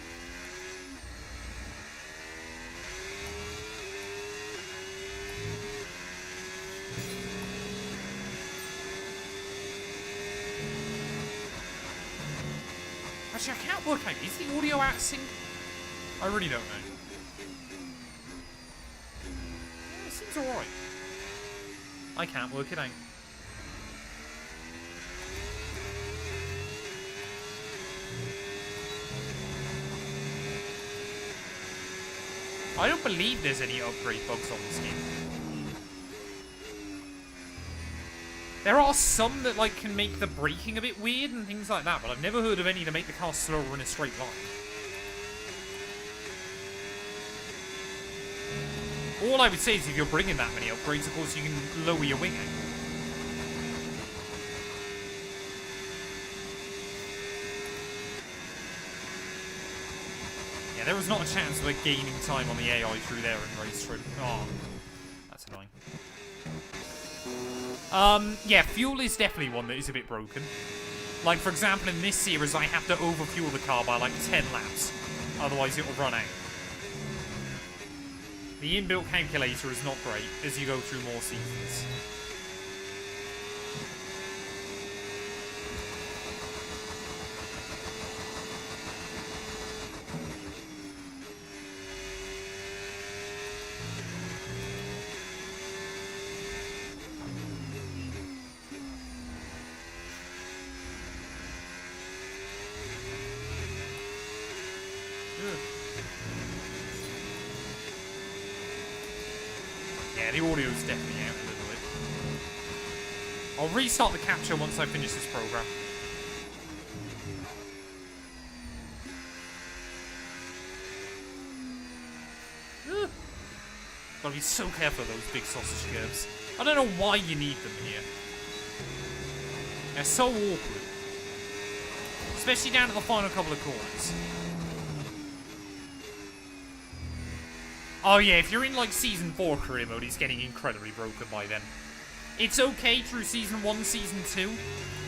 Actually, I can't work out. Is the audio out of sync? I really don't know. Yeah, it seems alright. I can't work it out. I don't believe there's any upgrade bugs on this game. There are some that, like, can make the braking a bit weird and things like that, but I've never heard of any that make the car slower in a straight line. All I would say is if you're bringing that many upgrades, of course, you can lower your wing angle. Yeah, there was not a chance of like, gaining time on the AI through there in race trim. Oh, that's annoying. Yeah, fuel is definitely one that is a bit broken. Like, for example, in this series, I have to overfuel the car by like 10 laps. Otherwise, it will run out. The inbuilt calculator is not great as you go through more seasons. Yeah, the audio's definitely out a little bit. I'll restart the capture once I finish this program. Gotta be so careful of those big sausage curves. I don't know why you need them here. They're so awkward. Especially down at the final couple of corners. Oh yeah, if you're in like Season 4 career mode, it's getting incredibly broken by then. It's okay through Season 1, Season 2,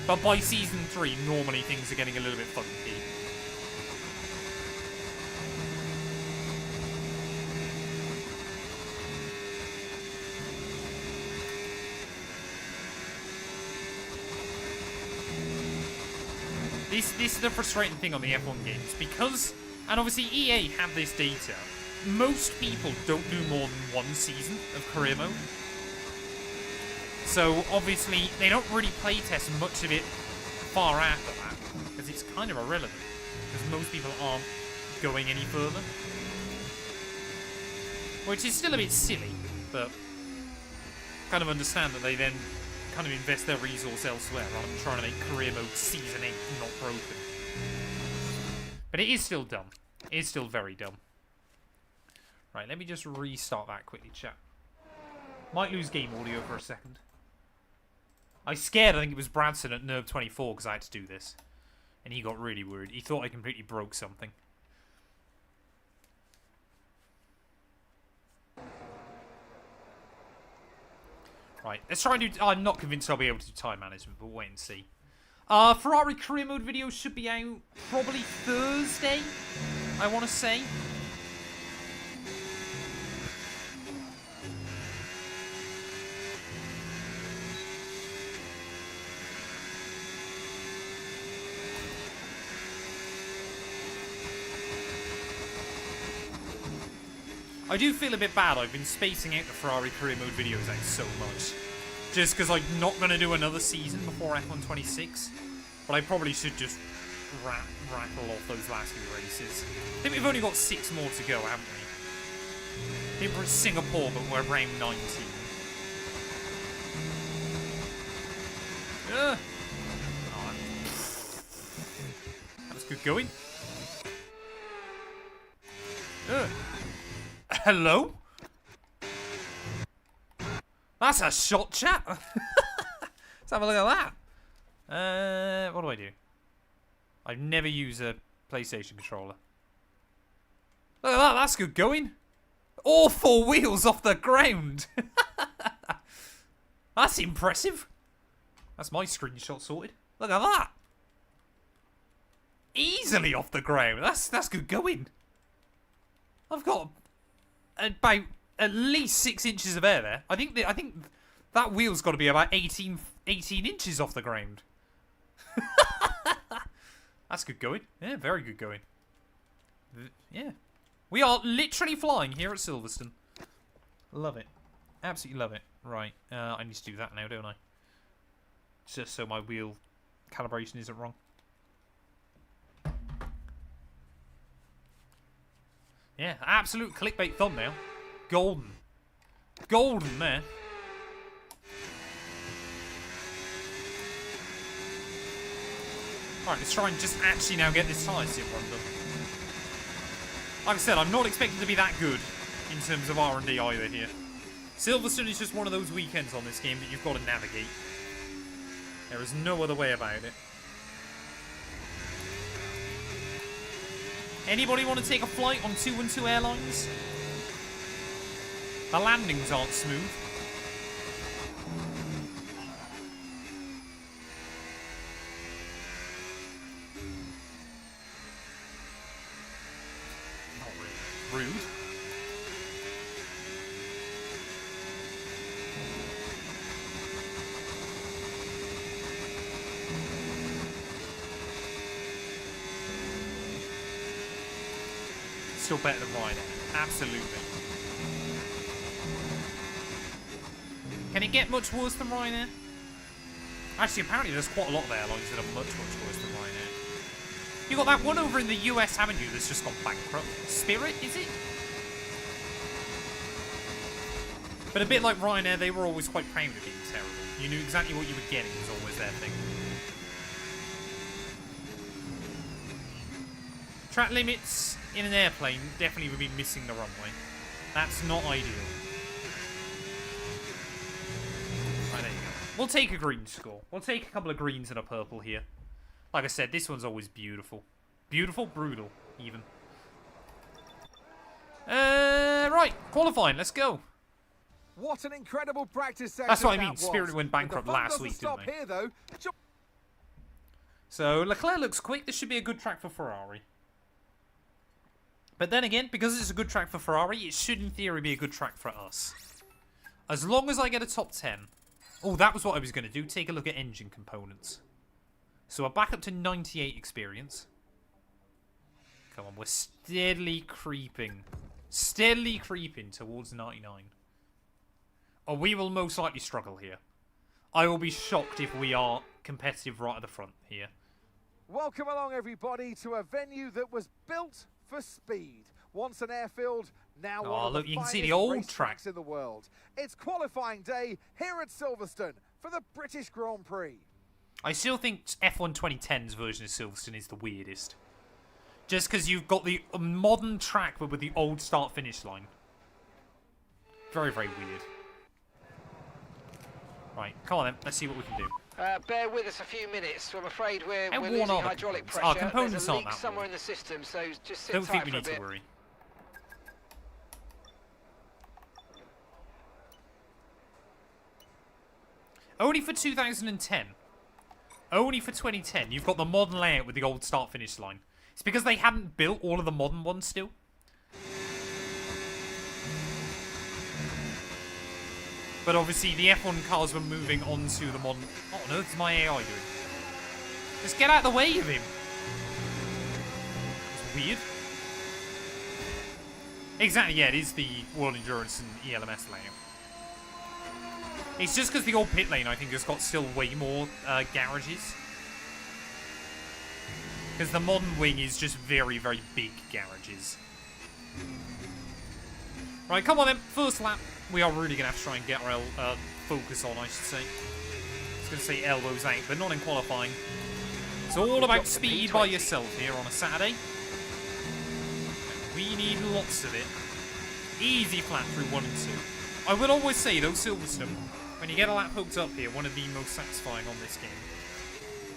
but by Season 3, normally things are getting a little bit funky. This is the frustrating thing on the F1 games, because, and obviously EA have this data, most people don't do more than one season of career mode. So, obviously, they don't really playtest much of it far after that, because it's kind of irrelevant, because most people aren't going any further. Which is still a bit silly, but kind of understand that they then kind of invest their resource elsewhere rather than trying to make career mode Season 8 not broken. But it is still dumb. It is still very dumb. Right, let me just restart that quickly, chat. Might lose game audio for a second. I scared, I think it was Bradson at Nerve24 because I had to do this. And he got really worried. He thought I completely broke something. Right, let's try and do... I'm not convinced I'll be able to do time management, but we'll wait and see. Ferrari career mode video should be out probably Thursday, I want to say. I do feel a bit bad. I've been spacing out the Ferrari career mode videos out so much. Just because I'm not going to do another season before F1 26. But I probably should just rattle off those last few races. I think we've only got 6 more to go, haven't we? I think we're at Singapore, but we're around 19. Oh, that was good going. Hello? That's a shot, chat. Let's have a look at that. What do I do? I've never used a PlayStation controller. Look at that, that's good going. All 4 wheels off the ground. That's impressive. That's my screenshot sorted. Look at that. Easily off the ground. That's good going. I've got about at least 6 inches of air there. I think that wheel's got to be about 18 inches off the ground. That's good going. Yeah, very good going. Yeah. We are literally flying here at Silverstone. Love it. Absolutely love it. Right. I need to do that now, don't I? Just so my wheel calibration isn't wrong. Yeah, absolute clickbait thumbnail. Golden. Golden there. Alright, let's try and just actually now get this tyre sim run done. Like I said, I'm not expecting to be that good in terms of R&D either here. Silverstone is just one of those weekends on this game that you've got to navigate. There is no other way about it. Anybody want to take a flight on 212 Airlines? The landings aren't smooth. Not really. Rude. Still better than Ryanair. Absolutely. Can it get much worse than Ryanair? Actually, apparently there's quite a lot of airlines that are much, much worse than Ryanair. You got that one over in the US, haven't you, that's just gone bankrupt? Spirit, is it? But a bit like Ryanair, they were always quite proud of being terrible. You knew exactly what you were getting, was always their thing. Track limits in an airplane definitely would be missing the runway. That's not ideal. Right, there you go. We'll take a green score. We'll take a couple of greens and a purple here. Like I said, this one's always beautiful. Beautiful, brutal, even. Right, qualifying, let's go. What an incredible practice session. That's what I mean. that Spirit was. went bankrupt But the fun last doesn't week, stop didn't they? here, though. So, Leclerc looks quick. This should be a good track for Ferrari. But then again, because it's a good track for Ferrari, it should in theory be a good track for us. As long as I get a top 10. Oh, that was what I was going to do. Take a look at engine components. So we're back up to 98 experience. Come on, we're steadily creeping. Steadily creeping towards 99. Oh, we will most likely struggle here. I will be shocked if we are competitive right at the front here. Welcome along, everybody, to a venue that was built for speed. Once an airfield, now one of look, the you can see finest the old race track. tracks in the world. It's qualifying day here at Silverstone for the British Grand Prix. I still think F1 2010's version of Silverstone is the weirdest. Just because you've got the modern track but with the old start-finish line. Very, very weird. Right, come on then, let's see what we can do. Bear with us a few minutes. I'm afraid we're How losing worn are the hydraulic components? pressure. Our components There's a aren't leak that somewhere worn. in the system, so just sit Don't think tight we for a need to bit. worry. Only for 2010. Only for 2010. You've got the modern layout with the old start-finish line. It's because they hadn't built all of the modern ones still. But obviously the F1 cars were moving on to the modern... What on earth is my AI doing? Just get out of the way of him. It's weird. Exactly, yeah, it is the World Endurance and ELMS layout. It's just because the old pit lane, I think, has got still way more garages. Because the modern wing is just very, very big garages. Right, come on then. First lap. We are really going to have to try and get our focus on, I should say. I was going to say elbows out, but not in qualifying. It's all about speed by yourself here on a Saturday. We need lots of it. Easy flat through 1 and 2. I will always say, though, Silverstone, when you get a lap hooked up here, one of the most satisfying on this game.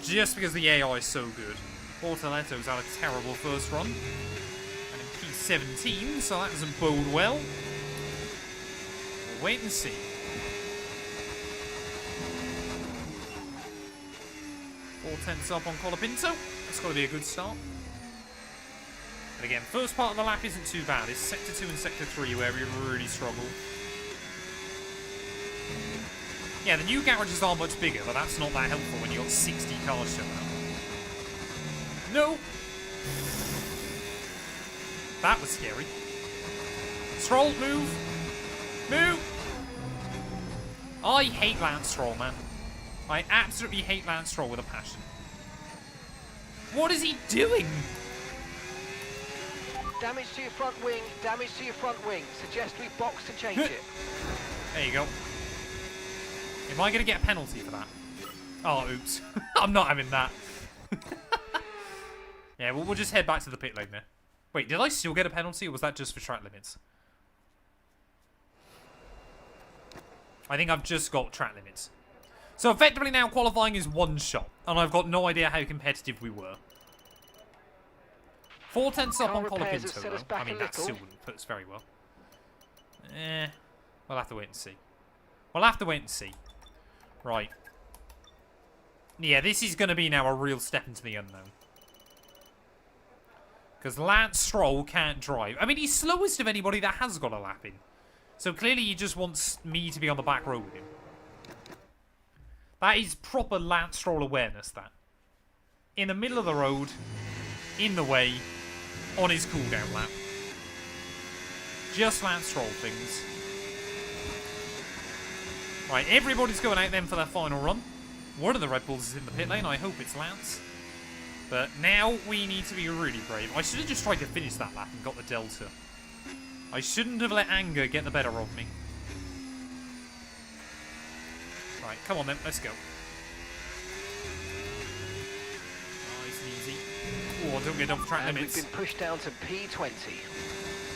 Just because the AI is so good. Bortoletto's had a terrible first run. And in P17, so that doesn't bode well. We'll wait and see. Four tenths up on Colapinto. That's got to be a good start. But again, first part of the lap isn't too bad. It's Sector 2 and Sector 3 where we really struggle. Yeah, the new garages are much bigger, but that's not that helpful when you've got 60 cars showing up. No! That was scary. Stroll, move! Move! I hate Lance Stroll, man. I absolutely hate Lance Stroll with a passion. What is he doing? Damage to your front wing, damage to your front wing. Suggest we box to change it. There you go. Am I going to get a penalty for that? Oh, oops. I'm not having that. Yeah, we'll just head back to the pit lane there. Wait, did I still get a penalty, or was that just for track limits? I think I've just got track limits. So effectively now qualifying is one shot, and I've got no idea how competitive we were. 4 tenths up on Colapinto, though. I mean, that still wouldn't put us very well. We'll have to wait and see. We'll have to wait and see. Right. Yeah, this is going to be now a real step into the unknown. Because Lance Stroll can't drive. I mean, he's slowest of anybody that has got a lap in. So clearly he just wants me to be on the back row with him. That is proper Lance Stroll awareness, that. In the middle of the road, in the way, on his cooldown lap. Just Lance Stroll things. Right, everybody's going out then for their final run. One of the Red Bulls is in the pit lane. I hope it's Lance. But now we need to be really brave. I should have just tried to finish that lap and got the Delta. I shouldn't have let anger get the better of me. Right, come on then, let's go. Nice and easy. Oh, don't get off track limits. We've been pushed down to P20.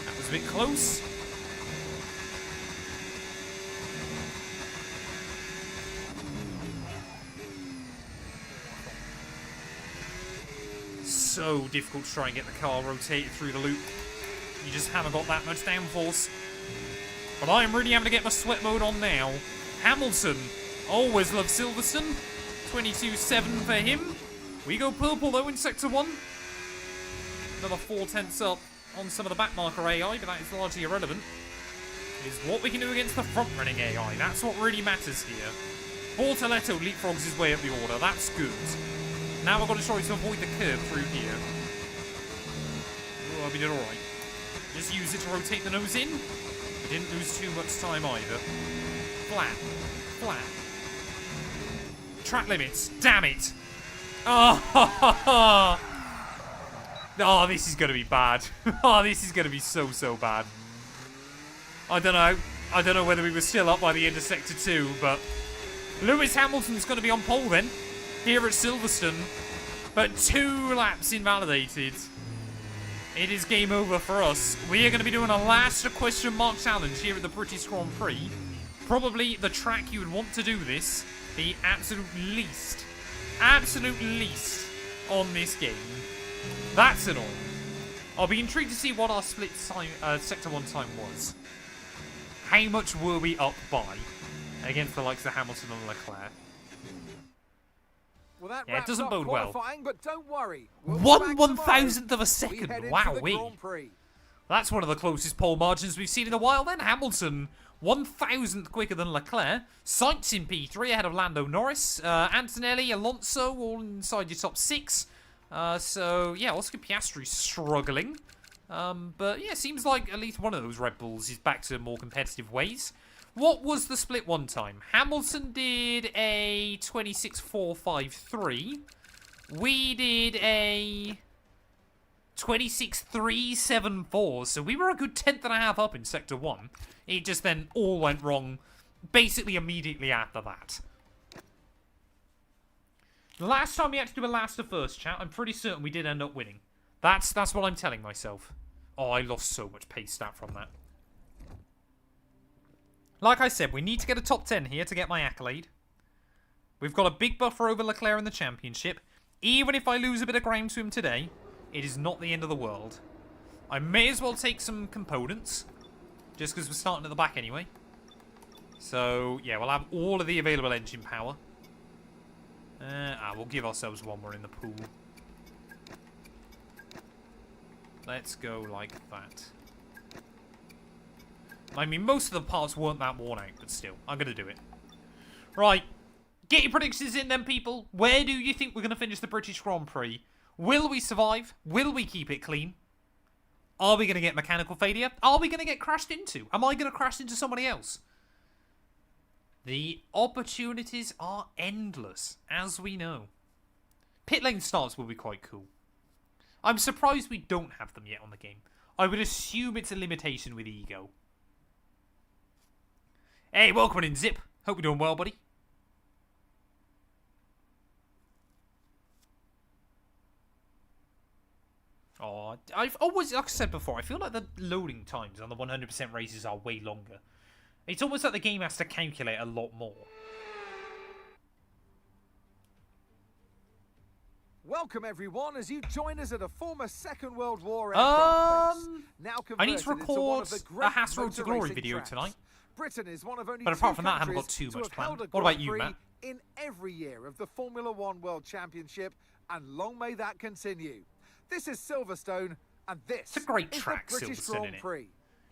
That was a bit close. So difficult to try and get the car rotated through the loop. You just haven't got that much downforce. But I'm really having to get my sweat mode on now. Hamilton. Always love Silverstone. 22.7 for him. We go purple though in Sector 1. Another 4 tenths up on some of the backmarker AI, but that is largely irrelevant. Is what we can do against the front-running AI. That's what really matters here. Bortoletto leapfrogs his way up the order. That's good. Now we've got to try to avoid the curve through here. Oh, we did alright. Just use it to rotate the nose in. We didn't lose too much time either. Flat. Flat. Track limits. Damn it. Oh, oh, this is going to be bad. Oh, this is going to be so, so bad. I don't know. I don't know whether we were still up by the end of Sector 2, but Lewis Hamilton's going to be on pole then, here at Silverstone. But 2 laps invalidated. It is game over for us. We are going to be doing a last question mark challenge here at the British Grand Prix. Probably the track you would want to do this. The absolute least on this game. That's annoying. I'll be intrigued to see what our split time, Sector 1 time was. How much were we up by against the likes of Hamilton and Leclerc? Well, that Yeah, it doesn't bode well. But don't worry. We'll 1/1000th of a second. Wow, Wowee. That's one of the closest pole margins we've seen in a while then. Hamilton, 1,000th quicker than Leclerc. Sainz in P3 ahead of Lando Norris. Antonelli, Alonso all inside your top 6. So, yeah, Oscar Piastri struggling. But, yeah, seems like at least one of those Red Bulls is back to more competitive ways. What was the split one time? Hamilton did a 26.453. We did a 26.374. So we were a good 10th and a half up in Sector 1. It just then all went wrong basically immediately after that. The last time we had to do a last to first chat, I'm pretty certain we did end up winning. That's what I'm telling myself. Oh, I lost so much pace stat from that. Like I said, we need to get a top 10 here to get my accolade. We've got a big buffer over Leclerc in the championship. Even if I lose a bit of ground to him today, it is not the end of the world. I may as well take some components, just because we're starting at the back anyway. So, yeah, we'll have all of the available engine power. We'll give ourselves one more in the pool. Let's go like that. I mean, most of the parts weren't that worn out, but still, I'm going to do it. Right, get your predictions in then, people. Where do you think we're going to finish the British Grand Prix? Will we survive? Will we keep it clean? Are we going to get mechanical failure? Are we going to get crashed into? Am I going to crash into somebody else? The opportunities are endless, as we know. Pit lane starts will be quite cool. I'm surprised we don't have them yet on the game. I would assume it's a limitation with Ego. Hey, welcome in, Zip. Hope you're doing well, buddy. Oh, I've always, like I said before, I feel like the loading times on the 100% races are way longer. It's almost like the game has to calculate a lot more. Welcome everyone as you join us at a former Second World War aircraft base. Now I need to converted into one record of the a great Haas Road to motor Glory racing video tracks. tonight. Britain is one of only But apart two from that, I haven't got countries too to much have planned. held a What about Grand you, Prix Matt? in every year of the Formula One World Championship, and long may that continue. This is Silverstone, and this It's a great is track, the British Silverstone, Grand innit? Prix.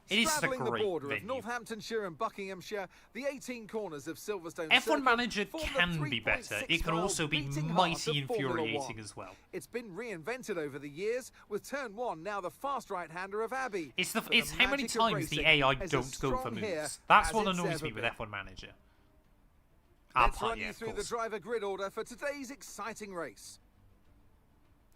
It is a Straddling the great border venue. of Northamptonshire and Buckinghamshire, the 18 corners of Silverstone F1 Circuit Manager form the can be better. It can 3.6 also be mile beating heart mighty of Formula infuriating One. as well. It's been reinvented over the years, with Turn 1 now the fast right-hander of Abbey. It's But it's how many magic of times the racing AI is as don't go for strong here moves. That's as what it's annoys ever me with been. F1 Manager. Let's Part, run yeah, you of through the course. driver grid order for today's exciting race.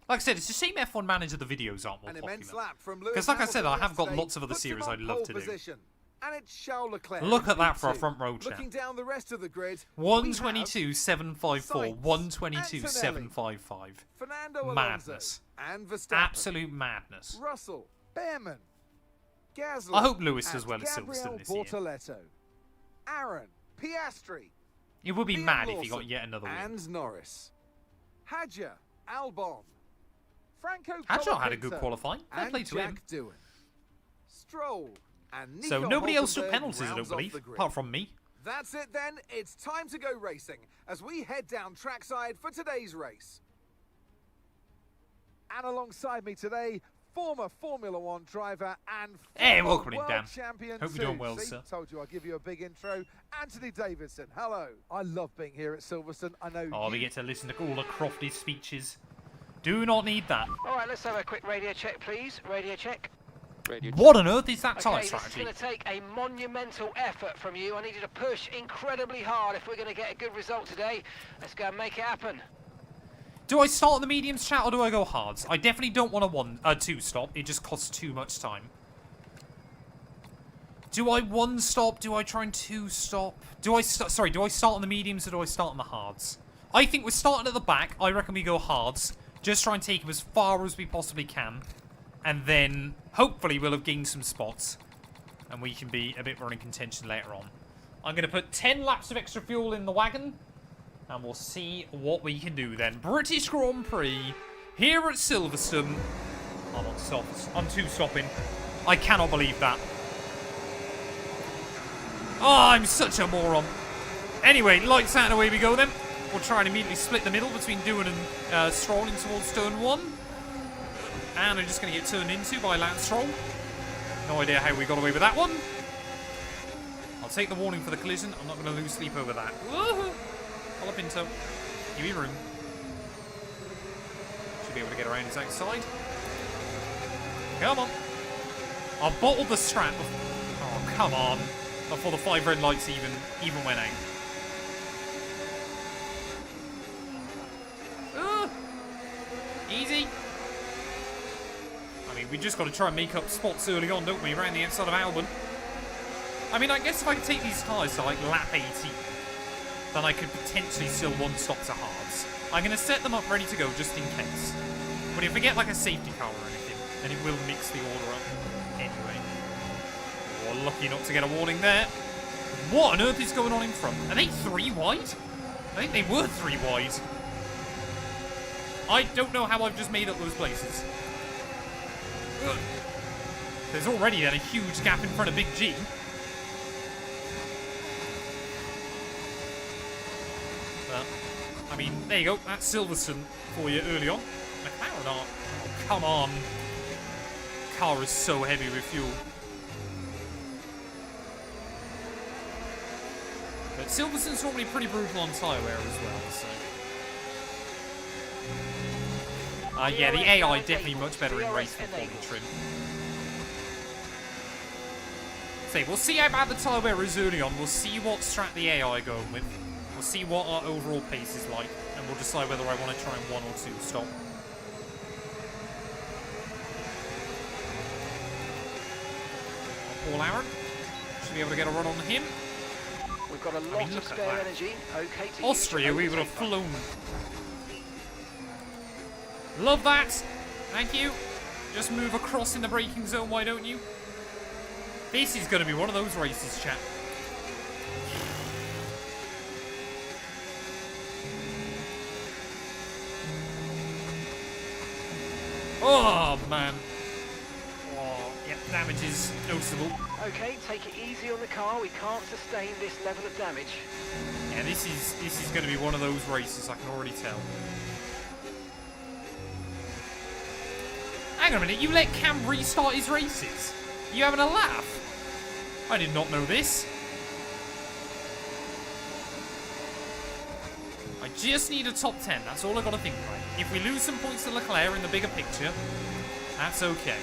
Like I said, it's a shame F1 Manager the videos aren't more An immense popular. lap from Lewis Because like I said, I Hamilton have got yesterday lots of other puts him series on I'd love pole to do. position. And it's Charles Leclerc. Look in at that for a P2. front row chat. Looking down the rest of the grid, 122.754, Sainz, 122.755. Fernando Alonso Madness. and Verstappen. Absolute madness. Russell, Behrman, Gasly. I hope Lewis does and well at Gabriel Silverstone this year. Bortoletto, Aaron, Piastri, It would be Liam mad if he Lawson, got yet another win. and Norris, Hadjar, Albon, Franco Hadjar had a good Colapinto, qualifying. Fair and play to Jack him. Doohan. Stroll and Nico So nobody else took Hulkenberg penalties, I don't rounds off believe, the grid. apart from me. That's it then, it's time to go racing as we head down trackside for today's race. And alongside me today, former Formula One driver and Hey, former welcome in, world Dan. champion Hope you're doing too. well, See, sir. Told you I'd give you a big intro. Anthony Davidson, hello. I love being here at Silverstone. I know Oh, you we get to listen to all of Crofty's speeches. Do not need that. All right, let's have a quick radio check, please. Radio check. What on earth is that tyre Okay, this is strategy? going to take a monumental effort from you. I need you to push incredibly hard if we're going to get a good result today. Let's go and make it happen. Do I start on the mediums chat or do I go hards? I definitely don't want a two stop. It just costs too much time. Do I one stop? Do I try and two stop? Do I start on the mediums or do I start on the hards? I think we're starting at the back. I reckon we go hards. Just try and take them as far as we possibly can. And then, hopefully, we'll have gained some spots. And we can be a bit more in contention later on. I'm going to put 10 laps of extra fuel in the wagon. And we'll see what we can do then. British Grand Prix, here at Silverstone. I'm on softs. I'm two stopping. I cannot believe that. Oh, I'm such a moron. Anyway, lights out and away we go then. We'll try and immediately split the middle between Doohan and strolling towards turn 1. And we're just going to get turned into by Lance Stroll. No idea how we got away with that one. I'll take the warning for the collision. I'm not going to lose sleep over that. Woohoo! Colapinto. Give me room. Should be able to get around his outside. Come on. I've bottled the strap. Oh, come on. Before the 5 red lights even went out. Easy. I mean, we just got to try and make up spots early on, don't we? Around the outside of Albon. I mean, I guess if I could take these tyres to like lap 80, then I could potentially still one stop to hards. I'm going to set them up ready to go just in case. But if we get like a safety car or anything, then it will mix the order up anyway. Oh, lucky not to get a warning there. What on earth is going on in front? Are they 3 wide? I think they were 3 wide. I don't know how I've just made up those places. Ugh. There's already then a huge gap in front of Big G. But, I mean, there you go. That's Silverstone for you early on. McLaren aren't. Oh, come on. Car is so heavy with fuel. But Silverstone's normally pretty brutal on tyre wear as well, so... yeah, the AI definitely much better in race performance trim. So, we'll see how bad the tyre wear is early on. We'll see what strat the AI going with. We'll see what our overall pace is like. And we'll decide whether I want to try and 1 or 2 stop. Paul Aaron. Should be able to get a run on him. We've got a lot of spare energy. Okay, to Austria, use. we would have flown. Love that. Thank you. Just move across in the braking zone, why don't you? This is going to be one of those races, chat. Oh, man. Oh, yeah, damage is noticeable. Okay, take it easy on the car. We can't sustain this level of damage. Yeah, this is going to be one of those races, I can already tell. Hang on a minute, you let Cam restart his races? You having a laugh? I did not know this. I just need a top 10, that's all I gotta think about. If we lose some points to Leclerc in the bigger picture, that's okay.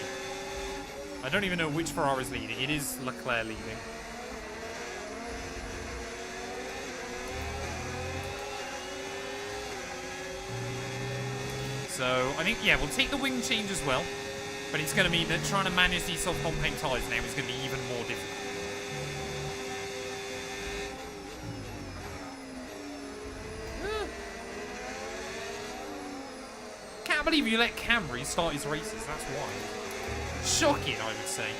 I don't even know which Ferrari's leading. It is Leclerc leading. So, I think, yeah, we'll take the wing change as well. But it's going to mean that trying to manage these self-compact tyres now is going to be even more difficult. Can't believe you let Cam restart his races, that's wild. Shocking, I would say.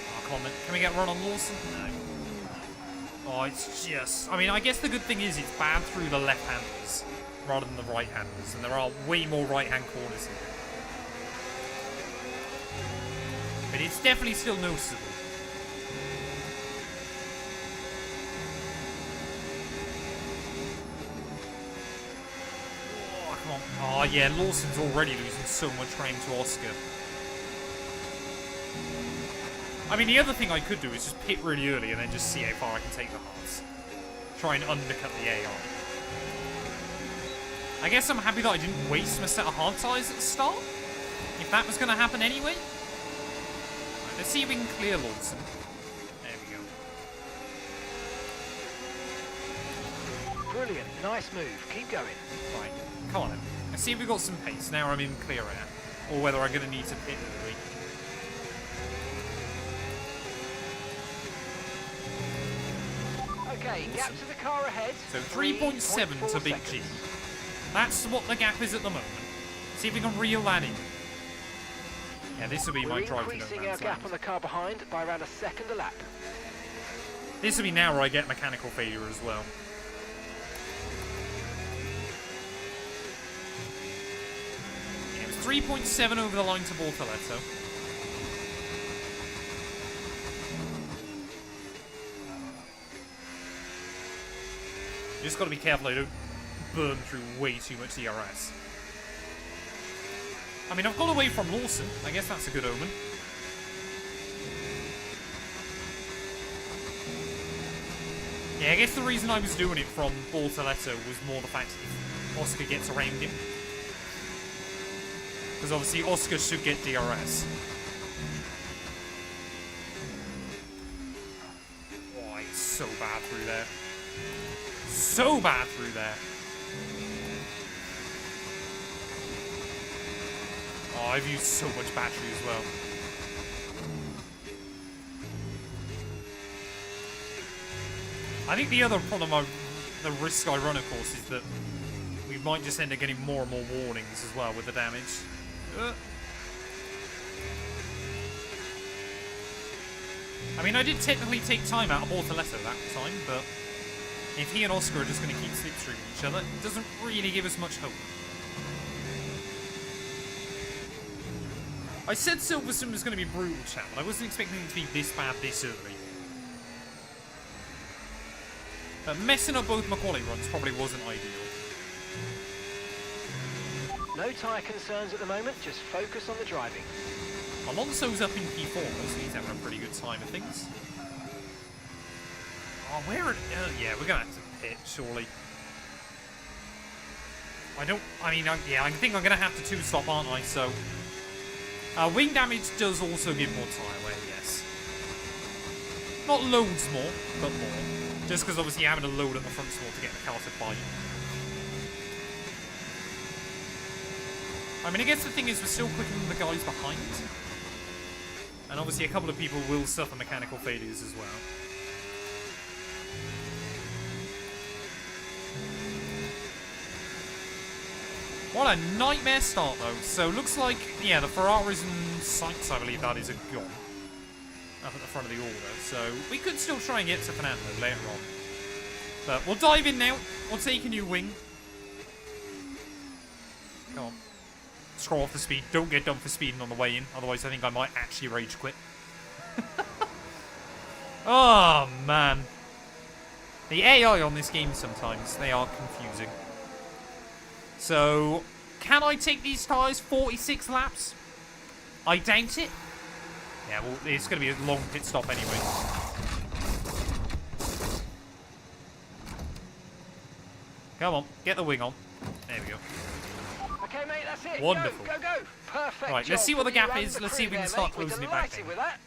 Oh, come on then. Can we get run on Lawson? No. Oh, it's just... I mean, I guess the good thing is it's bad through the left-handers rather than the right-handers, and there are way more right-hand corners here. But it's definitely still noticeable. Oh, come on. Oh, yeah, Lawson's already losing so much ground to Oscar. I mean, the other thing I could do is just pit really early and then just see how far I can take the hards. Try and undercut the AR. I guess I'm happy that I didn't waste my set of hard tyres at the start. If that was going to happen anyway. Right, let's see if we can clear Lawson. There we go. Brilliant, nice move. Keep going. Right, come on then. Let's see if we've got some pace. Now I'm in clear air. Or whether I'm going to need to pit early. Okay, gap to the car ahead. So 3.7 to Big G. That's what the gap is at the moment. See if we can reel that in. Yeah, this will be my drive to increasing our gap on the car behind by around a second a lap. This will be now where I get mechanical failure as well. Yeah, it was 3.7 over the line to Bortoletto. Just got to be careful I don't burn through way too much DRS. I mean, I've got away from Lawson. I guess that's a good omen. Yeah, I guess the reason I was doing it from Bortoletto was more the fact that Oscar gets around him. Because obviously Oscar should get DRS. Oh, he's so bad through there. So bad through there. Oh, I've used so much battery as well. I think the other problem, the risk I run, of course, is that we might just end up getting more and more warnings as well with the damage. I mean, I did technically take time out of Bortoletto that time, but if he and Oscar are just going to keep slipstreaming each other, it doesn't really give us much hope. I said Silverstone was going to be brutal, chat, but I wasn't expecting it to be this bad this early. But messing up both my quality runs probably wasn't ideal. No tyre concerns at the moment, just focus on the driving. Alonso's up in P4, so he's having a pretty good time of things. Oh, yeah, we're going to have to pit, surely. I think I'm going to have to two-stop, aren't I? So, wing damage does also give more tyre wear, yes. Not loads more, but more. Just because obviously you're having to load on the front stall to get the car to bite. I mean, I guess the thing is we're still quicker than the guys behind. And obviously a couple of people will suffer mechanical failures as well. What a nightmare start, though. So, looks like, yeah, the Ferraris and Sykes, I believe that is, are gone. Up at the front of the order. So, we could still try and get to Fernando later on. But we'll dive in now. We'll take a new wing. Come on. Scroll off the speed. Don't get done for speeding on the way in. Otherwise, I think I might actually rage quit. Oh, man. The AI on this game sometimes, they are confusing. So, can I take these tyres 46 laps? I doubt it. Yeah, well, it's going to be a long pit stop anyway. Come on, get the wing on. There we go. Okay, mate, that's it. Wonderful. Go, go, go. Perfect. Right, let's job see what the from you gap and is. the Let's see if we crew can there, start mate. We're closing it back delighted down. with that.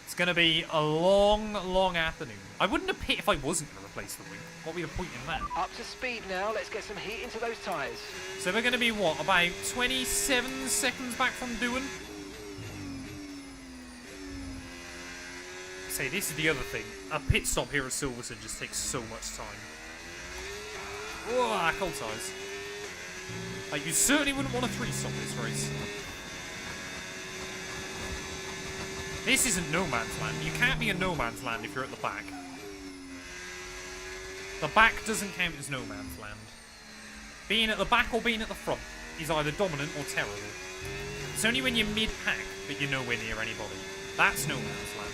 It's going to be a long, long afternoon. I wouldn't have pit if I wasn't going to replace the wing. What would be the point in that? Up to speed now. Let's get some heat into those tyres. So we're going to be, what, about 27 seconds back from doing? Say, this is the other thing. A pit stop here at Silverstone just takes so much time. Whoa, cold tyres. Like, you certainly wouldn't want to 3-stop this race. This isn't no man's land. You can't be in no man's land if you're at the back. The back doesn't count as no man's land. Being at the back or being at the front is either dominant or terrible. It's only when you're mid-pack that you're nowhere near anybody. That's no man's land.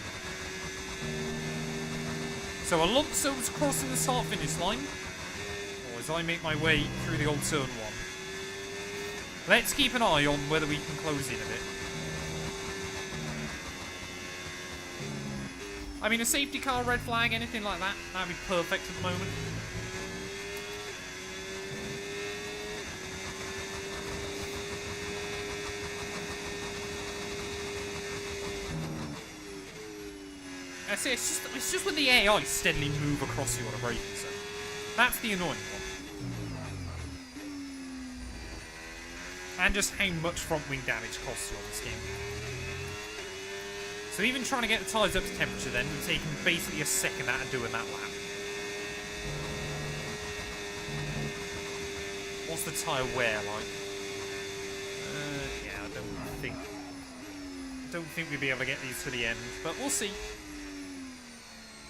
So Alonso's crossing the start-finish line. Or as I make my way through the old turn 1. Let's keep an eye on whether we can close in a bit. I mean, a safety car, red flag, anything like that, that'd be perfect at the moment. I say, it's just when the AI steadily move across you on a braking zone. That's the annoying one. And just how much front wing damage costs you on this game. So even trying to get the tyres up to temperature then would take basically a second out of doing that lap. What's the tyre wear like? Yeah, I don't think we'd be able to get these to the end, but we'll see.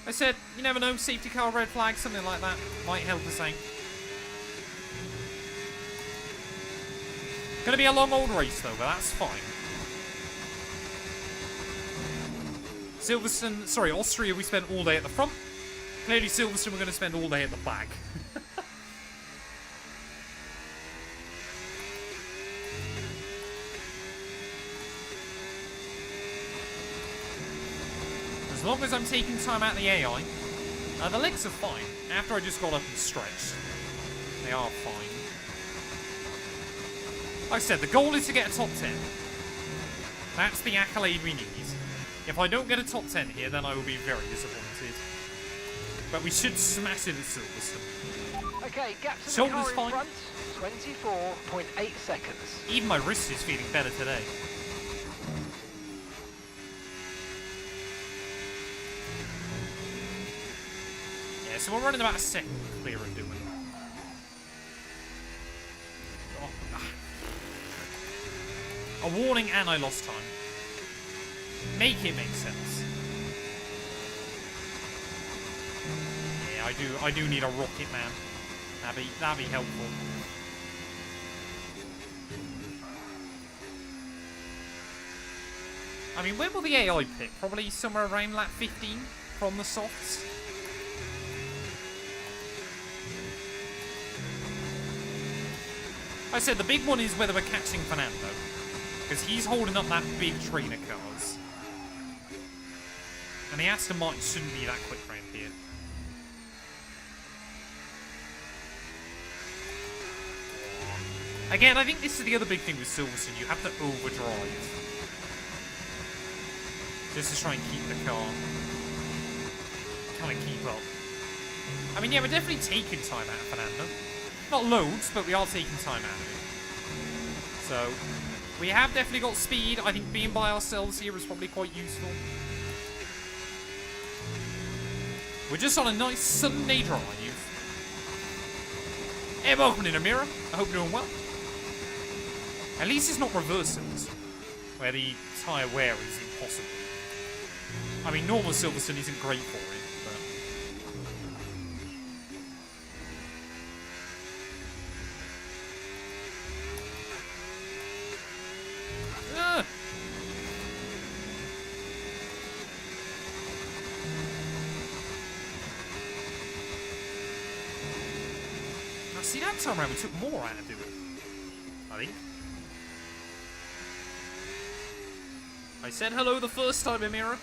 I said, you never know, safety car, red flag, something like that might help us out. Gonna be a long old race though, but that's fine. Silverstone, sorry, Austria, we spent all day at the front. Clearly Silverstone, we're going to spend all day at the back. As long as I'm taking time out of the AI, the legs are fine. After I just got up and stretched, they are fine. Like I said, the goal is to get a top 10. That's the accolade we need. If I don't get a top 10 here, then I will be very disappointed. But we should smash it at Silverstone. Okay, gap to the Shoulders car in fine. front. 24.8 seconds. Even my wrist is feeling better today. Yeah, so we're running about a second clear of doing. Oh. A warning and I lost time. Make it make sense. Yeah, I do need a rocket man. That'd be helpful. I mean, when will the AI pick? Probably somewhere around lap 15 from the softs. I said the big one is whether we're catching Fernando, because he's holding up that big train of cars. And the Aston Martin shouldn't be that quick round here. Again, I think this is the other big thing with Silverstone. You have to overdrive. Just to try and keep the car. Kind of keep up. I mean, yeah, we're definitely taking time out of Fernando. Not loads, but we are taking time out of it. So, we have definitely got speed. I think being by ourselves here is probably quite useful. We're just on a nice Sunday drive. Hey, welcome in, Amira. I hope you're doing well. At least it's not reversibles, where the tyre wear is impossible. I mean, normal Silverstone isn't great for it, but... Now, see, that time around we took more out of it, I think. I said hello the first time, Amira.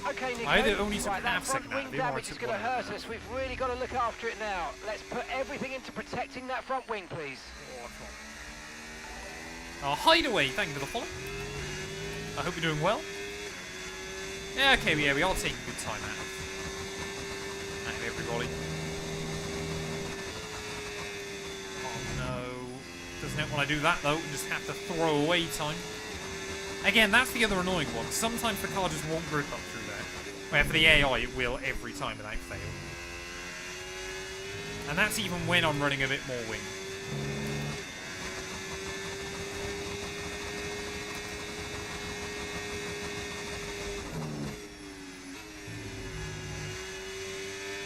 Okay, Nico. I only took right, half that front second out wing of it, or I damage is took going to one. hurt us. We've really got to look after it now. Let's put everything into protecting that front wing, please. Oh, Hideaway, thank you for the follow. I hope you're doing well. Yeah, okay, yeah, we are taking good time out of everybody. Oh no. Doesn't it want to do that though, just have to throw away time. Again, that's the other annoying one. Sometimes the car just won't grip up through there. Where for the AI it will every time without fail. And that's even when I'm running a bit more wing.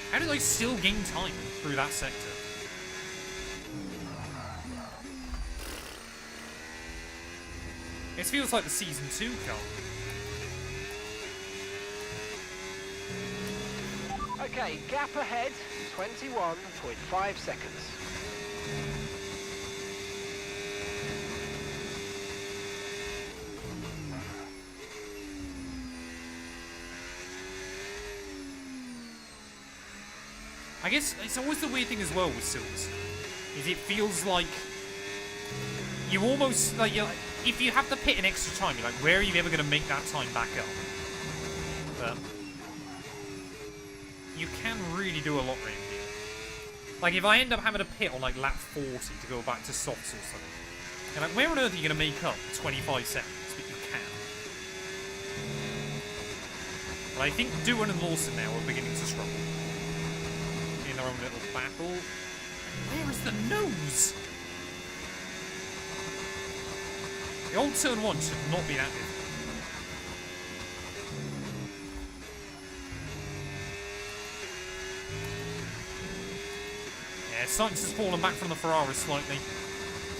How did I still gain time through that sector? This feels like the Season 2 car. Okay, gap ahead, 21.5 seconds. I guess it's always the weird thing as well with Sills, is it feels like you almost, like, if you have to pit an extra time, you're like, where are you ever going to make that time back up? But you can really do a lot around here. Like, if I end up having to pit on, like, lap 40 to go back to softs or something, you're like, where on earth are you going to make up 25 seconds? But you can. But I think Doohan and Lawson now are beginning to struggle in their own little battle. Where is the nose? The old turn 1 should not be that difficult. Yeah, Sainz has fallen back from the Ferrari slightly.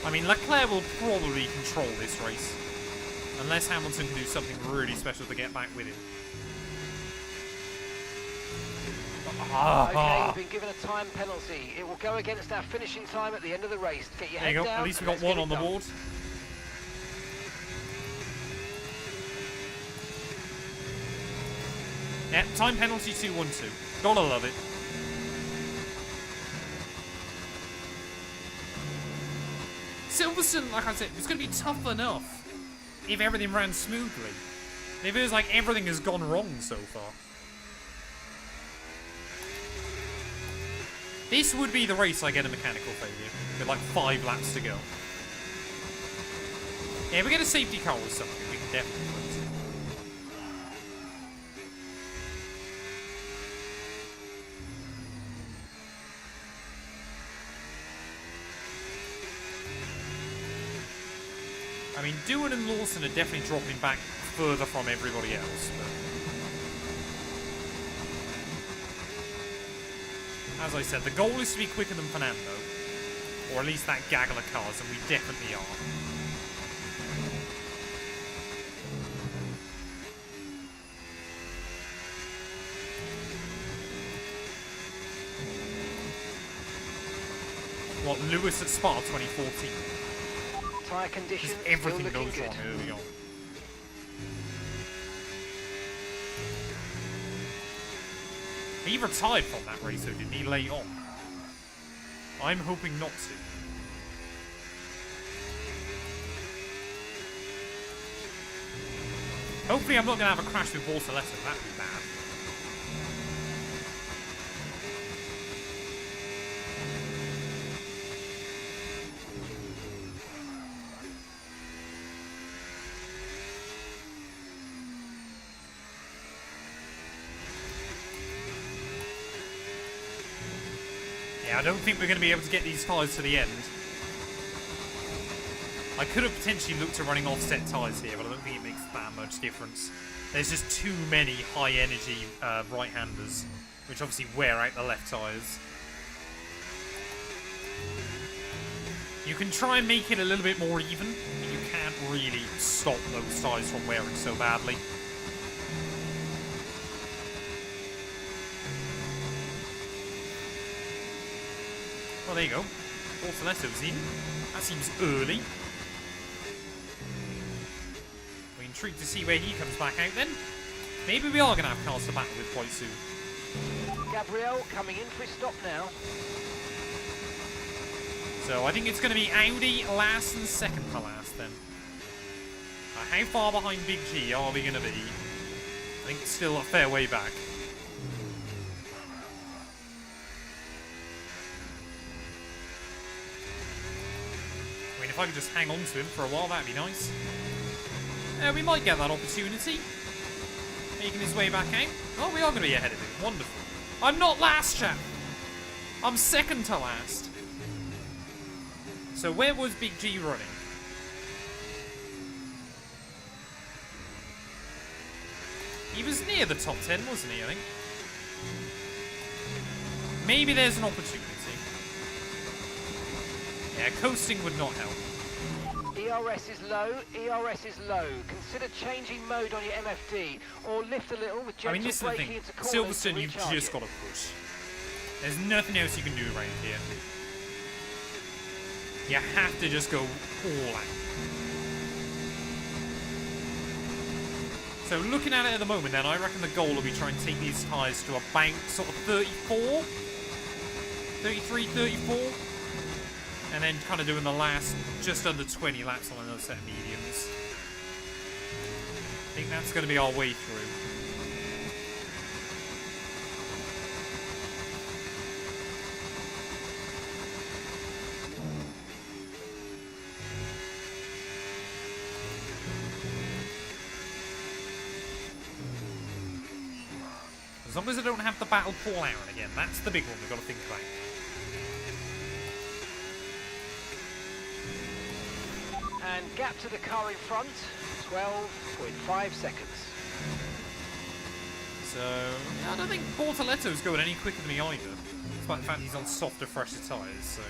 I mean, Leclerc will probably control this race. Unless Hamilton can do something really special to get back with him. Okay, you've been given a time penalty. It will go against our finishing time at the end of the race. Get your There you head go, down. at least we and got let's one get on the it done. board. Yeah, time penalty 2-1-2. Gotta love it. Silverstone, like I said, it's going to be tough enough if everything ran smoothly. It feels like everything has gone wrong so far. This would be the race I get a mechanical failure, with like 5 laps to go. Yeah, if we get a safety car or something, we can definitely put it. I mean, Doohan and Lawson are definitely dropping back further from everybody else, but... As I said, the goal is to be quicker than Fernando. Or at least that gaggle of cars, and we definitely are. What, Lewis at Spa 2014? Tyre conditions Just everything still goes looking wrong good. early on. He retired from that race, though, didn't he, late on? I'm hoping not to. Hopefully I'm not going to have a crash with Bortoletto, that would be bad. Yeah, I don't think we're going to be able to get these tyres to the end. I could have potentially looked at running offset tyres here, but I don't think it makes that much difference. There's just too many high-energy right-handers, which obviously wear out the left tyres. You can try and make it a little bit more even, but you can't really stop those tyres from wearing so badly. Well, there you go. Bortoletto's in. That seems early. We're intrigued to see where he comes back out then. Maybe we are going to have cars to battle with quite soon. Gabriel coming in for his stop now. So I think it's going to be Audi last and second to last then. How far behind Big G are we going to be? I think still a fair way back. I mean, if I could just hang on to him for a while, that'd be nice. We might get that opportunity. Making his way back out. Oh, we are going to be ahead of him. Wonderful. I'm not last, chap. I'm second to last. So where was Big G running? He was near the top 10, wasn't he, I think? Maybe there's an opportunity. Yeah, coasting would not help. ERS is low, ERS is low. Consider changing mode on your MFD, or lift a little with I mean, gentle this is the braking thing. into corners to Silverstone, you've recharge just it. got to push. There's nothing else you can do around here. You have to just go all out. So looking at it at the moment then, I reckon the goal will be trying to take these tyres to about sort of 34, 33, 34. And then kind of doing the last just under 20 laps on another set of mediums. I think that's going to be our way through. As long as I don't have to battle Paul Aaron again, that's the big one we've got to think about. And gap to the car in front, 12.5 seconds. So, I don't think Bortoletto's going any quicker than me either. Despite the fact he's on softer, fresher tyres, so.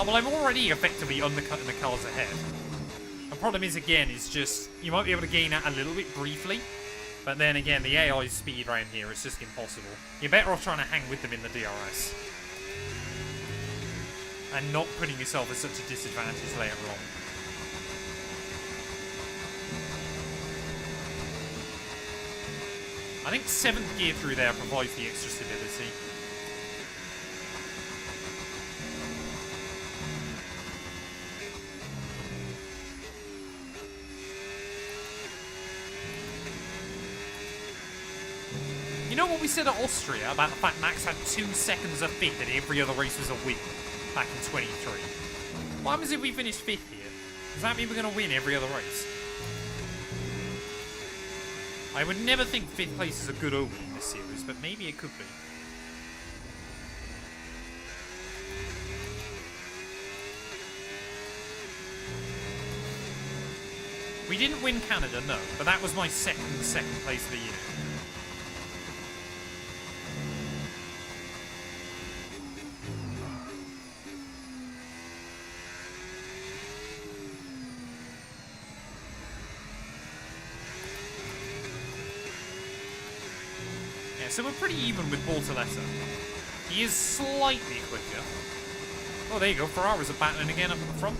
Well, I'm already effectively undercutting the cars ahead. The problem is, again, is just, you might be able to gain that a little bit briefly, but then again, the AI speed around here is just impossible. You're better off trying to hang with them in the DRS. And not putting yourself at such a disadvantage later on. I think 7th gear through there provides the extra stability. You know what we said at Austria about the fact Max had 2 seconds of 5th and every other race was a win back in 23? What happens if we finish 5th here? Does that mean we're going to win every other race? I would never think 5th place is a good omen in this series, but maybe it could be. We didn't win Canada, no, but that was my second place of the year. So we're pretty even with Bortoletto. He is slightly quicker. Oh, there you go. Ferraris are battling again up at the front.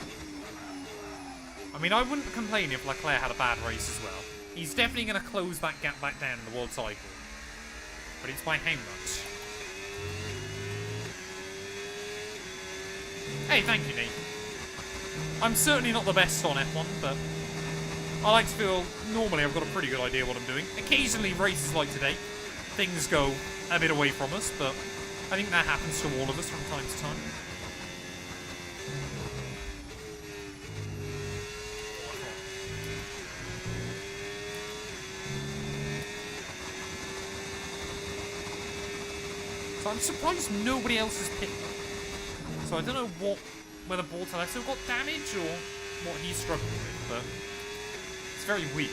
I mean, I wouldn't complain if Leclerc had a bad race as well. He's definitely going to close that gap back down in the world title. But it's by how much? Hey, thank you, Nate. I'm certainly not the best on F1, but I like to feel normally I've got a pretty good idea what I'm doing. Occasionally, races like today, things go a bit away from us, but I think that happens to all of us from time to time. So I'm surprised nobody else has picked them. So I don't know whether Bortolesso got damage or what he's struggling with, but it's very weird.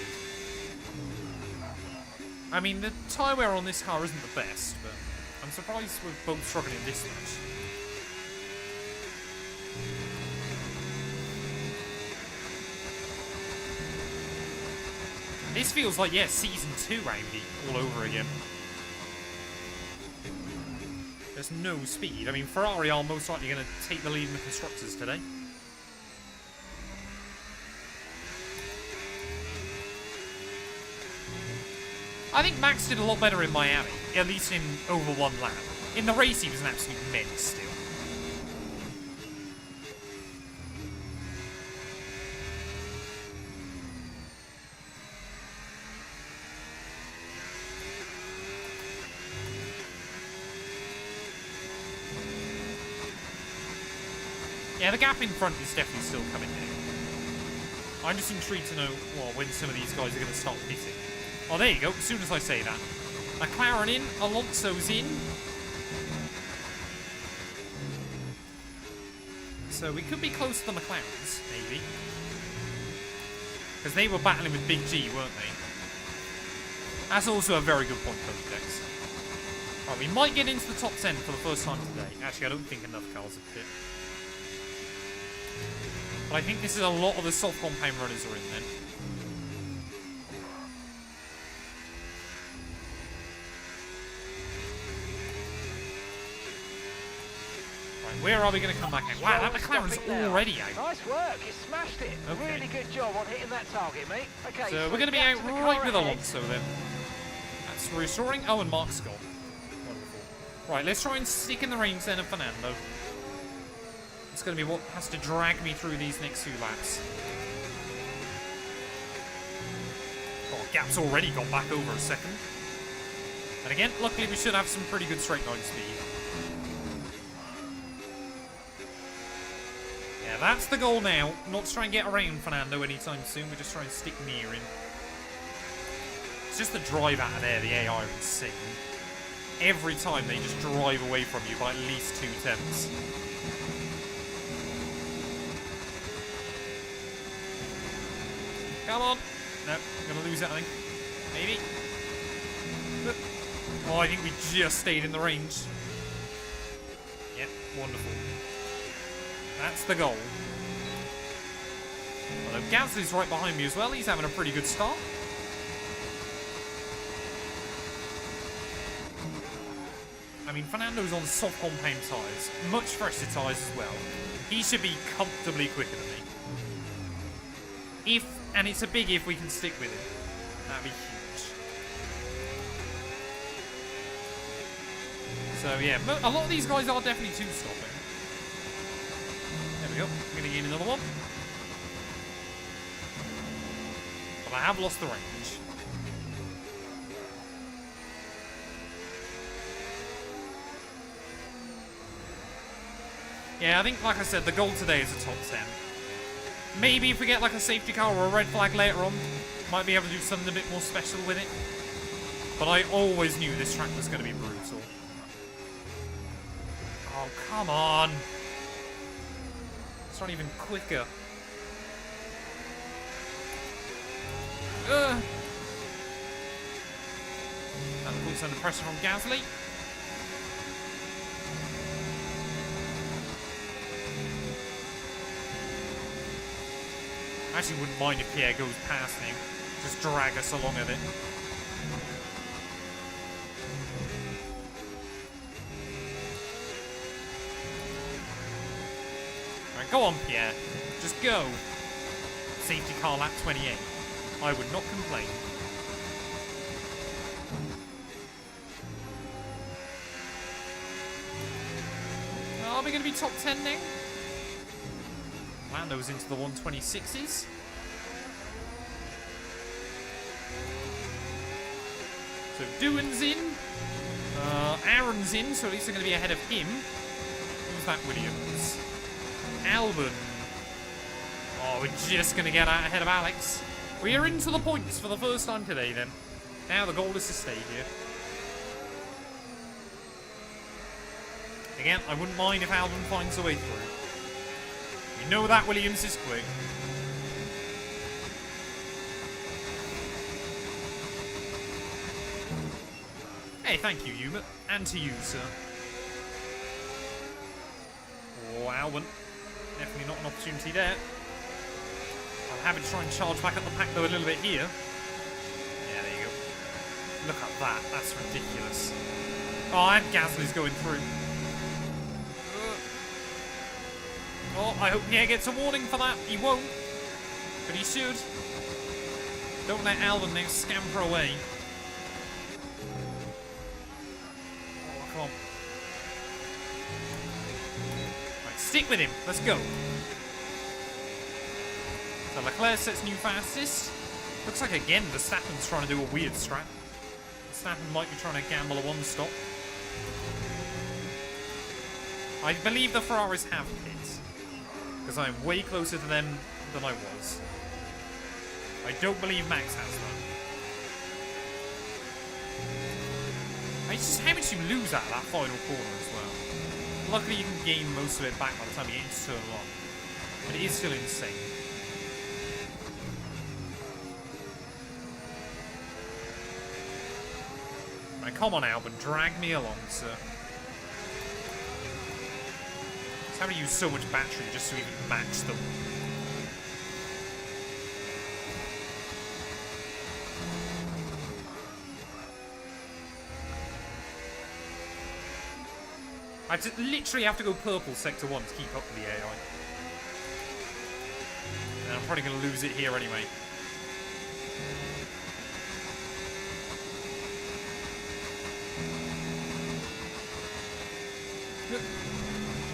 I mean, the tyre wear on this car isn't the best, but I'm surprised we're both struggling this much. This feels like, yeah, Season 2 Audi all over again. There's no speed. I mean, Ferrari are most likely going to take the lead in the Constructors today. I think Max did a lot better in Miami, at least in over one lap. In the race, he was an absolute menace still. Yeah, the gap in front is definitely still coming in. I'm just intrigued to know, well, when some of these guys are going to start hitting. Oh, there you go, as soon as I say that. McLaren in, Alonso's in. So we could be close to the McLarens, maybe. Because they were battling with Big G, weren't they? That's also a very good point, Pokedex. Right, we might get into the top 10 for the first time today. Actually, I don't think enough cars have hit. But I think this is a lot of the soft compound runners are in then. Right, where are we going to come back in? Wow, that McLaren's already out. Nice work, you smashed it. Okay. Really good job on hitting that target, mate. Okay, So we're going to be out right with Alonso then. That's reassuring. Oh, and Mark's gone. Wonderful. Right, let's try and stick in the reins then of Fernando. It's going to be what has to drag me through these next few laps. Oh, gap's already gone back over a second. And again, luckily we should have some pretty good straight line speed. Yeah, that's the goal now. Not to try and get around Fernando anytime soon. We're just trying to stick near him. It's just the drive out of there. The AI are insane. Every time they just drive away from you by at least 2 tenths. Come on. No, I'm going to lose that, I think. Maybe. Oh, I think we just stayed in the range. Yep, wonderful. That's the goal. Although Gasly's right behind me as well. He's having a pretty good start. I mean, Fernando's on soft compound tyres. Much fresher tyres as well. He should be comfortably quicker than me. And it's a big if we can stick with him. That'd be huge. So yeah, but a lot of these guys are definitely two-stopping. There we go. I'm going to get another one. But I have lost the range. Yeah, I think, like I said, the goal today is a top 10. Maybe if we get like a safety car or a red flag later on, might be able to do something a bit more special with it. But I always knew this track was going to be brutal. Oh, come on. It's not even quicker. That puts under pressure from Gasly. I actually wouldn't mind if Pierre goes past him. Just drag us along a bit. Alright, go on, Pierre. Just go. Safety car lap 28. I would not complain. Are we going to be top 10 now? Lando's into the 126s. So Doohan's in. Aaron's in, so at least they're going to be ahead of him. Who's that, Williams? Albon. Oh, we're just going to get out ahead of Alex. We are into the points for the first time today then. Now the goal is to stay here. Again, I wouldn't mind if Albon finds a way through. You know that Williams is quick. Hey, thank you, Yuma. And to you, sir. Oh, Albon. Definitely not an opportunity there. I'm happy to try and charge back up the pack, though, a little bit here. Yeah, there you go. Look at that. That's ridiculous. Oh, and Gasly's going through. Oh, I hope Pierre gets a warning for that. He won't. But he should. Don't let Albon now scamper away. Oh, come on. Right, stick with him. Let's go. So Leclerc sets new fastest. Looks like, again, Verstappen's trying to do a weird strat. Verstappen might be trying to gamble a one-stop. I believe the Ferraris have pits. Because I'm way closer to them than I was. I don't believe Max has them. It's just how much you lose out of that final corner as well. Luckily you can gain most of it back by the time you get to turn 1. But it is still insane. Right, come on Albon, drag me along, sir. How do you use so much battery just to even match them? I just literally have to go purple sector 1 to keep up with the AI. And I'm probably going to lose it here anyway.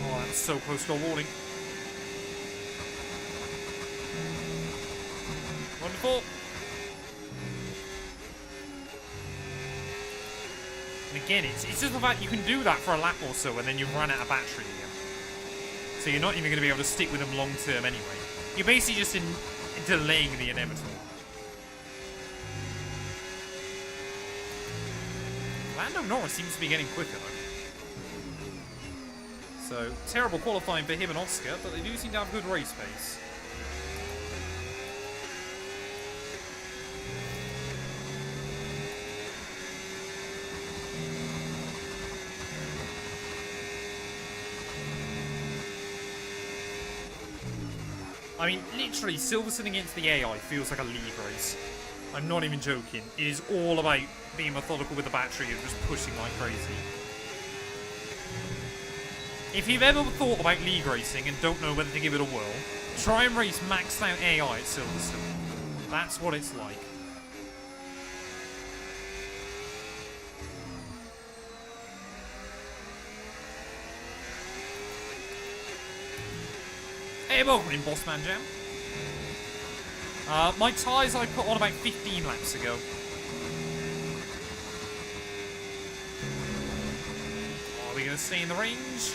Oh, that's so close to a warning. Wonderful. And again, it's just the fact you can do that for a lap or so and then you run out of battery again. So you're not even going to be able to stick with them long term anyway. You're basically just delaying the inevitable. Lando Norris seems to be getting quicker though. So, terrible qualifying for him and Oscar, but they do seem to have good race pace. I mean, literally, Silverstone against the AI feels like a league race. I'm not even joking. It is all about being methodical with the battery and just pushing like crazy. If you've ever thought about league racing and don't know whether to give it a whirl, try and race maxed out AI at Silverstone. That's what it's like. Hey, welcome in, Bossman Jam. My tyres I put on about 15 laps ago. Are we going to stay in the range?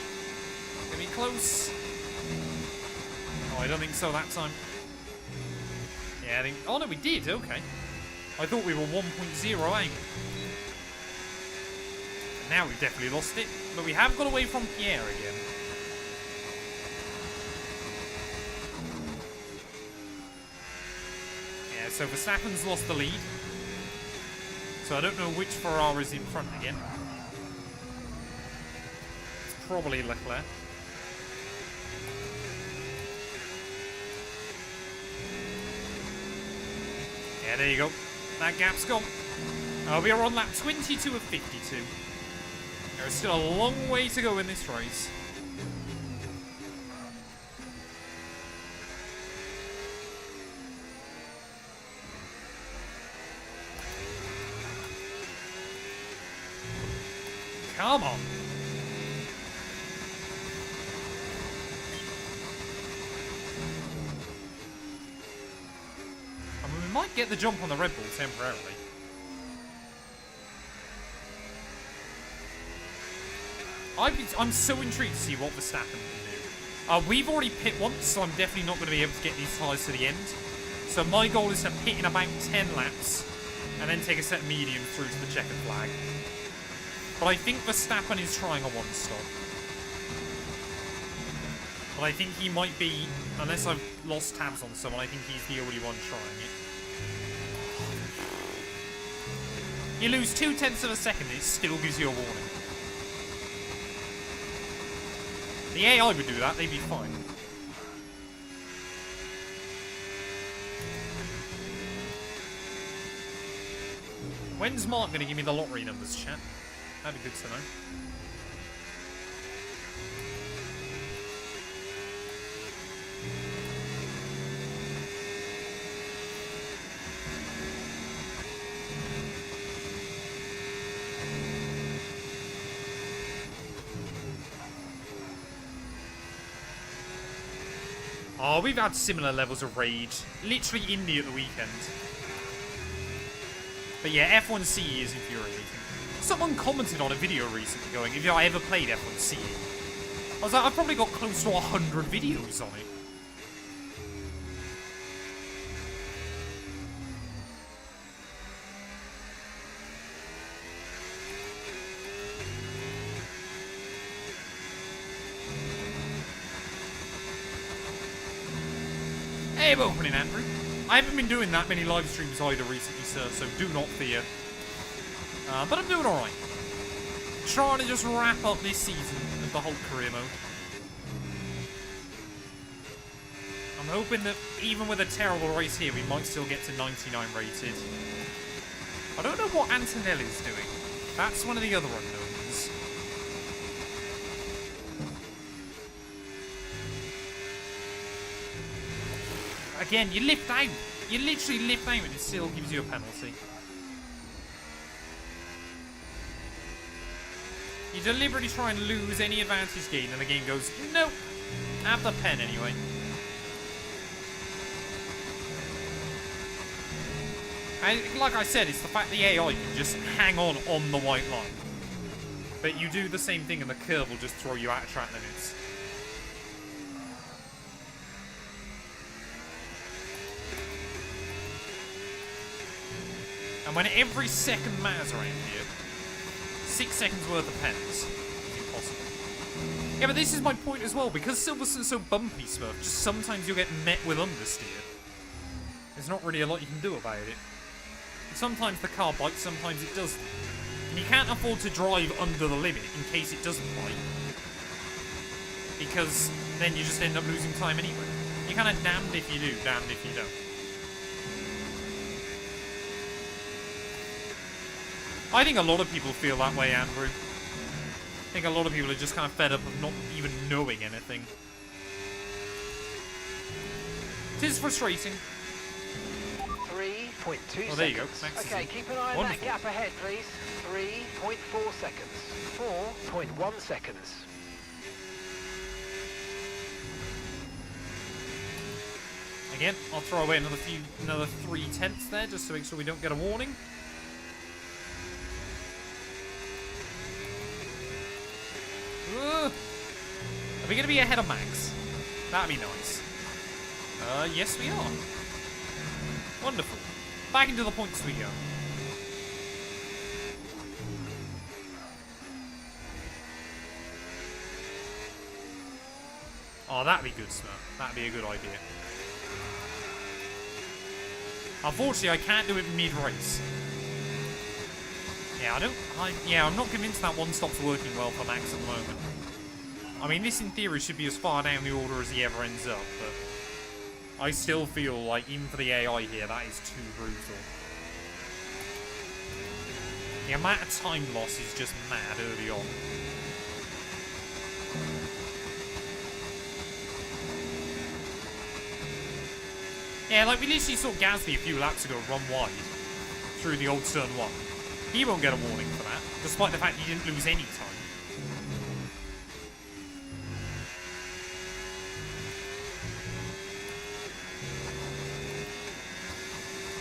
Gonna be close. Oh, I don't think so that time. Yeah, I think... Oh, no, we did. Okay. I thought we were 1.0 out. Now we've definitely lost it. But we have got away from Pierre again. Yeah, so Verstappen's lost the lead. So I don't know which Ferrari's in front again. It's probably Leclerc. Yeah, there you go. That gap's gone. We are on lap 22 of 52. There is still a long way to go in this race. Come on. I mean, we might get the jump on the Red Bull temporarily. I'm so intrigued to see what Verstappen can do. We've already pit once, so I'm definitely not going to be able to get these tyres to the end. So my goal is to pit in about 10 laps, and then take a set of medium through to the checkered flag. But I think Verstappen is trying a one-stop. But I think he might be, unless I've lost tabs on someone, I think he's the only one trying it. You lose 0.2 of a second, it still gives you a warning. The AI would do that, they'd be fine. When's Mark going to give me the lottery numbers, chat? That'd be good to know. Oh, we've had similar levels of rage. Literally indie at the weekend. But yeah, F1CE is infuriating. Someone commented on a video recently going, have I ever played F1CE? I was like, I've probably got close to 100 videos on it. Hey, opening, Andrew. I haven't been doing that many live streams either recently, sir, so do not fear. But I'm doing alright. Trying to just wrap up this season of the whole career mode. I'm hoping that even with a terrible race here, we might still get to 99 rated. I don't know what Antonelli's doing. That's one of the other unknowns. Again, you lift out. You literally lift out and it still gives you a penalty. You deliberately try and lose any advantage gain and the game goes, nope, have the pen anyway. And like I said, it's the fact the AI can just hang on the white line. But you do the same thing and the curve will just throw you out of track limits. And when every second matters around here, 6 seconds worth of pens is impossible. Yeah, but this is my point as well, because Silverstone's so bumpy, Smurf, just sometimes you'll get met with understeer. There's not really a lot you can do about it. Sometimes the car bites, sometimes it doesn't. And you can't afford to drive under the limit in case it doesn't bite. Because then you just end up losing time anyway. You're kind of damned if you do, damned if you don't. I think a lot of people feel that way, Andrew. I think a lot of people are just kind of fed up of not even knowing anything. It is frustrating. 3.2 seconds. Oh, there you go. Max Okay, keep an eye on that gap ahead, please. 3.4 seconds. 4.1 seconds. Again, I'll throw away another 3/10 there, just to make sure we don't get a warning. Are we going to be ahead of Max? That'd be nice. Yes we are. Wonderful. Back into the points we go. Oh, that'd be good, Smurf. That'd be a good idea. Unfortunately, I can't do it mid-race. Yeah, I'm not convinced that one stop's working well for Max at the moment. I mean, this in theory should be as far down the order as he ever ends up, but I still feel like, even for the AI here, that is too brutal. The amount of time loss is just mad early on. Yeah, like we literally saw Gasly a few laps ago run wide through the old Stern 1. He won't get a warning for that, despite the fact he didn't lose any time.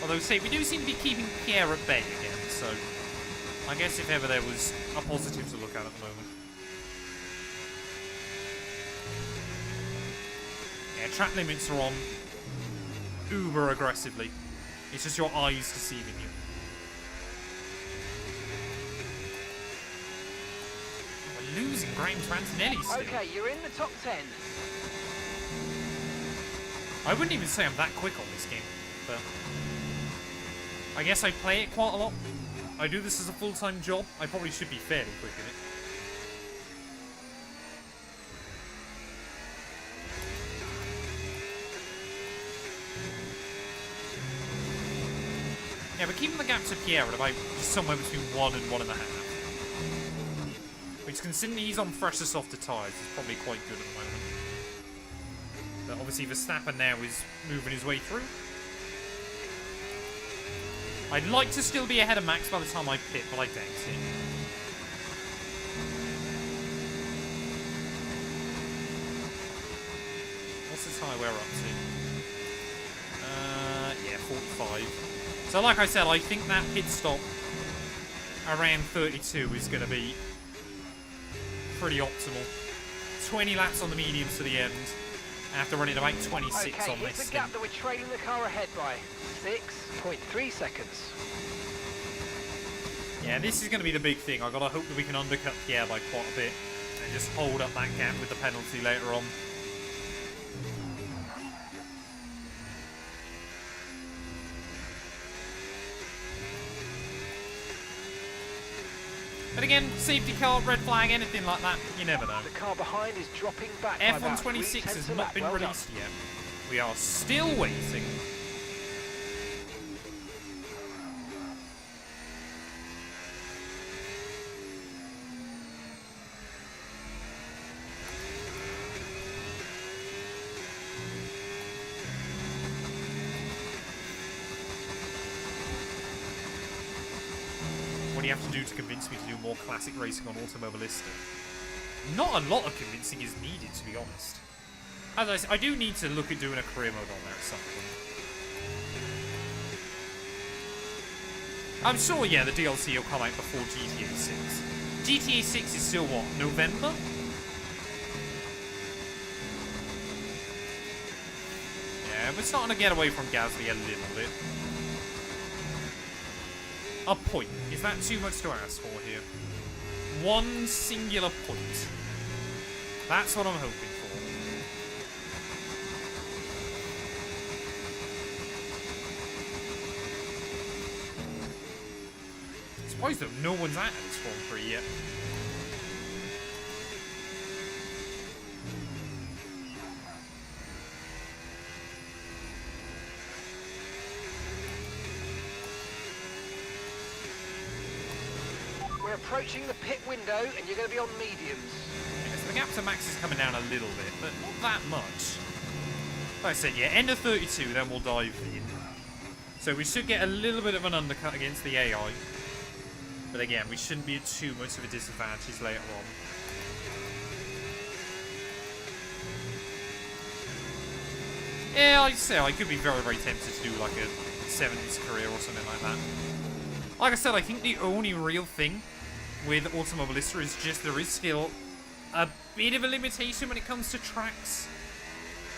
Although, say, we do seem to be keeping Pierre at bay again, so I guess if ever there was a positive to look at the moment. Yeah, track limits are on uber aggressively. It's just your eyes deceiving you. We're losing ground to Antonelli still. Okay, you're in the top 10. I wouldn't even say I'm that quick on this game, but I guess I play it quite a lot. I do this as a full-time job. I probably should be fairly quick in it. Yeah, but keeping the gap to Pierre at about just somewhere between 1 and 1.5. Which, considering he's on fresher, softer tyres, is probably quite good at the moment. But obviously Verstappen now is moving his way through. I'd like to still be ahead of Max by the time I pit, but I doubt it. What's the tyre we're up to? Yeah, 45. So like I said, I think that pit stop around 32 is going to be pretty optimal. 20 laps on the mediums to the end, after running about 26 okay, on this. It's the gap that we're trailing the car ahead by. 6.3 seconds. Yeah, this is going to be the big thing. I've got to hope that we can undercut Pierre by quite a bit and just hold up that gap with the penalty later on. But again, safety car, red flag, anything like that, you never know. The car behind is dropping back by about F126 has 3/10 not lap. been Well released yet. We are still waiting. What do you have to do to convince me to do more classic racing on Automobilistic? Not a lot of convincing is needed, to be honest. As I said, I do need to look at doing a career mode on there at some point. I'm sure, yeah, the DLC will come out before GTA 6. GTA 6 is still, what, November? Yeah, we're starting to get away from Gasly a little bit. A point. Is that too much to ask for here? One singular point. That's what I'm hoping for. I'm surprised that no one's at this Form 3 yet. We're approaching the pit window and you're going to be on mediums. Yeah, so the gap to Max is coming down a little bit, but not that much. Like I said, yeah, end of 32, then we'll dive in. So we should get a little bit of an undercut against the AI. But again, we shouldn't be at too much of a disadvantage later on. Yeah, I'd say I could be very, very tempted to do like a 7's career or something like that. Like I said, I think the only real thing with Automobilista is just there is still a bit of a limitation when it comes to tracks.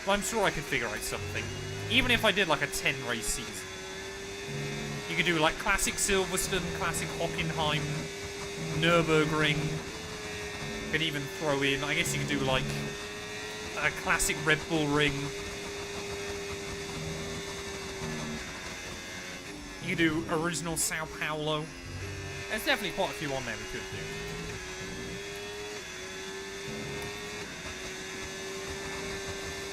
But I'm sure I could figure out something. Even if I did like a 10 race season. You could do like classic Silverstone, classic Hockenheim, Nürburgring. Could even throw in, I guess you could do like a classic Red Bull Ring. You could do original Sao Paulo. There's definitely quite a few on there we could do.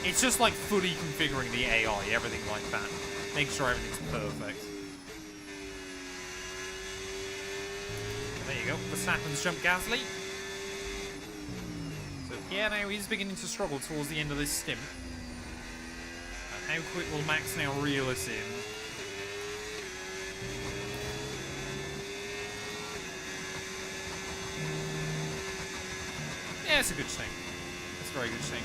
It's just like fully configuring the AI, everything like that. Make sure everything's perfect. There you go, Verstappen's jumped Gasly. So Pierre now is beginning to struggle towards the end of this stint. And how quick will Max now reel us in? Yeah, it's a good thing. It's a very good thing.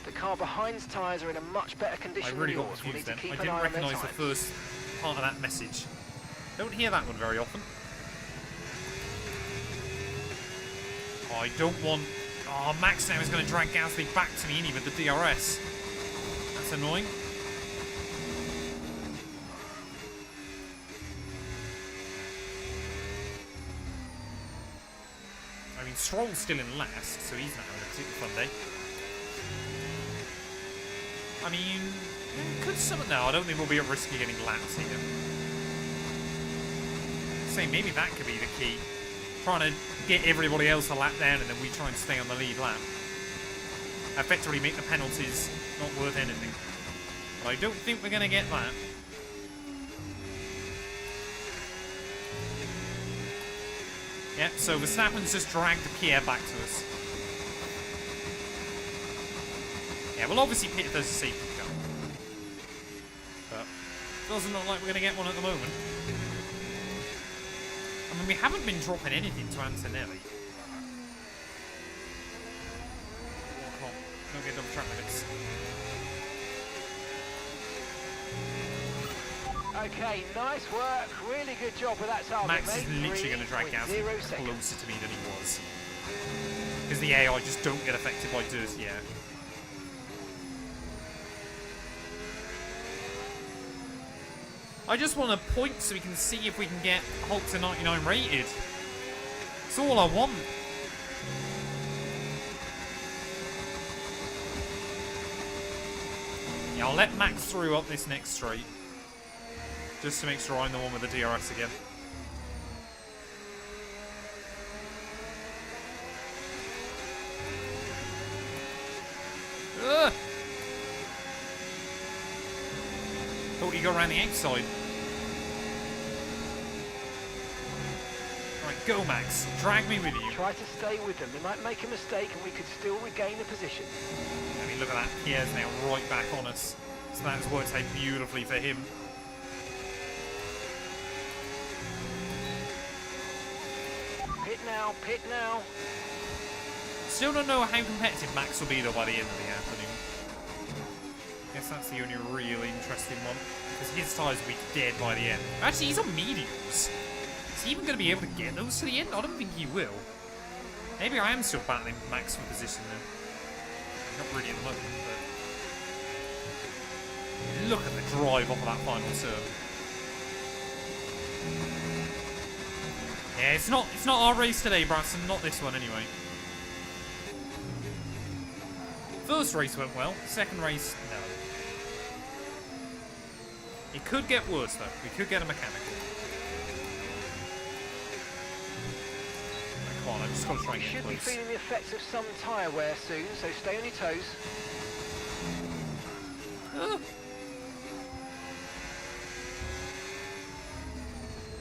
The car behind's tyres are in a much better condition I really than got yours. We'll need confused to then. keep I an eye didn't on their recognise the times. first part of that message. Don't hear that one very often. Oh, I don't want... Oh, Max now is going to drag Gasly back to the innie with the DRS. That's annoying. I mean, Stroll's still in last, so he's not having a particularly fun day. I mean, could someone... No, I don't think we'll be at risk of getting laps here. Say, maybe that could be the key. Trying to get everybody else a lap down and then we try and stay on the lead lap. Effectively make the penalties not worth anything. But I don't think we're going to get that. Yep, so Verstappen's just dragged the Pierre back to us. Yeah, we'll obviously pit if there's a safety car. But doesn't look like we're going to get one at the moment. I mean, we haven't been dropping anything to Antonelli. Oh, come on. Don't get double track limits. Okay, nice work. Really good job with that target, Max mate. is literally going to drag Gasly 3.0 seconds. closer to me than he was. Because the AI just don't get affected by dirty air. I just want a point so we can see if we can get Hulk to 99 rated. That's all I want. Yeah, I'll let Max through up this next straight. Just to make sure I'm the one with the DRS again. Ugh. Thought you go around the outside. Right, go Max. Drag me with you. Try to stay with them. They might make a mistake and we could still regain the position. I mean, look at that. Pierre's now right back on us. So that's worked out beautifully for him. Pit now, pit now. Still don't know how competitive Max will be though by the end of the afternoon. Guess that's the only real interesting one. Because his tyres will be dead by the end. Actually, he's on mediums. Is he even going to be able to get those to the end? I don't think he will. Maybe I am still battling Max for position then. Not really at the moment, but... Look at the drive off of that final turn. Yeah, it's not our race today, Bradson. Not this one, anyway. First race went well. Second race, no. It could get worse, though. We could get a mechanical. Come on, I've just got to try and You get should close. be feeling the effects of some tyre wear soon, so stay on your toes.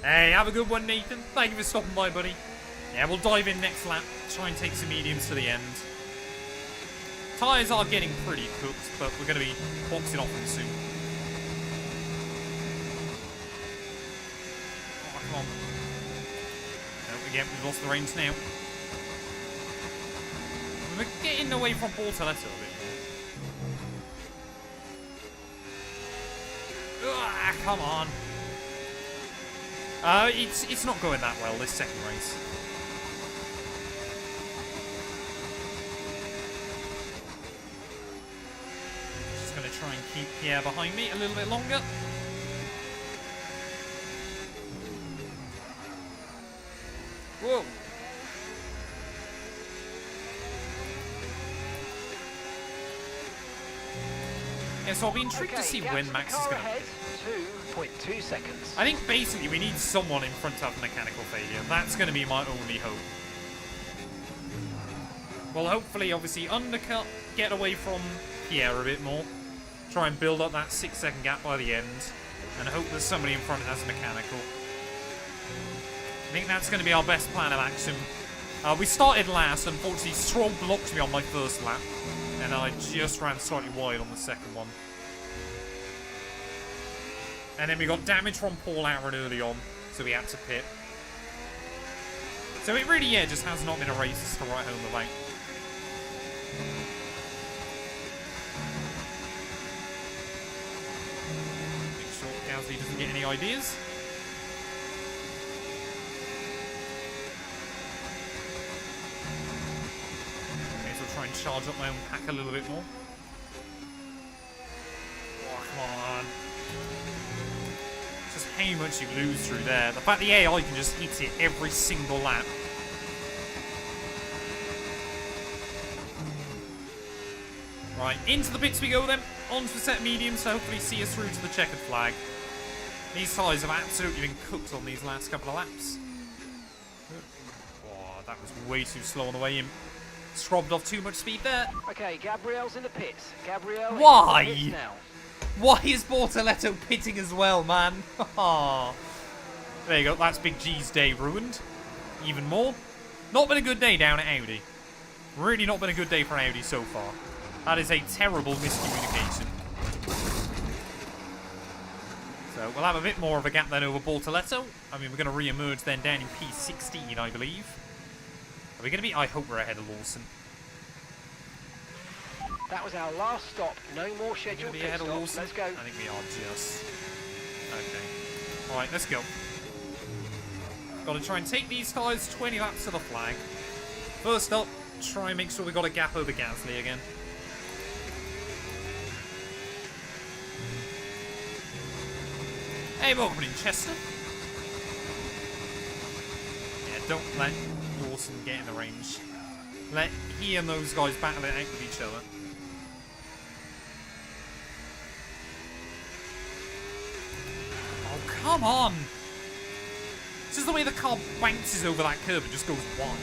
Hey, have a good one, Nathan. Thank you for stopping by, buddy. Yeah, we'll dive in next lap. Try and take some mediums to the end. Tyres are getting pretty cooked, but we're going to be boxing off them soon. Oh, come on. No, again, we've lost the reins now. We're getting away from Bortoletto a bit more. Ah, come on. It's not going that well, this second race. Just going to try and keep Pierre behind me a little bit longer. Whoa. Yeah, so I'll be intrigued to see when Max is going to... 2.2 seconds. I think basically we need someone in front of mechanical failure. That's going to be my only hope. Well, hopefully, obviously, undercut, get away from Pierre a bit more. Try and build up that 6-second gap by the end. And hope that somebody in front has mechanical. I think that's going to be our best plan of action. We started last. Unfortunately, Stroll blocked me on my first lap. And I just ran slightly wide on the second one. And then we got damage from Paul Aaron early on, so we had to pit. So it really, yeah, just has not been a race to write home about. Make sure Gasly doesn't get any ideas. Okay, so I'll try and charge up my own pack a little bit more. Oh, come on. Just how much you lose through there. The fact the AI can just hit it every single lap. Right, into the pits we go then. On to set mediums to hopefully see us through to the checkered flag. These tyres have absolutely been cooked on these last couple of laps. Oh, that was way too slow on the way in. Scrubbed off too much speed there. Okay, Gabriel's in the pits. Gabriel Why? is in the pits now. Why is Bortoletto pitting as well, man? There you go, that's Big G's day ruined. Even more. Not been a good day down at Audi. Really not been a good day for Audi so far. That is a terrible miscommunication. So we'll have a bit more of a gap then over Bortoletto. I mean, we're going to re-emerge then down in P16, I believe. Are we going to be... I hope we're ahead of Lawson. That was our last stop. No more scheduled Be pit ahead of stops. Lawson? Let's go. I think we are just. Okay. Alright, let's go. Got to try and take these tyres 20 laps to the flag. First up, try and make sure we got a gap over Gasly again. Hey, welcome in Chester. Yeah, don't let Lawson get in the range. Let he and those guys battle it out with each other. Oh, come on! This is the way the car bounces over that curb and just goes wide.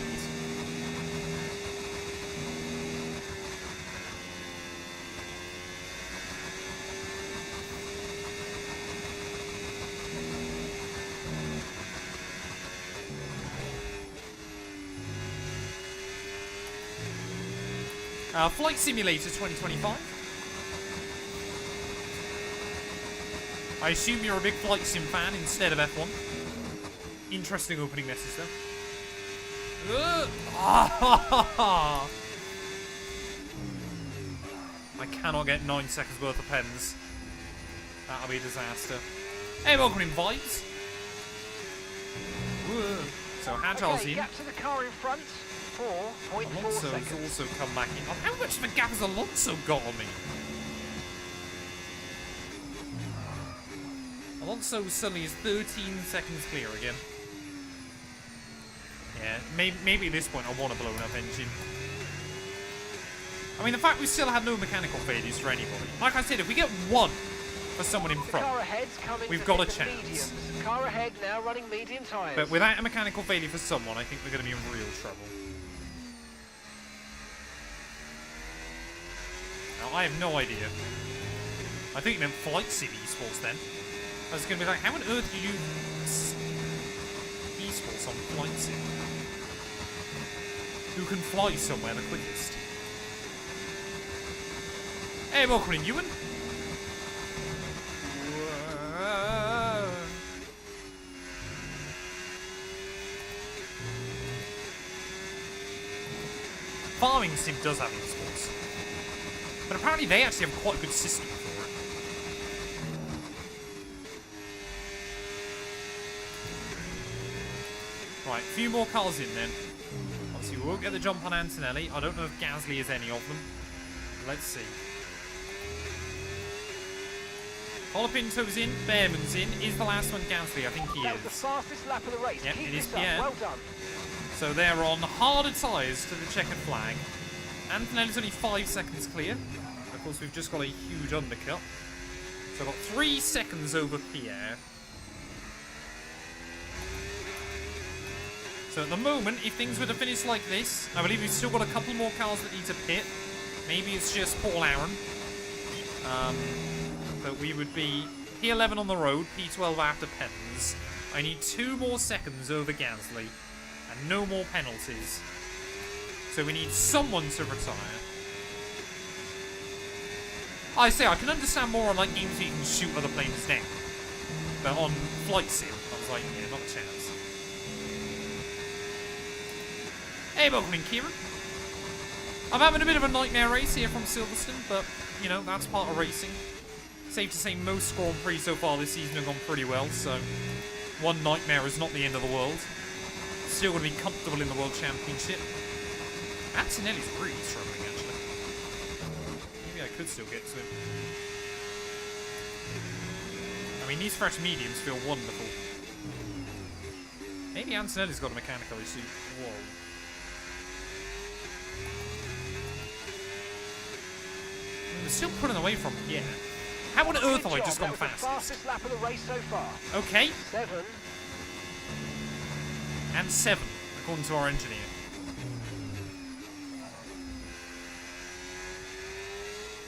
Flight Simulator 2025. I assume you're a big Flight Sim fan instead of F1. Interesting opening message though. I cannot get 9 seconds worth of pens. That'll be a disaster. Hey, welcome in, Vibes. So Agile's in. Gap to the car in front. 4.4 Alonso's seconds. also come back in. Oh, how much of a gap has Alonso got on me? Alonso suddenly is 13 seconds clear again. Yeah, maybe at this point I want a blown up engine. I mean, the fact we still had no mechanical failures for anybody. Like I said, if we get one for someone in front, Car ahead's coming we've to got a hit the chance. mediums. Car ahead now running medium tyres. But without a mechanical failure for someone, I think we're going to be in real trouble. Now, I have no idea. I think you meant Flight Sim esports then. I was going to be like, how on earth do you esports on Flight Sim? Who can fly somewhere the quickest? Hey, welcome in, Ewan. Farming Sim does have esports. But apparently they actually have quite a good system for it. Right, a few more cars in then. Obviously we won't get the jump on Antonelli. I don't know if Gasly is any of them. Let's see. Colapinto's in, Behrman's in. Is the last one Gasly? I think he That was the is. fastest lap of the race. Yep, Keep it is this up. Pierre. Well done. So they're on harder tyres to the checkered flag. Antonelli's only 5 seconds clear. Of course, we've just got a huge undercut. So I've got 3 seconds over Pierre. So at the moment, if things were to finish like this, I believe we've still got a couple more cars that need to pit. Maybe it's just Paul Aaron. But we would be P11 on the road, P12 after pens. I need 2 more seconds over Gasly. And no more penalties. So we need someone to retire. I say, I can understand more on like games where you can shoot other planes down. But on Flight Sim, I was like, yeah, not a chance. Hey, welcome in, Kieran. I'm having a bit of a nightmare race here from Silverstone, but, you know, that's part of racing. Safe to say most Grand Prix so far this season have gone pretty well, so one nightmare is not the end of the world. Still going to be comfortable in the World Championship. Antonelli's really struggling, actually. Maybe I could still get to him. I mean, these fresh mediums feel wonderful. Maybe Antonelli's got a mechanical issue. Whoa. still pulling away from Pierre. How on earth have I just gone That was the fast? fastest lap of the race so far. Okay, 7. and 7, according to our engineer.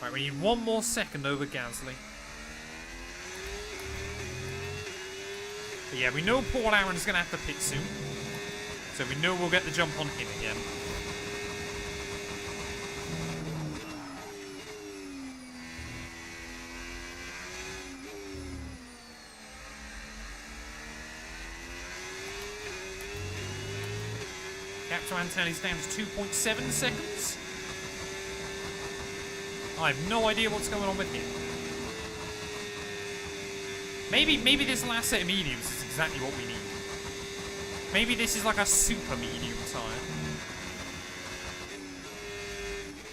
Right, we need 1 more second over Gasly. But yeah, we know Paul Aaron's going to have to pit soon. So we know we'll get the jump on him again. Gap to Antonelli's down to 2.7 seconds. I have no idea what's going on with him. Maybe this last set of mediums is exactly what we need. Maybe this is like a super medium tyre.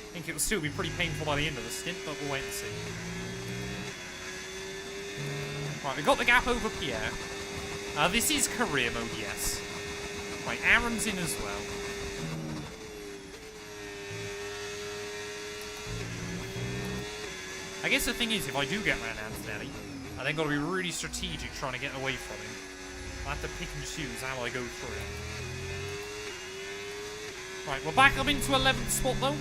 I think it will still be pretty painful by the end of the stint, but we'll wait and see. Right, we got the gap over Pierre. This is career mode, yes. Right, Aaron's in as well. I guess the thing is, if I do get around Antonelli, I then got to be really strategic trying to get away from him. I'll have to pick and choose how I go through it. Right, we're back up into 11th spot though.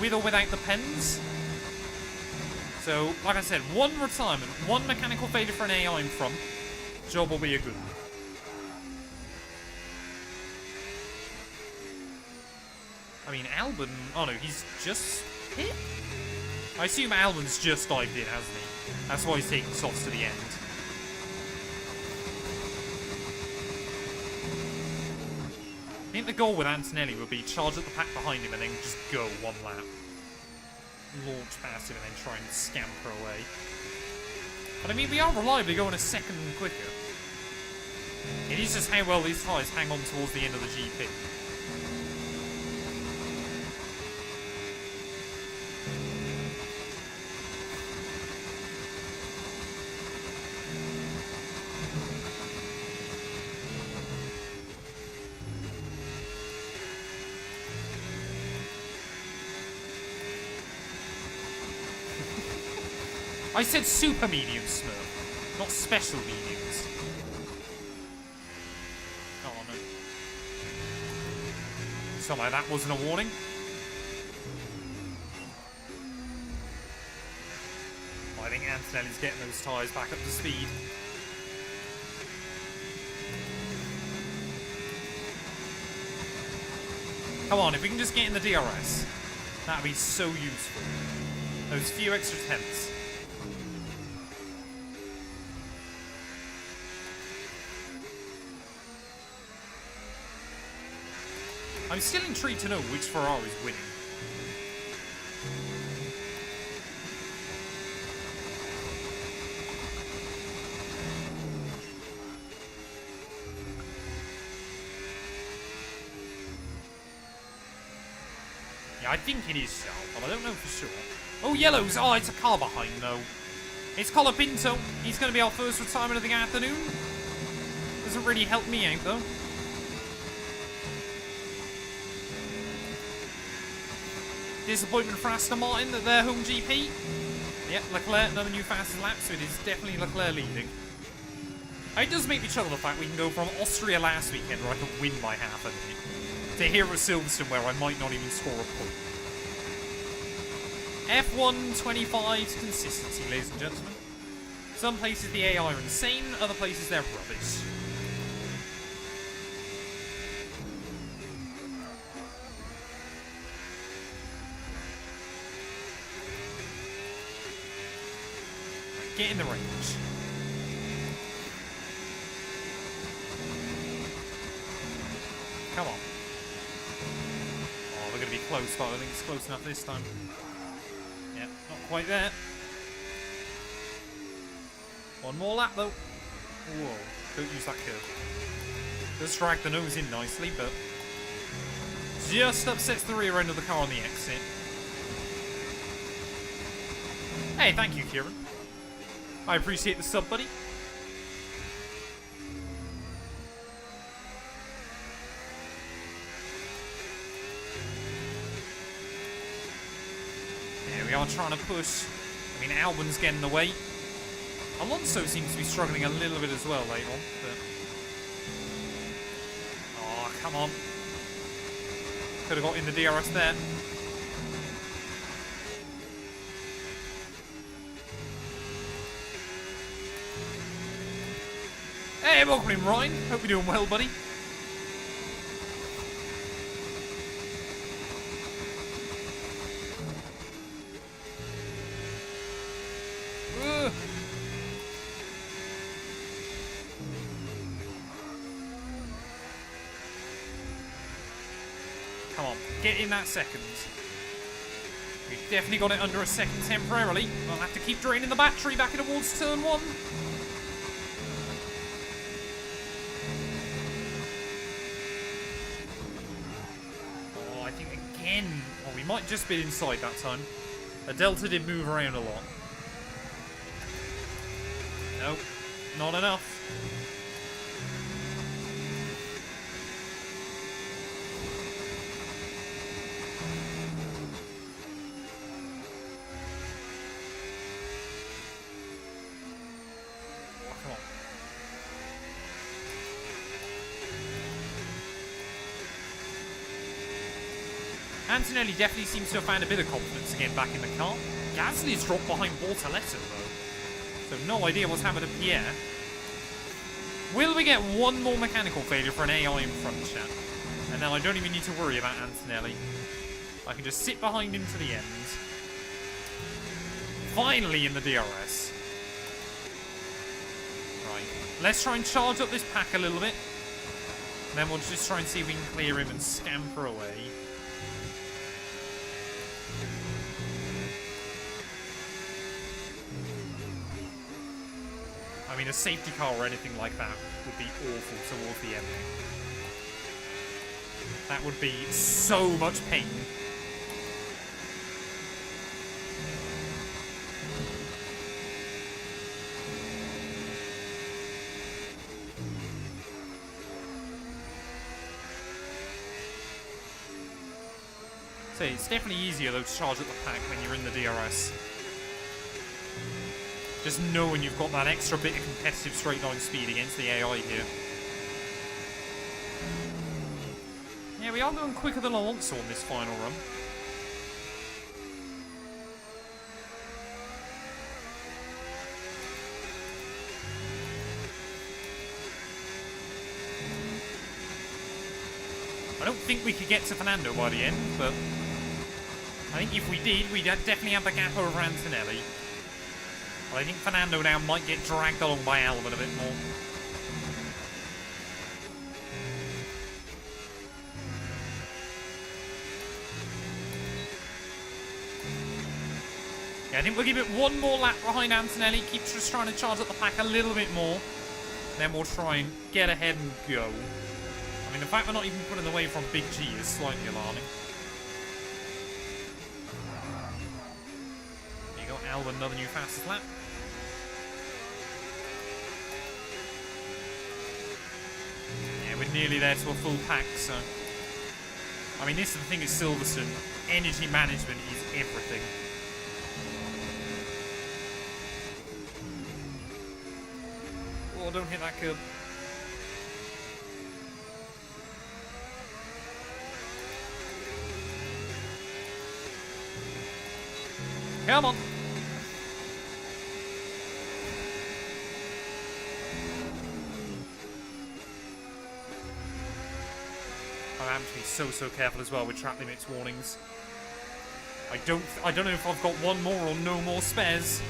With or without the pens. So, like I said, 1 retirement, 1 mechanical failure for an AI in front. Job will be a good one. I mean, Albon... Oh no, he's just hit? I assume Albon's just dived in, hasn't he? That's why he's taking softs to the end. I think the goal with Antonelli would be charge at the pack behind him and then just go 1 lap. Launch past him and then try and scamper away. But I mean, we are reliably going a second quicker. It is just how well these tyres hang on towards the end of the GP. I said super medium, Smurf, not special mediums. Oh no. Somehow that wasn't a warning. I think Antonelli's getting those tyres back up to speed. Come on, if we can just get in the DRS, that'd be so useful. Those few extra tenths. I'm still intrigued to know which Ferrari's winning. Yeah, I think it is Charles, but I don't know for sure. Oh, yellows! Oh, it's a car behind, though. It's Colapinto. He's going to be our first retirement of the afternoon. Doesn't really help me out, though. Disappointment for Aston Martin at their home GP. Yep, Leclerc, another new fastest lap, so it is definitely Leclerc leading. It does make me chuckle the fact we can go from Austria last weekend, where I could win by half a minute, to here at Silverstone, where I might not even score a point. F1 25's consistency, ladies and gentlemen. Some places the AI are insane, other places they're rubbish. Get in the range. Come on. Oh, we're going to be close, but I don't think it's close enough this time. Yeah, not quite there. 1 more lap, though. Whoa, don't use that curve. Does drag the nose in nicely, but just upsets the rear end of the car on the exit. Hey, thank you, Kieran. I appreciate the sub, buddy. We are trying to push. I mean, Albon's getting in the way. Alonso seems to be struggling a little bit as well late on, but... Oh, come on. Could have got in the DRS there. Hey, welcome in, Ryan. Hope you're doing well, buddy. Come on, get in that second. We've definitely got it under a second temporarily. We'll have to keep draining the battery back towards turn 1. Oh, I think again. Oh, we might just be inside that time. The Delta did move around a lot. Nope, not enough. Antonelli definitely seems to have found a bit of confidence again back in the car. Gasly's dropped behind Bortoletto though, so no idea what's happened to Pierre. Will we get one more mechanical failure for an AI in front, chat? And now I don't even need to worry about Antonelli. I can just sit behind him to the end. Finally in the DRS. Right, let's try and charge up this pack a little bit. And then we'll just try and see if we can clear him and scamper away. I mean, a safety car or anything like that would be awful towards the end. That would be so much pain. So it's definitely easier though to charge up the pack when you're in the DRS. Just knowing you've got that extra bit of competitive straight line speed against the AI here. Yeah, we are going quicker than Alonso on this final run. I don't think we could get to Fernando by the end, but I think if we did, we'd definitely have the gap over Antonelli. But I think Fernando now might get dragged along by Albon a bit more. Yeah, I think we'll give it one more lap behind Antonelli. Keep just trying to charge up the pack a little bit more. Then we'll try and get ahead and go. I mean, the fact we're not even putting away from Big G is slightly alarming. There you go, Albon, another new fastest lap. Yeah, we're nearly there to a full pack, so... I mean, this is the thing at Silverstone. Energy management is everything. Oh, don't hit that curb. Come on. I am to be so careful as well with track limits warnings. I don't know if I've got one more or no more spares.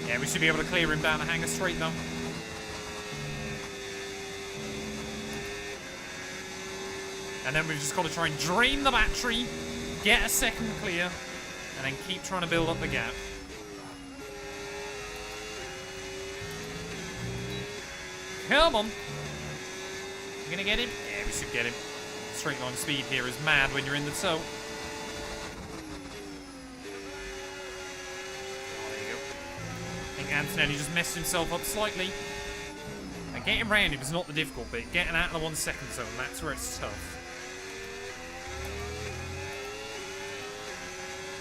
Yeah, we should be able to clear him down the hangar straight though. And then we've just got to try and drain the battery, get a second clear, and then keep trying to build up the gap. Come on. You gonna get him? Yeah, we should get him. Straight line speed here is mad when you're in the tow. I think Antonelli just messed himself up slightly. And getting round him is not the difficult bit. Getting out of the 1 second zone, that's where it's tough.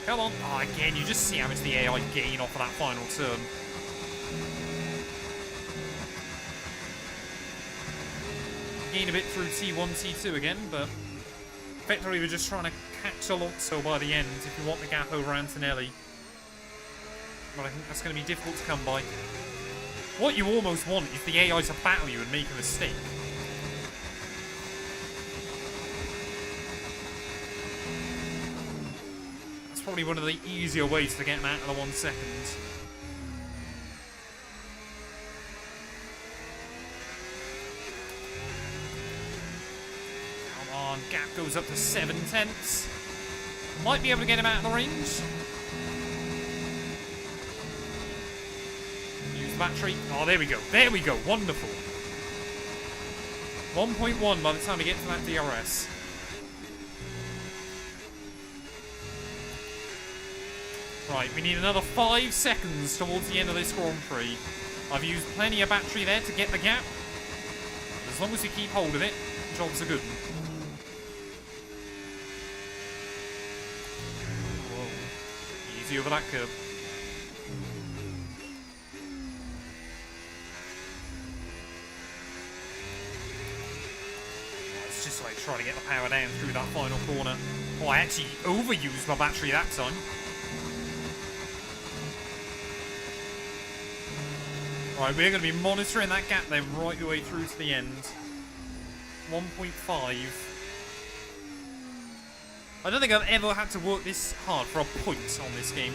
Come on. Oh, again, you just see how much the AI gain off of that final turn. Gain a bit through T1, T2 again, but effectively we're just trying to catch Alonso by the end if you want the gap over Antonelli. But I think that's going to be difficult to come by. What you almost want is the AI to battle you and make a mistake. That's probably one of the easier ways to get him out of the 1 second. Come on, gap goes up to 7/10. Might be able to get him out of the range. Battery. Oh, there we go. There we go. Wonderful. 1.1 by the time we get to that DRS. Right, we need another 5 seconds towards the end of this Grand Prix. I've used plenty of battery there to get the gap. But as long as we keep hold of it, jobs are good. Whoa. Easy over that curb. Just like trying to get the power down through that final corner. Oh, I actually overused my battery that time. Right, we're going to be monitoring that gap then right the way through to the end. 1.5. I don't think I've ever had to work this hard for a point on this game.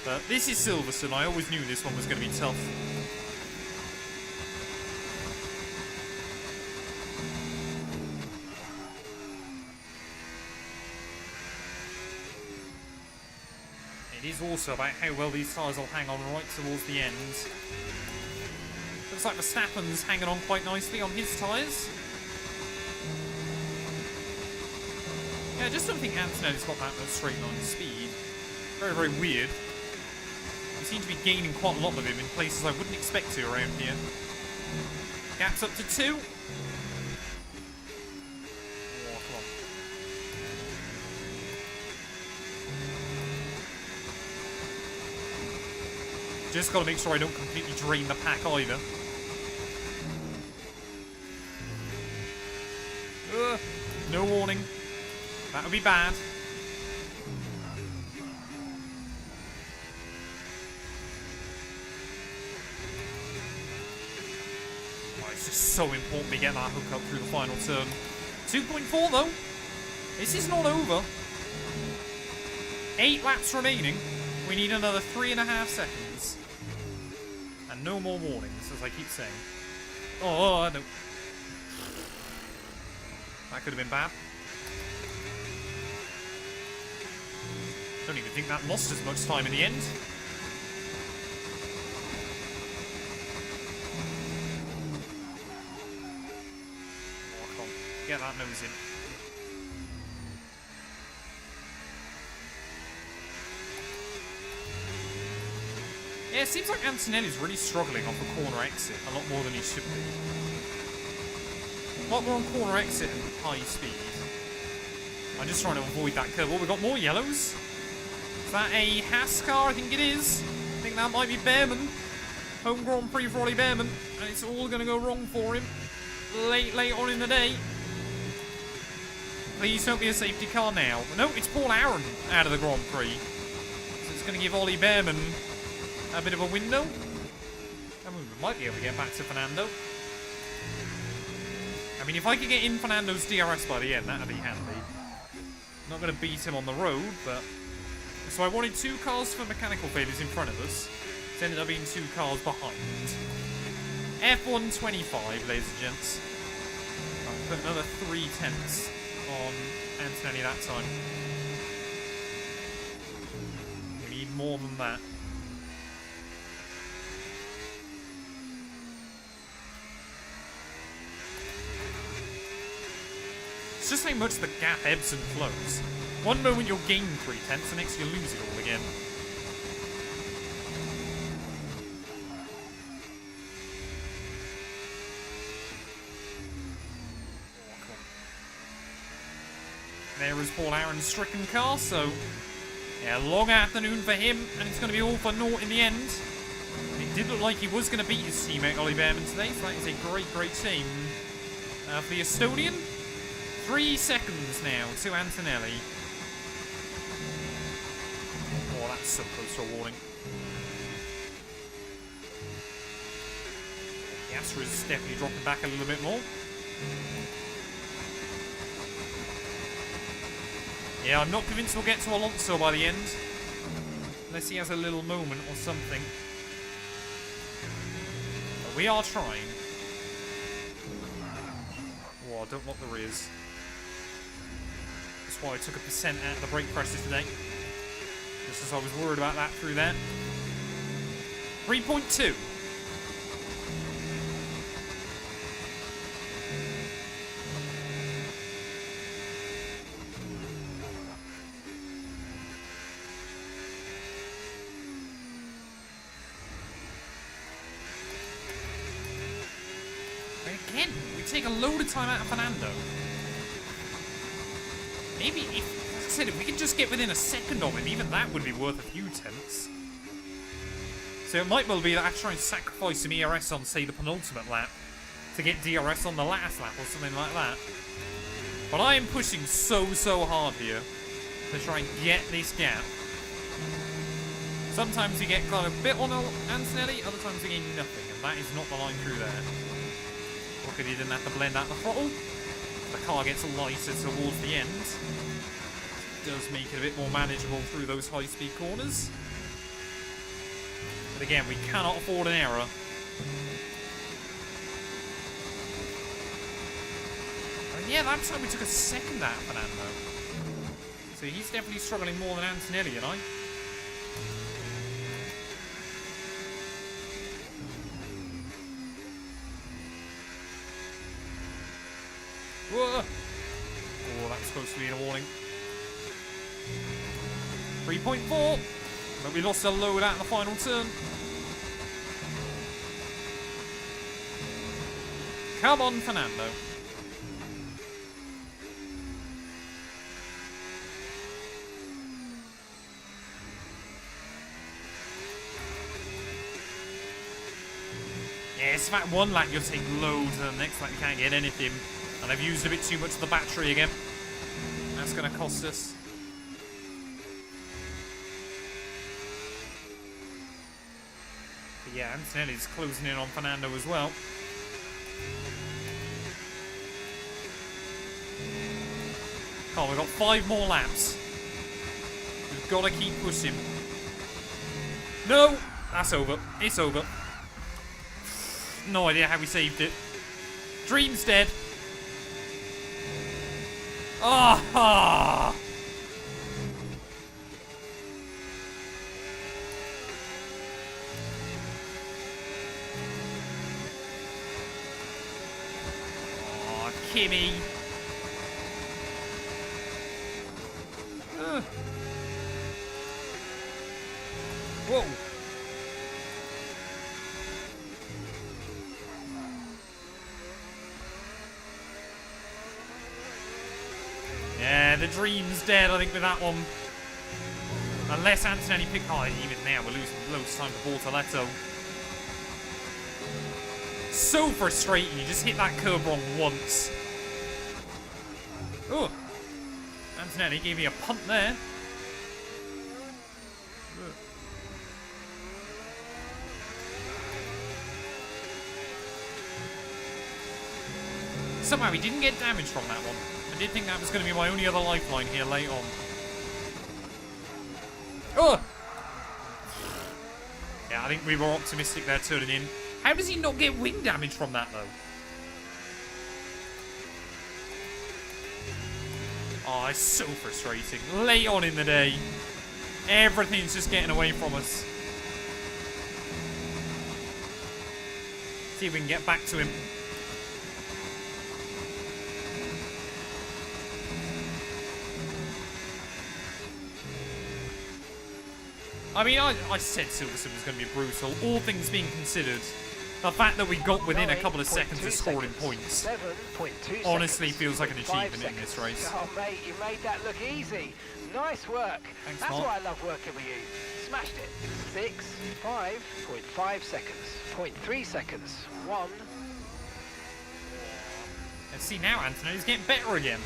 But this is Silverstone. I always knew this one was going to be tough. It is also about how well these tyres will hang on right towards the end. Looks like Verstappen's hanging on quite nicely on his tyres. Yeah, I just don't think Antonelli's got that much straight line speed. Very, very weird. We seem to be gaining quite a lot of him in places I wouldn't expect to around here. Gap's up to 2. Just got to make sure I don't completely drain the pack either. No warning. That would be bad. Oh, it's just so important we get that hook up through the final turn. 2.4 though. This is not over. 8 laps remaining. We need another 3.5 seconds. And no more warnings, as I keep saying. Oh, no. That could have been bad. Don't even think that lost as much time in the end. Oh, come on. Get that nose in. Yeah, it seems like Antonelli's really struggling off the corner exit a lot more than he should be. A lot more on corner exit and high speed. I'm just trying to avoid that curve. Oh, we've got more yellows. Is that a Haas car? I think it is. I think that might be Behrman. Home Grand Prix for Ollie Behrman. And it's all going to go wrong for him. Late on in the day. Please don't be a safety car now. No, it's Paul Aaron out of the Grand Prix. So it's going to give Ollie Behrman a bit of a window. And we might be able to get back to Fernando. I mean, if I could get in Fernando's DRS by the end, that would be handy. Not going to beat him on the road, but... So I wanted 2 cars for mechanical failures in front of us. It's ended up being 2 cars behind. F1 25, ladies and gents. I'll put another 3/10 on Antonelli that time. We need more than that. It's just how much the gap ebbs and flows. One moment you'll gain 3/10, the next you lose it all again. There is Paul Aaron's stricken car, so Yeah, long afternoon for him, and it's going to be all for naught in the end. It did look like he was going to beat his teammate Ollie Behrman today, so that is a great, great team. For the Estonian, 3 seconds now to Antonelli. Oh, that's so close to a warning. Yastra's definitely dropping back a little bit more. Yeah, I'm not convinced we'll get to Alonso by the end. Unless he has a little moment or something. But we are trying. Oh, I don't want the rears. That's why I took a percent out of the brake presses today. Just as I was worried about that through there. 3.2. Again, we take a load of time out of Fernando. Maybe, as I said, if we could just get within a second of him, even that would be worth a few tenths. So it might well be that I try and sacrifice some ERS on, say, the penultimate lap to get DRS on the last lap or something like that. But I am pushing so hard here to try and get this gap. Sometimes you get kind of a bit on Antonelli, other times you get nothing, and that is not the line through there. Luckily he didn't have to blend out the throttle. The car gets lighter towards the end. It does make it a bit more manageable through those high-speed corners. But again, we cannot afford an error. And yeah, that time we took a second out of Fernando. So he's definitely struggling more than Antonelli and I. Whoa. Oh, that was supposed to be a warning. 3.4. But we lost a load out in the final turn. Come on, Fernando. Yeah, it's that one lap you'll take loads, and the next lap you can't get anything. And I've used a bit too much of the battery again. That's going to cost us. But yeah, Antonelli's closing in on Fernando as well. Oh, we've got 5 more laps. We've got to keep pushing. No! That's over. It's over. No idea how we saved it. Dream's dead. Ah! Oh, Kimmy. Whoa. Yeah, the dream's dead, I think, with that one. Unless Antonelli picked... Oh, even now, we're losing loads of time to Bortoletto. So frustrating, you just hit that curb wrong once. Oh, Antonelli gave me a punt there. Somehow he didn't get damage from that one. I did think that was going to be my only other lifeline here late on. Oh! Yeah, I think we were optimistic there turning in. How does he not get wing damage from that, though? Oh, it's so frustrating. Late on in the day. Everything's just getting away from us. See if we can get back to him. I mean, I said Silverstone was going to be brutal. All things being considered, The fact that we got within a couple of seconds of scoring points 7.2 honestly seconds. feels like an 5 achievement in this seconds. race. Oh, mate, you made that look easy. Nice work. Thanks, That's Mark. why I love working with you. Smashed it. 6, 5.5 seconds. 0.3 seconds. 1. Let's see now, Antonelli's getting better again.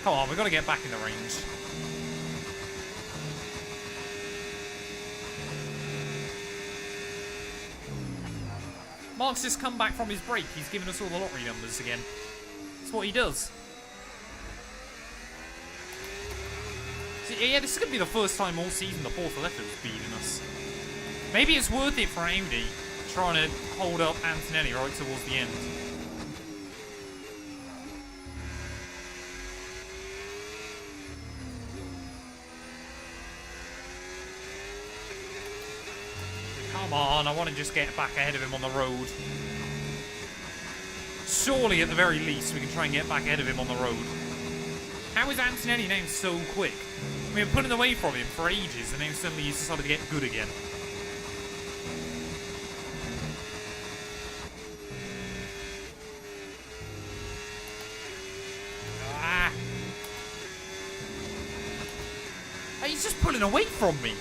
Come on, we've got to get back in the range. Mark's just come back from his break. He's given us all the lottery numbers again. That's what he does. See, yeah, this is going to be the first time all season the Bortoletto's beating us. Maybe it's worth it for Audi trying to hold up Antonelli right towards the end. Come on, I want to just get back ahead of him on the road. Surely, at the very least, we can try and get back ahead of him on the road. How is Antonelli now so quick? We were pulling away from him for ages, and now suddenly he's decided to get good again. Ah! Hey, he's just pulling away from me.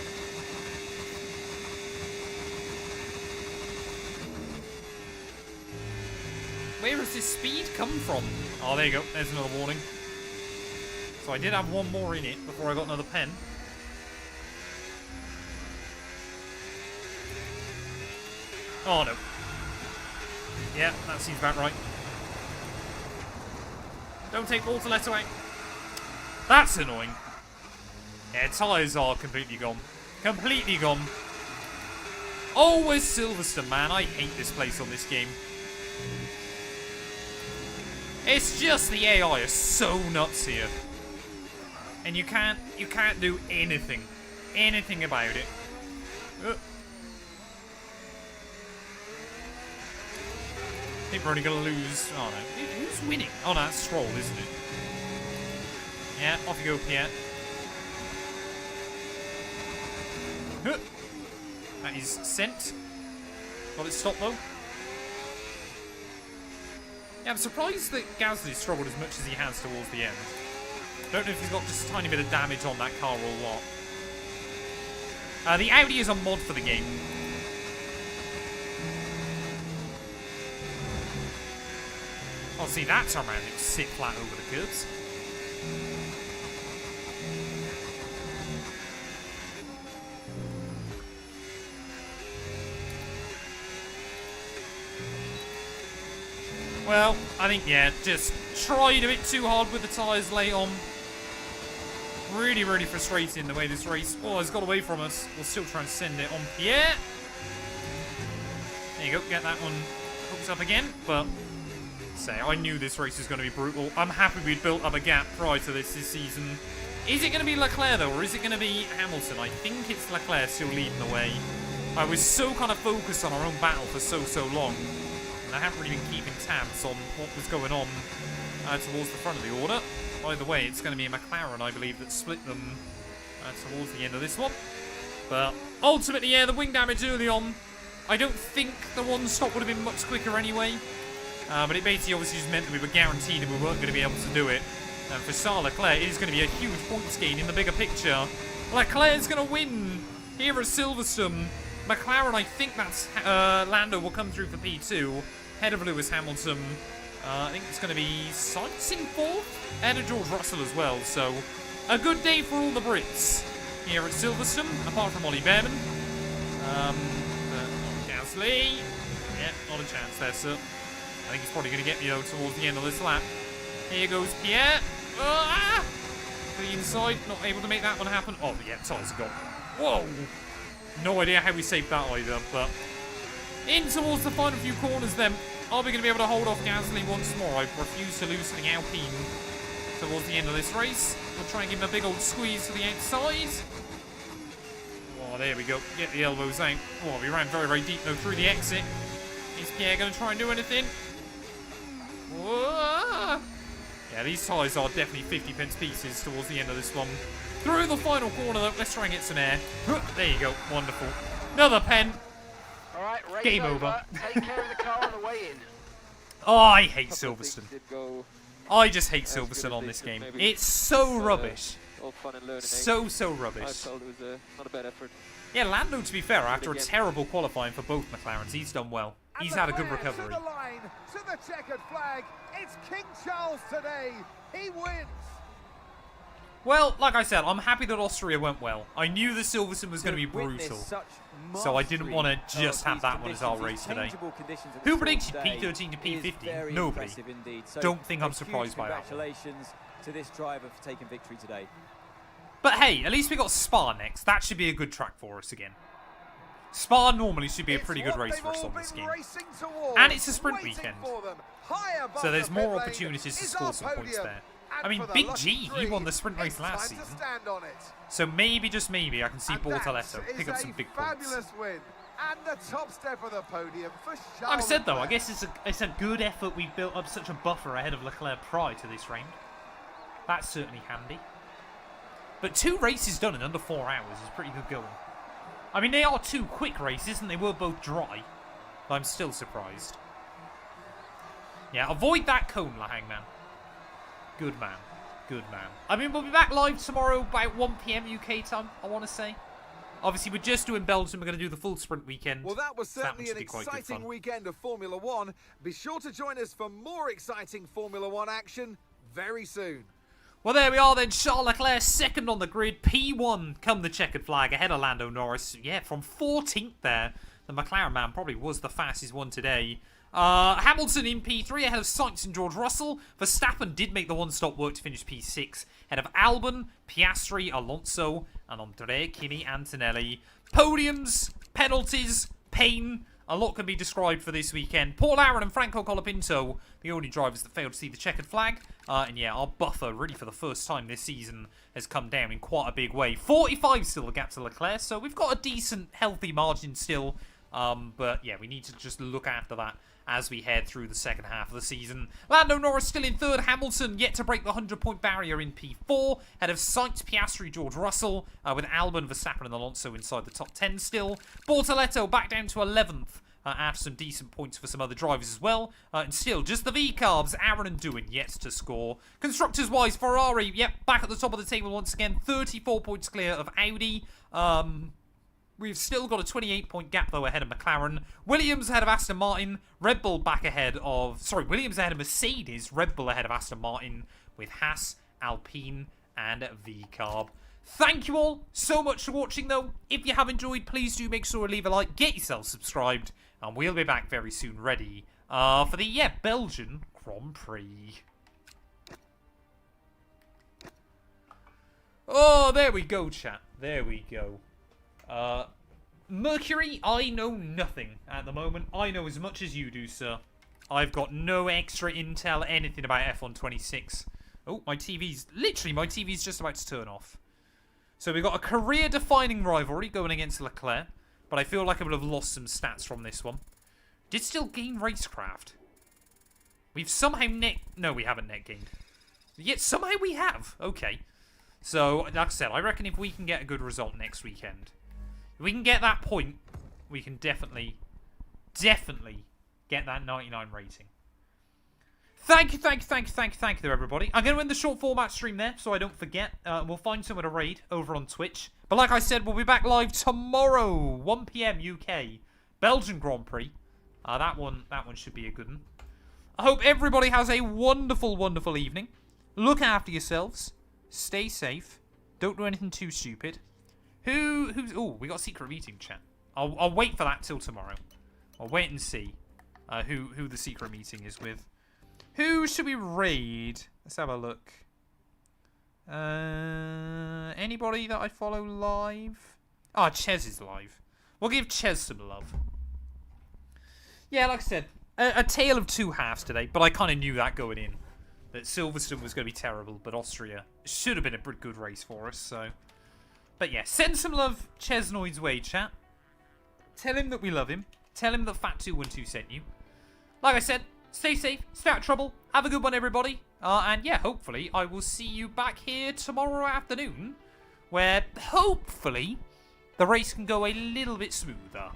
Where has this speed come from? Oh, there you go. There's another warning. So I did have one more in it before I got another pen. Oh, no. Yeah, that seems about right. Don't take Bortoletto out. That's annoying. Yeah, tyres are completely gone. Completely gone. Oh, where's Silverstone, man? I hate this place on this game. It's just the AI is so nuts here. And you can't do anything about it. I think we're only gonna lose. Oh no, who's winning? Oh no, that's Stroll, isn't it? Yeah, off you go, Pierre. That is sent. Got it stopped though. Yeah, I'm surprised that Gasly struggled as much as he has towards the end. Don't know if he's got just a tiny bit of damage on that car or what. The Audi is a mod for the game. Oh, see, that time around it sit flat over the curves. Well, I think, yeah, just tried a bit too hard with the tyres late on. Really, really frustrating the way this race has got away from us. We'll still try and send it on Pierre. There you go, get that one hooked up again. But, say, I knew this race was going to be brutal. I'm happy we'd built up a gap prior to this season. Is it going to be Leclerc, though, or is it going to be Hamilton? I think it's Leclerc still leading the way. I was so kind of focused on our own battle for so long. I haven't really been keeping tabs on what was going on towards the front of the order. By the way, it's going to be a McLaren, I believe, that split them towards the end of this one. But ultimately, yeah, the wing damage early on, I don't think the one stop would have been much quicker anyway. But it basically obviously just meant that we were guaranteed and we weren't going to be able to do it. And for Charles Leclerc, it is going to be a huge points gain in the bigger picture. Leclerc's going to win here at Silverstone. McLaren, I think that's Lando will come through for P2. Head of Lewis Hamilton. I think it's going to be Sainz in 4th. And a George Russell as well. So, a good day for all the Brits here at Silverstone, apart from Ollie Behrman. Gasly. Yeah, not a chance there, sir. I think he's probably going to get me, though, towards the end of this lap. Here goes Pierre. To the inside. Not able to make that one happen. Oh, yeah, tyres are gone. Whoa. No idea how we saved that either, but in towards the final few corners then. Are we going to be able to hold off Gasly once more? I refuse to lose to the Alpine towards the end of this race. We'll try and give him a big old squeeze to the outside. Oh, there we go. Get the elbows out. Oh, we ran very, very deep though through the exit. Is Pierre going to try and do anything? Whoa. Yeah, these tyres are definitely 50 pence pieces towards the end of this one. Through the final corner, though. Let's try and get some air. There you go. Wonderful. Another pen. All right, race Game over. Take care of the car on the way in. Oh, I hate Silverstone. Did go I just hate as good Silverstone as on they this should, game. maybe. It's so But, rubbish. all fun and learning. So I rubbish. felt it was not a bad effort. Yeah, Lando, to be fair, after a again. terrible qualifying for both McLarens, he's done well. And He's the had a good flag recovery. To the line, to the checkered flag. It's King Charles today. He wins. Well, like I said, I'm happy that Austria went well. I knew the Silverstone was going to be brutal. So I didn't want to just have that one as our race today. Who predicted P13 to P15? Nobody. Don't think I'm surprised by that one. Congratulations to this driver for taking victory today. But hey, at least we got Spa next. That should be a good track for us again. Spa normally should be a pretty good race for us on this game. And it's a sprint weekend. So there's more opportunities to score some points there. I mean, Big G, he won the sprint race last season. So maybe, just maybe, I can see Bortoletto pick up some big points. Win. And the top step of the podium for Charles. Like I said though, I guess it's a good effort we've built up such a buffer ahead of Leclerc prior to this round. That's certainly handy. But 2 races done in under 4 hours is pretty good going. I mean, they are 2 quick races and they were both dry. But I'm still surprised. Yeah, avoid that cone, La Hangman. Good man. Good man. I mean, we'll be back live tomorrow by 1 PM UK time, I want to say. Obviously, we're just doing Belgium. We're going to do the full sprint weekend. Well, that was certainly should an be quite good exciting fun. weekend of Formula One. Be sure to join us for more exciting Formula One action very soon. Well, there we are then. Charles Leclerc second on the grid. P1 come the checkered flag ahead of Lando Norris. Yeah, from 14th there. The McLaren man probably was the fastest one today. Hamilton in P3 ahead of Sainz and George Russell. Verstappen did make the one-stop work to finish P6 ahead of Albon, Piastri, Alonso, and Andrea Kimi Antonelli. Podiums, penalties, pain. A lot can be described for this weekend. Paul Aaron and Franco Colapinto, the only drivers that failed to see the checkered flag. And yeah, our buffer, really for the first time this season, has come down in quite a big way. 45 still the gap to Leclerc, so we've got a decent, healthy margin still. But yeah, we need to just look after that as we head through the second half of the season. Lando Norris still in third. Hamilton yet to break the 100-point barrier in P4. Ahead of Sainz, Piastri, George Russell. With Albon, Verstappen and Alonso inside the top 10 still. Bortoletto back down to 11th. After some decent points for some other drivers as well. And still, just the V-Carbs, Aaron and Doohan yet to score. Constructors-wise, Ferrari, yep, back at the top of the table once again. 34 points clear of Audi. We've still got a 28-point gap, though, ahead of McLaren. Williams ahead of Aston Martin. Red Bull back ahead of... Sorry, Williams ahead of Mercedes. Red Bull ahead of Aston Martin with Haas, Alpine, and V-Carb. Thank you all so much for watching, though. If you have enjoyed, please do make sure to leave a like, get yourself subscribed, and we'll be back very soon ready for the, Belgian Grand Prix. Oh, there we go, chat. There we go. Mercury, I know nothing at the moment. I know as much as you do, sir. I've got no extra intel, anything about F1 26. Oh, my TV's just about to turn off. So we've got a career-defining rivalry going against Leclerc, but I feel like I would have lost some stats from this one. Did still gain racecraft. We've somehow No, we haven't net gained. Yet somehow we have. Okay. So, like I said, I reckon if we can get a good result next weekend, if we can get that point, we can definitely get that 99 rating. Thank you there, everybody. I'm going to end the short format stream there, so I don't forget. We'll find somewhere to raid over on Twitch. But like I said, we'll be back live tomorrow, 1 PM UK, Belgian Grand Prix. That one should be a good one. I hope everybody has a wonderful, wonderful evening. Look after yourselves. Stay safe. Don't do anything too stupid. Oh, we got a secret meeting, chat. I'll wait for that till tomorrow. I'll wait and see who the secret meeting is with. Who should we raid? Let's have a look. Anybody that I follow live? Ah, Ches is live. We'll give Ches some love. Yeah, like I said, a tale of two halves today, but I kind of knew that going in. That Silverstone was going to be terrible, but Austria should have been a pretty good race for us, so... But yeah, send some love Chesnoid's way, chat. Tell him that we love him. Tell him that Fat212 sent you. Like I said, stay safe, stay out of trouble. Have a good one, everybody. And yeah, hopefully I will see you back here tomorrow afternoon where hopefully the race can go a little bit smoother.